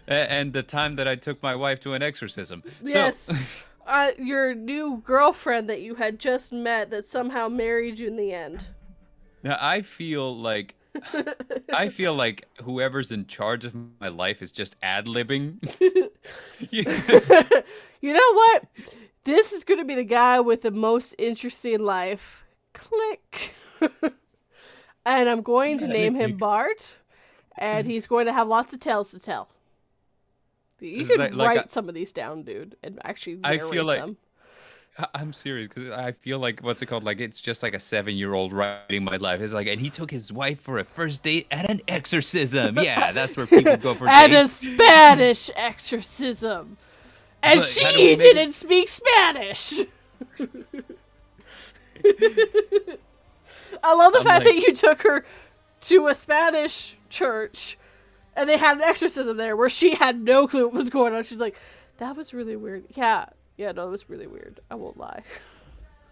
[SPEAKER 4] and the time that I took my wife to an exorcism.
[SPEAKER 1] Yes.
[SPEAKER 4] So,
[SPEAKER 1] your new girlfriend that you had just met that somehow married you in the end.
[SPEAKER 4] now I feel like whoever's in charge of my life is just ad-libbing.
[SPEAKER 1] You know what? This is going to be the guy with the most interesting life. Click. And I'm going to name him Bart. And he's going to have lots of tales to tell. You could write some of these down, dude, and actually narrate them.
[SPEAKER 4] I'm serious because I feel like what's it called? Like it's just like a 7-year-old writing my life. It's like, and he took his wife for a first date at an exorcism. Yeah, that's where people go for
[SPEAKER 1] at
[SPEAKER 4] dates.
[SPEAKER 1] A Spanish exorcism, and she didn't speak Spanish. I love the fact that you took her to a Spanish church, and they had an exorcism there where she had no clue what was going on. She's like, "That was really weird." Yeah, no, it was really weird. I won't lie.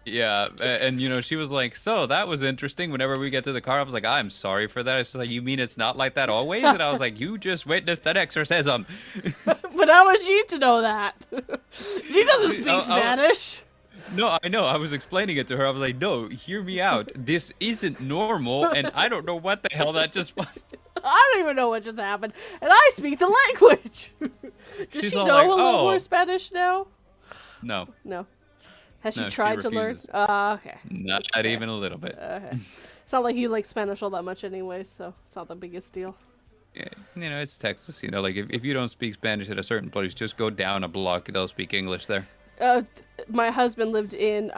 [SPEAKER 4] Yeah, and she was like, so that was interesting. Whenever we get to the car, I was like, I'm sorry for that. It's like, you mean it's not like that always? And I was like, you just witnessed an exorcism.
[SPEAKER 1] But how was she to know that? She doesn't speak Spanish.
[SPEAKER 4] No, I know. I was explaining it to her. I was like, no, hear me out. This isn't normal, and I don't know what the hell that just was.
[SPEAKER 1] I don't even know what just happened, and I speak the language. Does
[SPEAKER 4] She's
[SPEAKER 1] she
[SPEAKER 4] all
[SPEAKER 1] know
[SPEAKER 4] like,
[SPEAKER 1] a little
[SPEAKER 4] "Oh."
[SPEAKER 1] more Spanish now?
[SPEAKER 4] No,
[SPEAKER 1] No. Has she
[SPEAKER 4] No, she
[SPEAKER 1] tried to learn?
[SPEAKER 4] refuses.
[SPEAKER 1] Okay.
[SPEAKER 4] not
[SPEAKER 1] That's fair.
[SPEAKER 4] even a little bit.
[SPEAKER 1] Okay. It's not like you like Spanish all that much anyway, so it's not the biggest deal.
[SPEAKER 4] Yeah, you know, it's Texas. You know, like if you don't speak Spanish at a certain place, just go down a block. They'll speak English there.
[SPEAKER 1] My husband lived in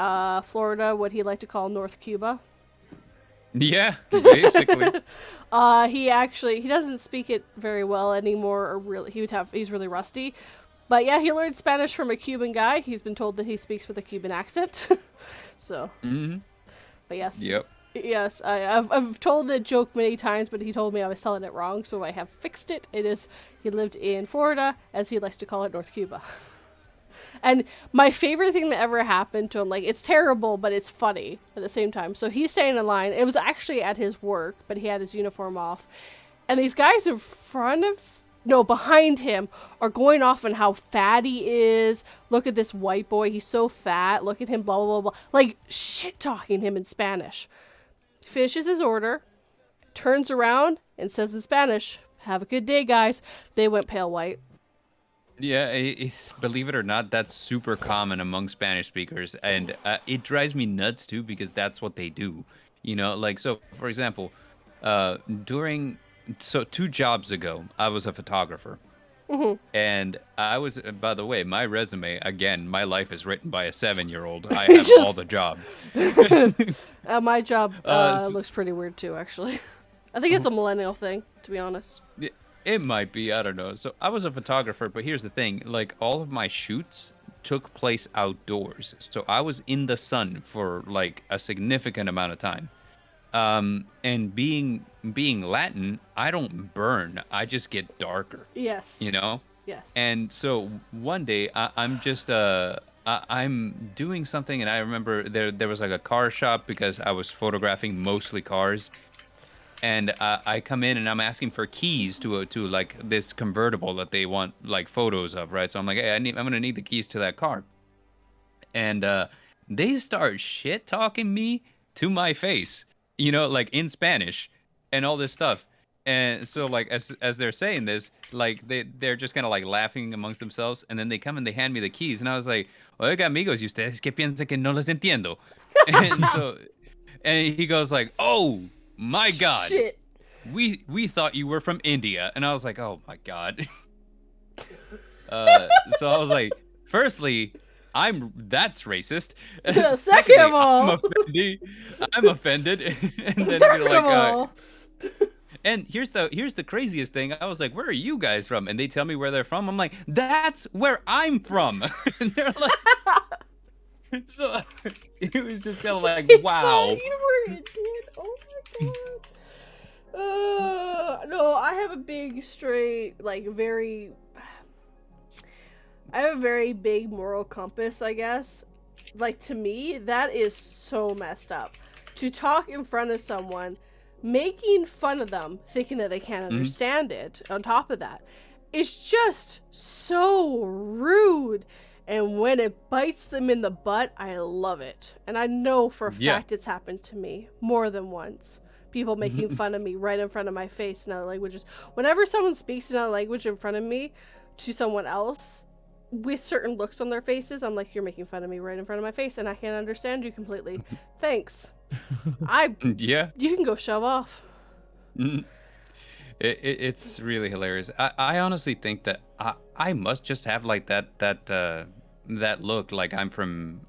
[SPEAKER 1] Florida, what he liked to call North Cuba.
[SPEAKER 4] Yeah, basically.
[SPEAKER 1] He doesn't speak it very well anymore, or really he's really rusty. But yeah, he learned Spanish from a Cuban guy. He's been told that he speaks with a Cuban accent. So.
[SPEAKER 4] Mm-hmm.
[SPEAKER 1] But yes.
[SPEAKER 4] Yep.
[SPEAKER 1] Yes, I've told the joke many times, but he told me I was telling it wrong, so I have fixed it. It is, he lived in Florida, as he likes to call it, North Cuba. And my favorite thing that ever happened to him, like, it's terrible, but it's funny at the same time. So he's staying in line. It was actually at his work, but he had his uniform off. And these guys behind him are going off on how fat he is. Look at this white boy. He's so fat. Look at him, blah, blah, blah, blah. Like, shit-talking him in Spanish. Finishes his order, turns around, and says in Spanish, "Have a good day, guys." They went pale white.
[SPEAKER 4] Yeah, believe it or not, that's super common among Spanish speakers, and it drives me nuts too because that's what they do. You know, like, so for example, 2 jobs ago, I was a photographer.
[SPEAKER 1] Mm-hmm.
[SPEAKER 4] And I was, by the way, my resume, again, my life is written by a 7-year-old. I have all the jobs.
[SPEAKER 1] My job looks pretty weird too, actually. I think it's a millennial thing, to be honest.
[SPEAKER 4] It might be, I don't know. So I was a photographer, but here's the thing. Like, all of my shoots took place outdoors. So I was in the sun for, like, a significant amount of time. And being Latin, I don't burn. I just get darker.
[SPEAKER 1] Yes.
[SPEAKER 4] You know?
[SPEAKER 1] Yes.
[SPEAKER 4] And so one day I'm doing something, and I remember there was like a car shop because I was photographing mostly cars. And I come in and I'm asking for keys to like this convertible that they want like photos of, right? So I'm like, hey, I'm gonna need the keys to that car. And they start shit talking me to my face, you know, like in Spanish and all this stuff. And so like as they're saying this, like they're just kind of like laughing amongst themselves, and then they come and they hand me the keys, and I was like, oiga amigos, ¿y ustedes qué piensan que no les entiendo? And he goes like, oh my God,
[SPEAKER 1] shit.
[SPEAKER 4] We thought you were from India. And I was like, oh my God. So I was like, firstly, that's racist.
[SPEAKER 1] Second
[SPEAKER 4] Secondly,
[SPEAKER 1] of all,
[SPEAKER 4] I'm offended. And then
[SPEAKER 1] third
[SPEAKER 4] you're like,
[SPEAKER 1] of all,
[SPEAKER 4] and here's the craziest thing. I was like, where are you guys from? And they tell me where they're from. I'm like, that's where I'm from. And they're like, so it was just kind of like, wow.
[SPEAKER 1] you were Indian. Oh my God. No, I have a big, straight, like, I have a very big moral compass, I guess. Like, to me, that is so messed up. To talk in front of someone, making fun of them, thinking that they can't understand it, on top of that, is just so rude. And when it bites them in the butt, I love it. And I know for a fact it's happened to me more than once. People making fun of me right in front of my face in other languages. Whenever someone speaks in another language in front of me to someone else, with certain looks on their faces, I'm like, you're making fun of me right in front of my face, and I can't understand you completely. Thanks. You can go shove off.
[SPEAKER 4] It's really hilarious. I honestly think that I must just have like that look like I'm from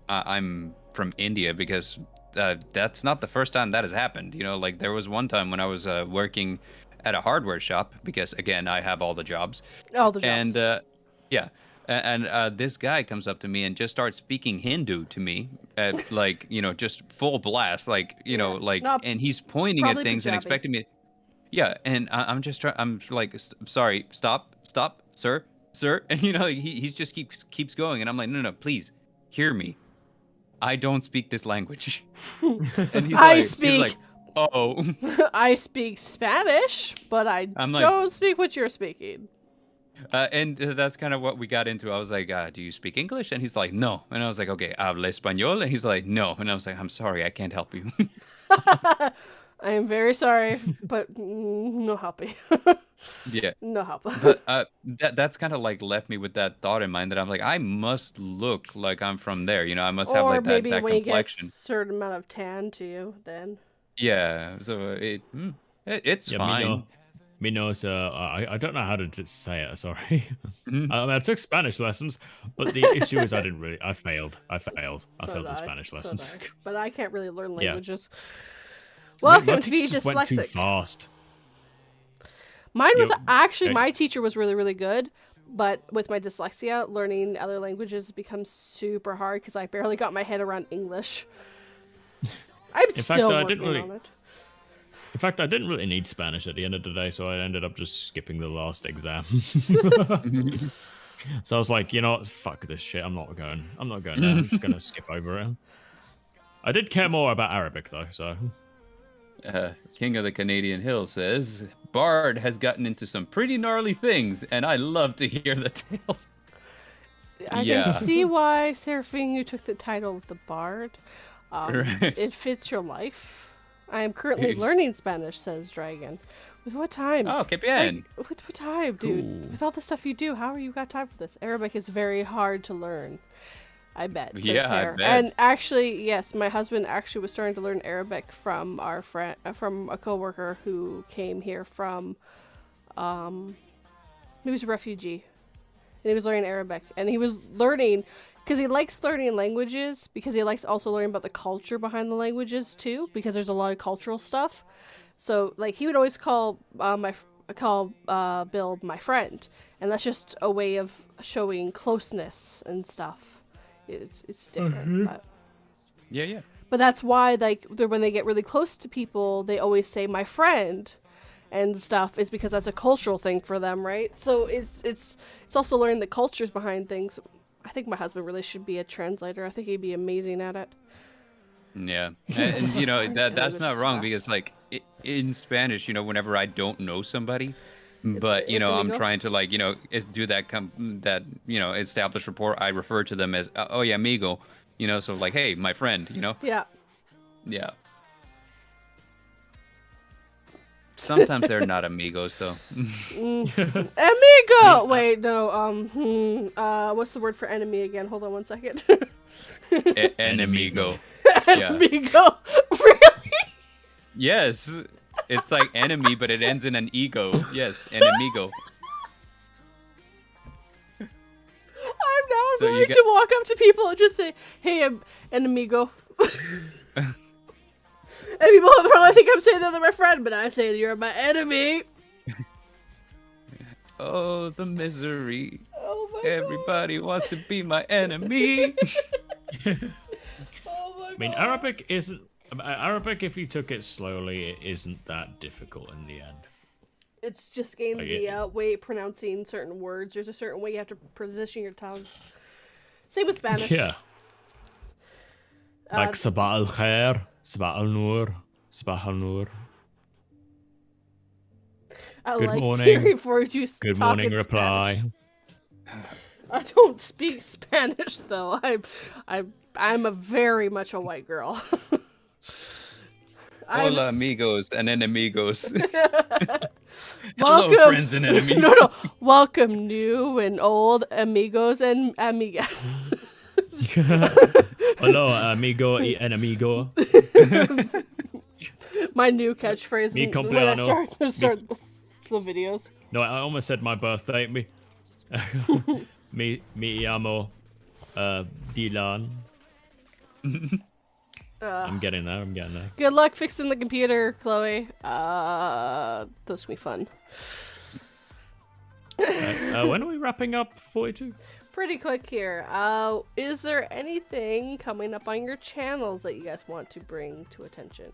[SPEAKER 4] India, because that's not the first time that has happened. You know, like there was one time when I was working at a hardware shop, because again I have all the jobs. And this guy comes up to me and just starts speaking Hindu to me, like, you know, just full blast, like, you know, like, and he's pointing at things and expecting me. Yeah, and I'm like, sorry, stop, sir, and you know, he just keeps going, and I'm like, no, please, hear me. I don't speak this language. And he's like, oh.
[SPEAKER 1] I speak Spanish, but I don't speak what you're speaking.
[SPEAKER 4] And that's kind of what we got into. I was like, "Do you speak English?" And he's like, "No." And I was like, "Okay, habla español?" And he's like, "No." And I was like, "I'm sorry, I can't help you."
[SPEAKER 1] I am very sorry, but no helping.
[SPEAKER 4] Yeah.
[SPEAKER 1] No help.
[SPEAKER 4] But that's kind of like left me with that thought in mind that I'm like, I must look like I'm from there. I must have
[SPEAKER 1] Or
[SPEAKER 4] like that
[SPEAKER 1] maybe
[SPEAKER 4] that
[SPEAKER 1] when you get a
[SPEAKER 4] complexion.
[SPEAKER 1] certain amount of tan to you, then.
[SPEAKER 4] Yeah. So it's
[SPEAKER 3] Yeah,
[SPEAKER 4] fine.
[SPEAKER 3] me know. So I don't know how to just say it. Sorry.
[SPEAKER 4] Mhm.
[SPEAKER 3] I took Spanish lessons, but the issue is I failed. I failed
[SPEAKER 1] So did
[SPEAKER 3] the
[SPEAKER 1] I.
[SPEAKER 3] Spanish
[SPEAKER 1] So did
[SPEAKER 3] lessons.
[SPEAKER 1] I. But I can't really learn
[SPEAKER 3] Yeah.
[SPEAKER 1] languages.
[SPEAKER 3] My
[SPEAKER 1] Welcome to
[SPEAKER 3] teacher
[SPEAKER 1] being
[SPEAKER 3] just went too
[SPEAKER 1] dyslexic.
[SPEAKER 3] fast.
[SPEAKER 1] Mine was actually,
[SPEAKER 3] okay.
[SPEAKER 1] my teacher was really, really good. But with my dyslexia, learning other languages becomes super hard because I barely got my head around English. I'm
[SPEAKER 3] In fact,
[SPEAKER 1] still
[SPEAKER 3] I
[SPEAKER 1] working
[SPEAKER 3] didn't really.
[SPEAKER 1] on it.
[SPEAKER 3] In fact, I didn't really need Spanish at the end of the day, so I ended up just skipping the last exam. So I was like, fuck this shit. I'm not going there. I'm just gonna skip over it. I did care more about Arabic though, so.
[SPEAKER 4] King of the Canadian Hill says Bard has gotten into some pretty gnarly things, and I love to hear the tales.
[SPEAKER 1] I
[SPEAKER 4] Yeah.
[SPEAKER 1] can see why, Serafin, you took the title of the Bard.
[SPEAKER 4] Right.
[SPEAKER 1] It fits your life. I am currently learning Spanish, says Dragon. With what time?
[SPEAKER 4] Oh, qué bien.
[SPEAKER 1] Like, with what time, dude?
[SPEAKER 3] Cool.
[SPEAKER 1] With all the stuff you do, how are you got time for this? Arabic is very hard to learn. I bet. Says
[SPEAKER 4] Yeah, I
[SPEAKER 1] Hare.
[SPEAKER 4] bet.
[SPEAKER 1] And actually, yes, my husband actually was starting to learn Arabic from our friend, from a coworker who came here from, he was a refugee, and he was learning Arabic, and he was learning because he likes learning languages because he likes also learning about the culture behind the languages too, because there's a lot of cultural stuff. So like he would always call Bill my friend, and that's just a way of showing closeness and stuff. It's different,
[SPEAKER 4] Yeah.
[SPEAKER 1] but that's why like when they get really close to people, they always say my friend and stuff, is because that's a cultural thing for them, right? So it's also learning the cultures behind things. I think my husband really should be a translator. I think he'd be amazing at it.
[SPEAKER 4] Yeah. And that's not wrong
[SPEAKER 1] fast.
[SPEAKER 4] because like in Spanish, whenever I don't know somebody, but
[SPEAKER 1] it's
[SPEAKER 4] I'm
[SPEAKER 1] amigo.
[SPEAKER 4] trying to like do that establish rapport, I refer to them as oh yeah, amigo, so like hey, my friend,
[SPEAKER 1] Yeah.
[SPEAKER 4] yeah. Sometimes they're not amigos though.
[SPEAKER 1] Amigo! Wait, no, what's the word for enemy again? Hold on one second.
[SPEAKER 4] An amigo. Yeah.
[SPEAKER 1] Amigo. Really?
[SPEAKER 4] Yes. It's like enemy, but it ends in an ego. Yes, an amigo.
[SPEAKER 1] I'm now
[SPEAKER 4] So you
[SPEAKER 1] going to walk up to people and just say, hey, I'm an amigo. And people probably think I'm saying that they're my friend, but I say you're my enemy.
[SPEAKER 4] Oh, the misery.
[SPEAKER 1] Oh my
[SPEAKER 4] Everybody wants to be my enemy.
[SPEAKER 1] god. Oh my
[SPEAKER 3] I mean,
[SPEAKER 1] god.
[SPEAKER 3] Arabic isn't. Arabic, if you took it slowly, it isn't that difficult in the end.
[SPEAKER 1] It's just getting
[SPEAKER 3] Like
[SPEAKER 1] the way pronouncing certain words. There's a certain way you have to position your tongue. Same with Spanish.
[SPEAKER 3] Yeah. Like Sabah al Khair, Sabah al Nur, Sabah al Nur.
[SPEAKER 1] I
[SPEAKER 3] Good
[SPEAKER 1] like
[SPEAKER 3] morning.
[SPEAKER 1] hearing for you
[SPEAKER 3] Good
[SPEAKER 1] talk
[SPEAKER 3] morning
[SPEAKER 1] in
[SPEAKER 3] reply.
[SPEAKER 1] Spanish. I don't speak Spanish though. I'm a very much a white girl.
[SPEAKER 4] Hola, amigos and enemigos.
[SPEAKER 1] Welcome,
[SPEAKER 4] Hello, friends and enemies.
[SPEAKER 1] No. Welcome, new and old amigos and amigas.
[SPEAKER 3] Hello, amigo y enemigo.
[SPEAKER 1] My new catchphrase
[SPEAKER 3] Mi
[SPEAKER 1] when I
[SPEAKER 3] compleanno.
[SPEAKER 1] start the videos.
[SPEAKER 3] No, I almost said my birthday. Me llamo Dylan. I'm getting there.
[SPEAKER 1] Good luck fixing the computer, Chloe. Those can be fun.
[SPEAKER 3] When are we wrapping up 42?
[SPEAKER 1] Pretty quick here. Is there anything coming up on your channels that you guys want to bring to attention?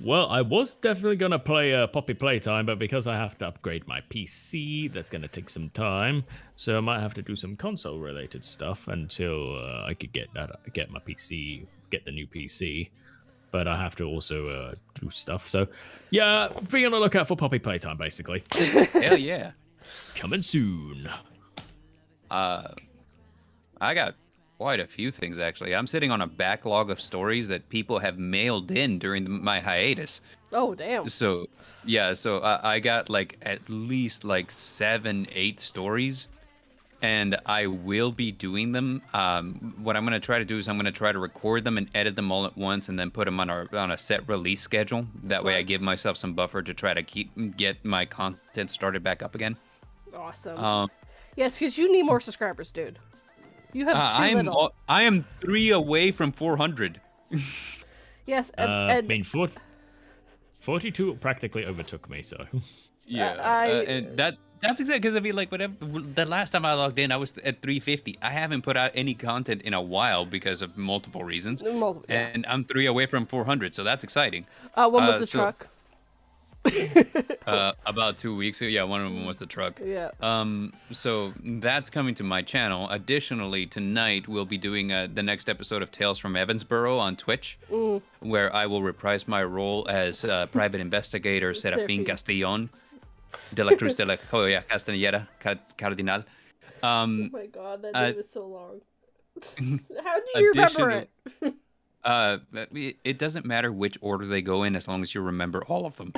[SPEAKER 3] Well, I was definitely gonna play Poppy Playtime, but because I have to upgrade my PC, that's gonna take some time. So I might have to do some console-related stuff until I could get my PC, get the new PC. but I have to also do stuff. So, yeah, be on the lookout for Poppy Playtime, basically.
[SPEAKER 4] Hell yeah.
[SPEAKER 3] Coming soon.
[SPEAKER 4] I got quite a few things, actually. I'm sitting on a backlog of stories that people have mailed in during my hiatus.
[SPEAKER 1] Oh, damn.
[SPEAKER 4] So, yeah, I got like at least like 7-8 stories, and I will be doing them. What I'm going to try to do is I'm going to try to record them and edit them all at once and then put them on a set release schedule. That way I give myself some buffer to try to get my content started back up again.
[SPEAKER 1] Awesome. Yes, because you need more subscribers, dude. You have too little.
[SPEAKER 4] I am 3 away from 400.
[SPEAKER 1] Yes,
[SPEAKER 3] I mean, 42 practically overtook me, so.
[SPEAKER 4] Yeah, and that's exactly because I mean, like, whatever. The last time I logged in, I was at 350. I haven't put out any content in a while because of multiple reasons. And I'm 3 away from 400, so that's exciting.
[SPEAKER 1] When was the truck?
[SPEAKER 4] About 2 weeks ago. Yeah, one of them was the truck.
[SPEAKER 1] Yeah.
[SPEAKER 4] So that's coming to my channel. Additionally, tonight we'll be doing the next episode of Tales from Evansboro on Twitch, where I will reprise my role as private investigator Serafin Castellon de la Cruz de la Joya Castellera Cardinal.
[SPEAKER 1] Oh my god, that name is so long. How do you remember it?
[SPEAKER 4] It doesn't matter which order they go in as long as you remember all of them.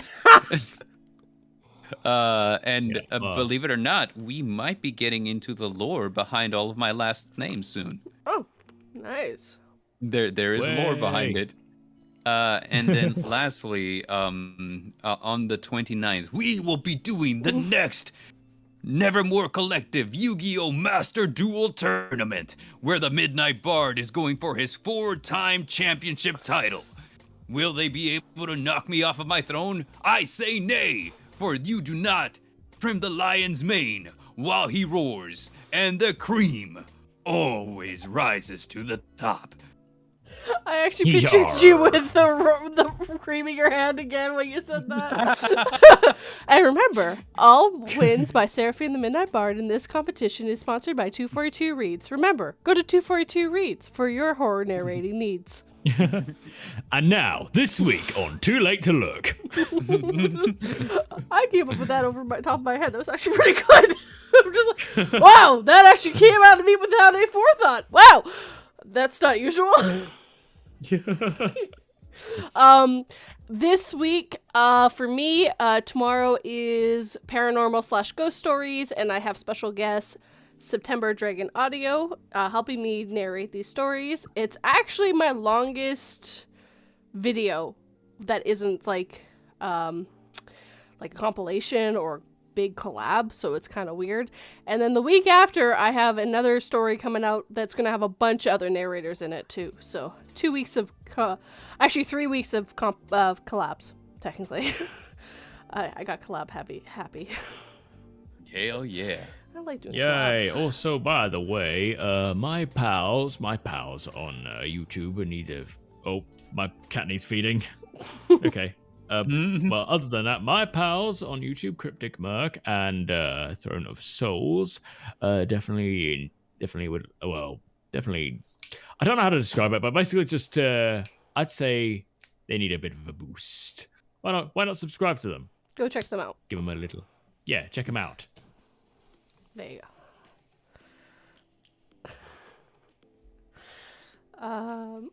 [SPEAKER 4] Believe it or not, we might be getting into the lore behind all of my last names soon.
[SPEAKER 1] Oh, nice.
[SPEAKER 4] There is lore behind it. And then lastly, on the 29th, we will be doing the next Nevermore Collective Yu-Gi-Oh! Master Duel Tournament, where the Midnight Bard is going for his 4-time championship title. Will they be able to knock me off of my throne? I say nay, for you do not trim the lion's mane while he roars, and the cream always rises to the top.
[SPEAKER 1] I actually pictured you with the creaming your hand again when you said that. And remember, all wins by Serafin the Midnight Bard in this competition is sponsored by 242 Reads. Remember, go to 242 Reads for your horror narrating needs.
[SPEAKER 3] And now, this week on Too Late to Look.
[SPEAKER 1] I came up with that over my top of my head. That was actually pretty good. I'm just like, wow, that actually came out of me without any forethought. Wow, that's not usual. This week, for me, tomorrow is paranormal / ghost stories, and I have special guest September Dragon Audio helping me narrate these stories. It's actually my longest video that isn't like a compilation or big collab, so it's kind of weird. And then the week after, I have another story coming out that's gonna have a bunch of other narrators in it too. So 2 weeks of 3 weeks of collabs technically. I got collab happy.
[SPEAKER 4] Hell yeah.
[SPEAKER 1] I like doing
[SPEAKER 3] Yay.
[SPEAKER 1] collabs.
[SPEAKER 3] Also, by the way, my pals on YouTube need to... Oh, my cat needs feeding. Okay. Well, other than that, my pals on YouTube, Cryptic Merc and Throne of Souls, definitely would. Well, definitely. I don't know how to describe it, but basically, just I'd say they need a bit of a boost. Why not subscribe to them?
[SPEAKER 1] Go check them out.
[SPEAKER 3] Give them a little. Yeah, check them out.
[SPEAKER 1] There you go.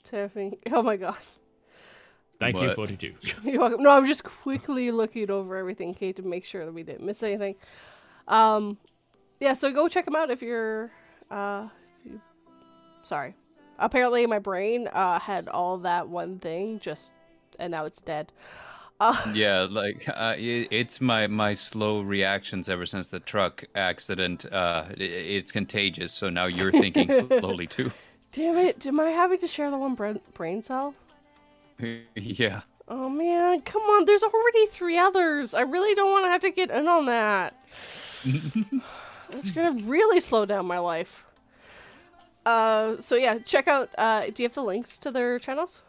[SPEAKER 1] Surfing. Oh my god.
[SPEAKER 3] Thank you,
[SPEAKER 4] What?
[SPEAKER 3] 42.
[SPEAKER 1] You're welcome. No, I'm just quickly looking over everything, Kate, to make sure that we didn't miss anything. Yeah, so go check them out if you're, sorry. Apparently my brain, had all that one thing, and now it's dead.
[SPEAKER 4] Yeah, like it's my slow reactions ever since the truck accident. It's contagious, so now you're thinking slowly too.
[SPEAKER 1] Damn it, am I having to share the one brain cell?
[SPEAKER 4] Yeah.
[SPEAKER 1] Oh man, come on, there's already 3 others. I really don't want to have to get in on that. It's gonna really slow down my life. So yeah, check out, do you have the links to their channels?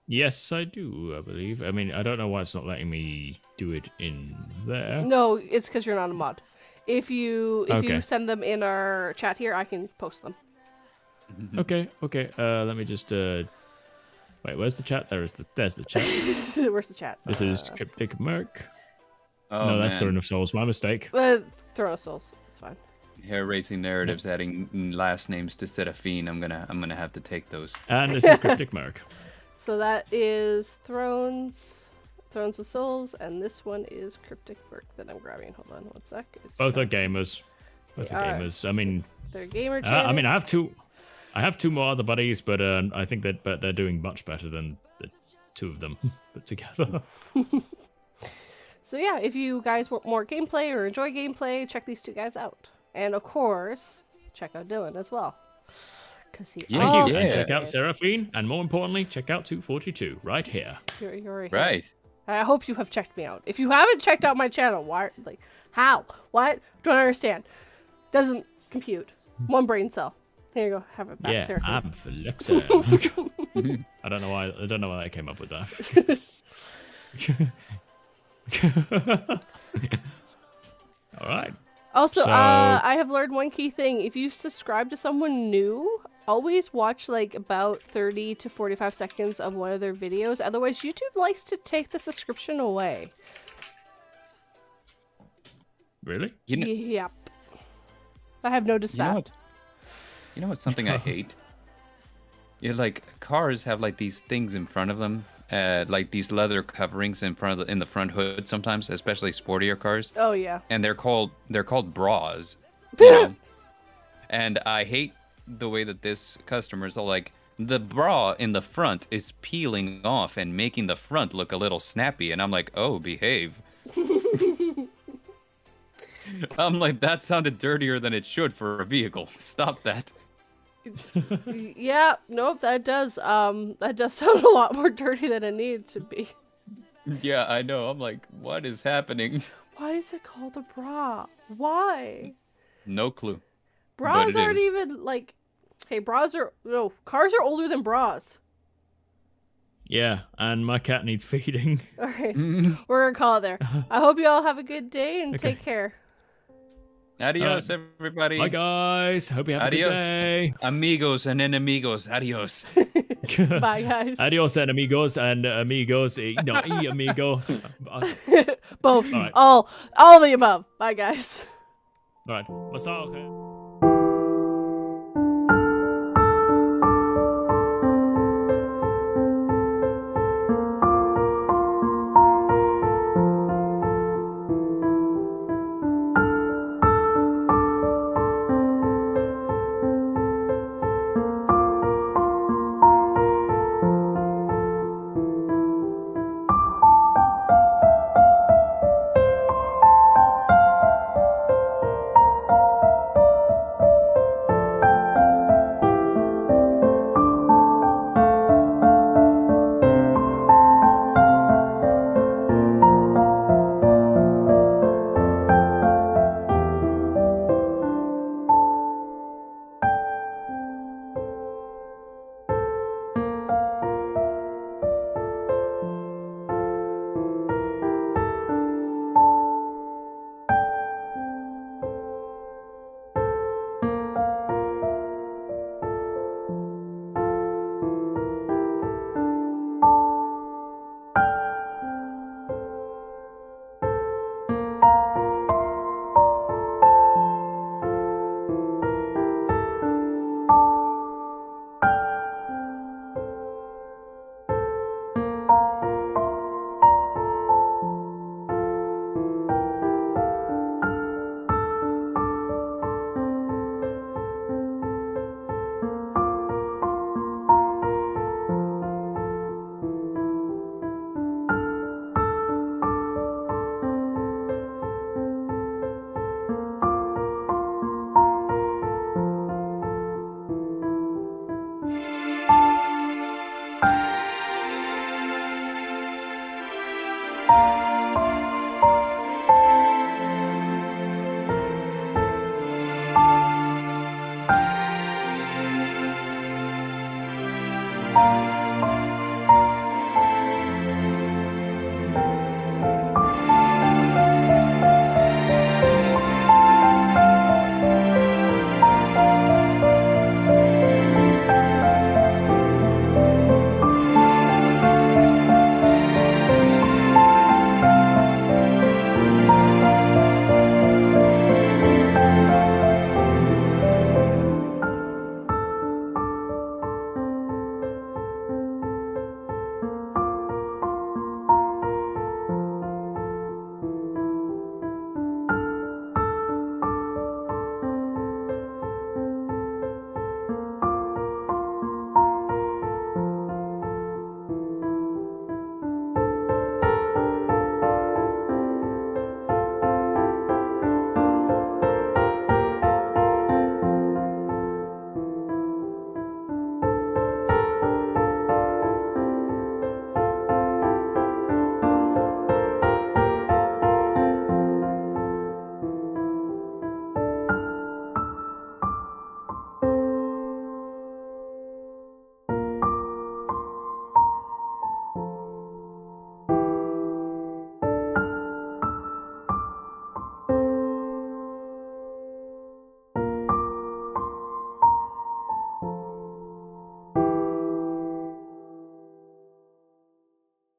[SPEAKER 3] Yes, I do, I believe. I mean, I don't know why it's not letting me do it in there.
[SPEAKER 1] No, it's because you're not a mod. If you send them in our chat here, I can post them.
[SPEAKER 3] Okay. Let me just Wait, where's the chat? There's the chat.
[SPEAKER 1] Where's the chat?
[SPEAKER 3] This is Cryptic Merc.
[SPEAKER 4] Oh,
[SPEAKER 3] No, that's
[SPEAKER 4] man.
[SPEAKER 3] Throne of Souls. My mistake.
[SPEAKER 1] Throw souls. It's fine.
[SPEAKER 4] Hair racing narratives adding last names to Serafin. I'm gonna have to take those.
[SPEAKER 3] And this is Cryptic Merc.
[SPEAKER 1] So that is Thrones of Souls, and this one is Cryptic Work that I'm grabbing. Hold on one sec. It's
[SPEAKER 3] Both are gamers. Both are gamers. I mean,
[SPEAKER 1] they're gamer
[SPEAKER 3] I mean, I have two more other buddies, but I think that they're doing much better than the two of them put together.
[SPEAKER 1] So yeah, if you guys want more gameplay or enjoy gameplay, check these two guys out. And of course, check out Dylan as well. Cause he
[SPEAKER 3] Thank
[SPEAKER 1] also...
[SPEAKER 3] you. And check out Serafin, and more importantly, check out 242 right here.
[SPEAKER 1] You're right.
[SPEAKER 4] Right.
[SPEAKER 1] I hope you have checked me out. If you haven't checked out my channel, why? Like, how? What? Don't understand. Doesn't compute. One brain cell. Here you go. Have it back,
[SPEAKER 3] Yeah,
[SPEAKER 1] Serafin.
[SPEAKER 3] I'm flexing. I don't know why I came up with that. All right.
[SPEAKER 1] Also,
[SPEAKER 3] So-
[SPEAKER 1] I have learned one key thing. If you subscribe to someone new, always watch like about 30 to 45 seconds of one of their videos. Otherwise, YouTube likes to take the subscription away.
[SPEAKER 3] Really?
[SPEAKER 1] Yep. I have noticed that.
[SPEAKER 4] You know what's something I hate? Yeah, like cars have like these things in front of them, like these leather coverings in the front hood sometimes, especially sportier cars.
[SPEAKER 1] Oh yeah.
[SPEAKER 4] And they're called bras. You know? And I hate the way that this customers are like, the bra in the front is peeling off and making the front look a little snappy, and I'm like, oh, behave. I'm like, that sounded dirtier than it should for a vehicle. Stop that.
[SPEAKER 1] Yeah, nope, that does sound a lot more dirty than it needs to be.
[SPEAKER 4] Yeah, I know. I'm like, what is happening?
[SPEAKER 1] Why is it called a bra? Why?
[SPEAKER 4] No clue.
[SPEAKER 1] Bras
[SPEAKER 4] But it
[SPEAKER 1] aren't
[SPEAKER 4] is.
[SPEAKER 1] even like, hey, cars are older than bras.
[SPEAKER 3] Yeah, and my cat needs feeding.
[SPEAKER 1] All right, we're gonna call it there. I hope you all have a good day and take care.
[SPEAKER 4] Adios, everybody.
[SPEAKER 3] Bye, guys. Hope you have a good
[SPEAKER 4] Adios.
[SPEAKER 3] day.
[SPEAKER 4] Amigos and enemigos. Adios.
[SPEAKER 1] Bye, guys.
[SPEAKER 3] Adios, and amigos and amigos. No, amigo.
[SPEAKER 1] Both.
[SPEAKER 3] All right.
[SPEAKER 1] All the above. Bye, guys.
[SPEAKER 3] All right. Massage.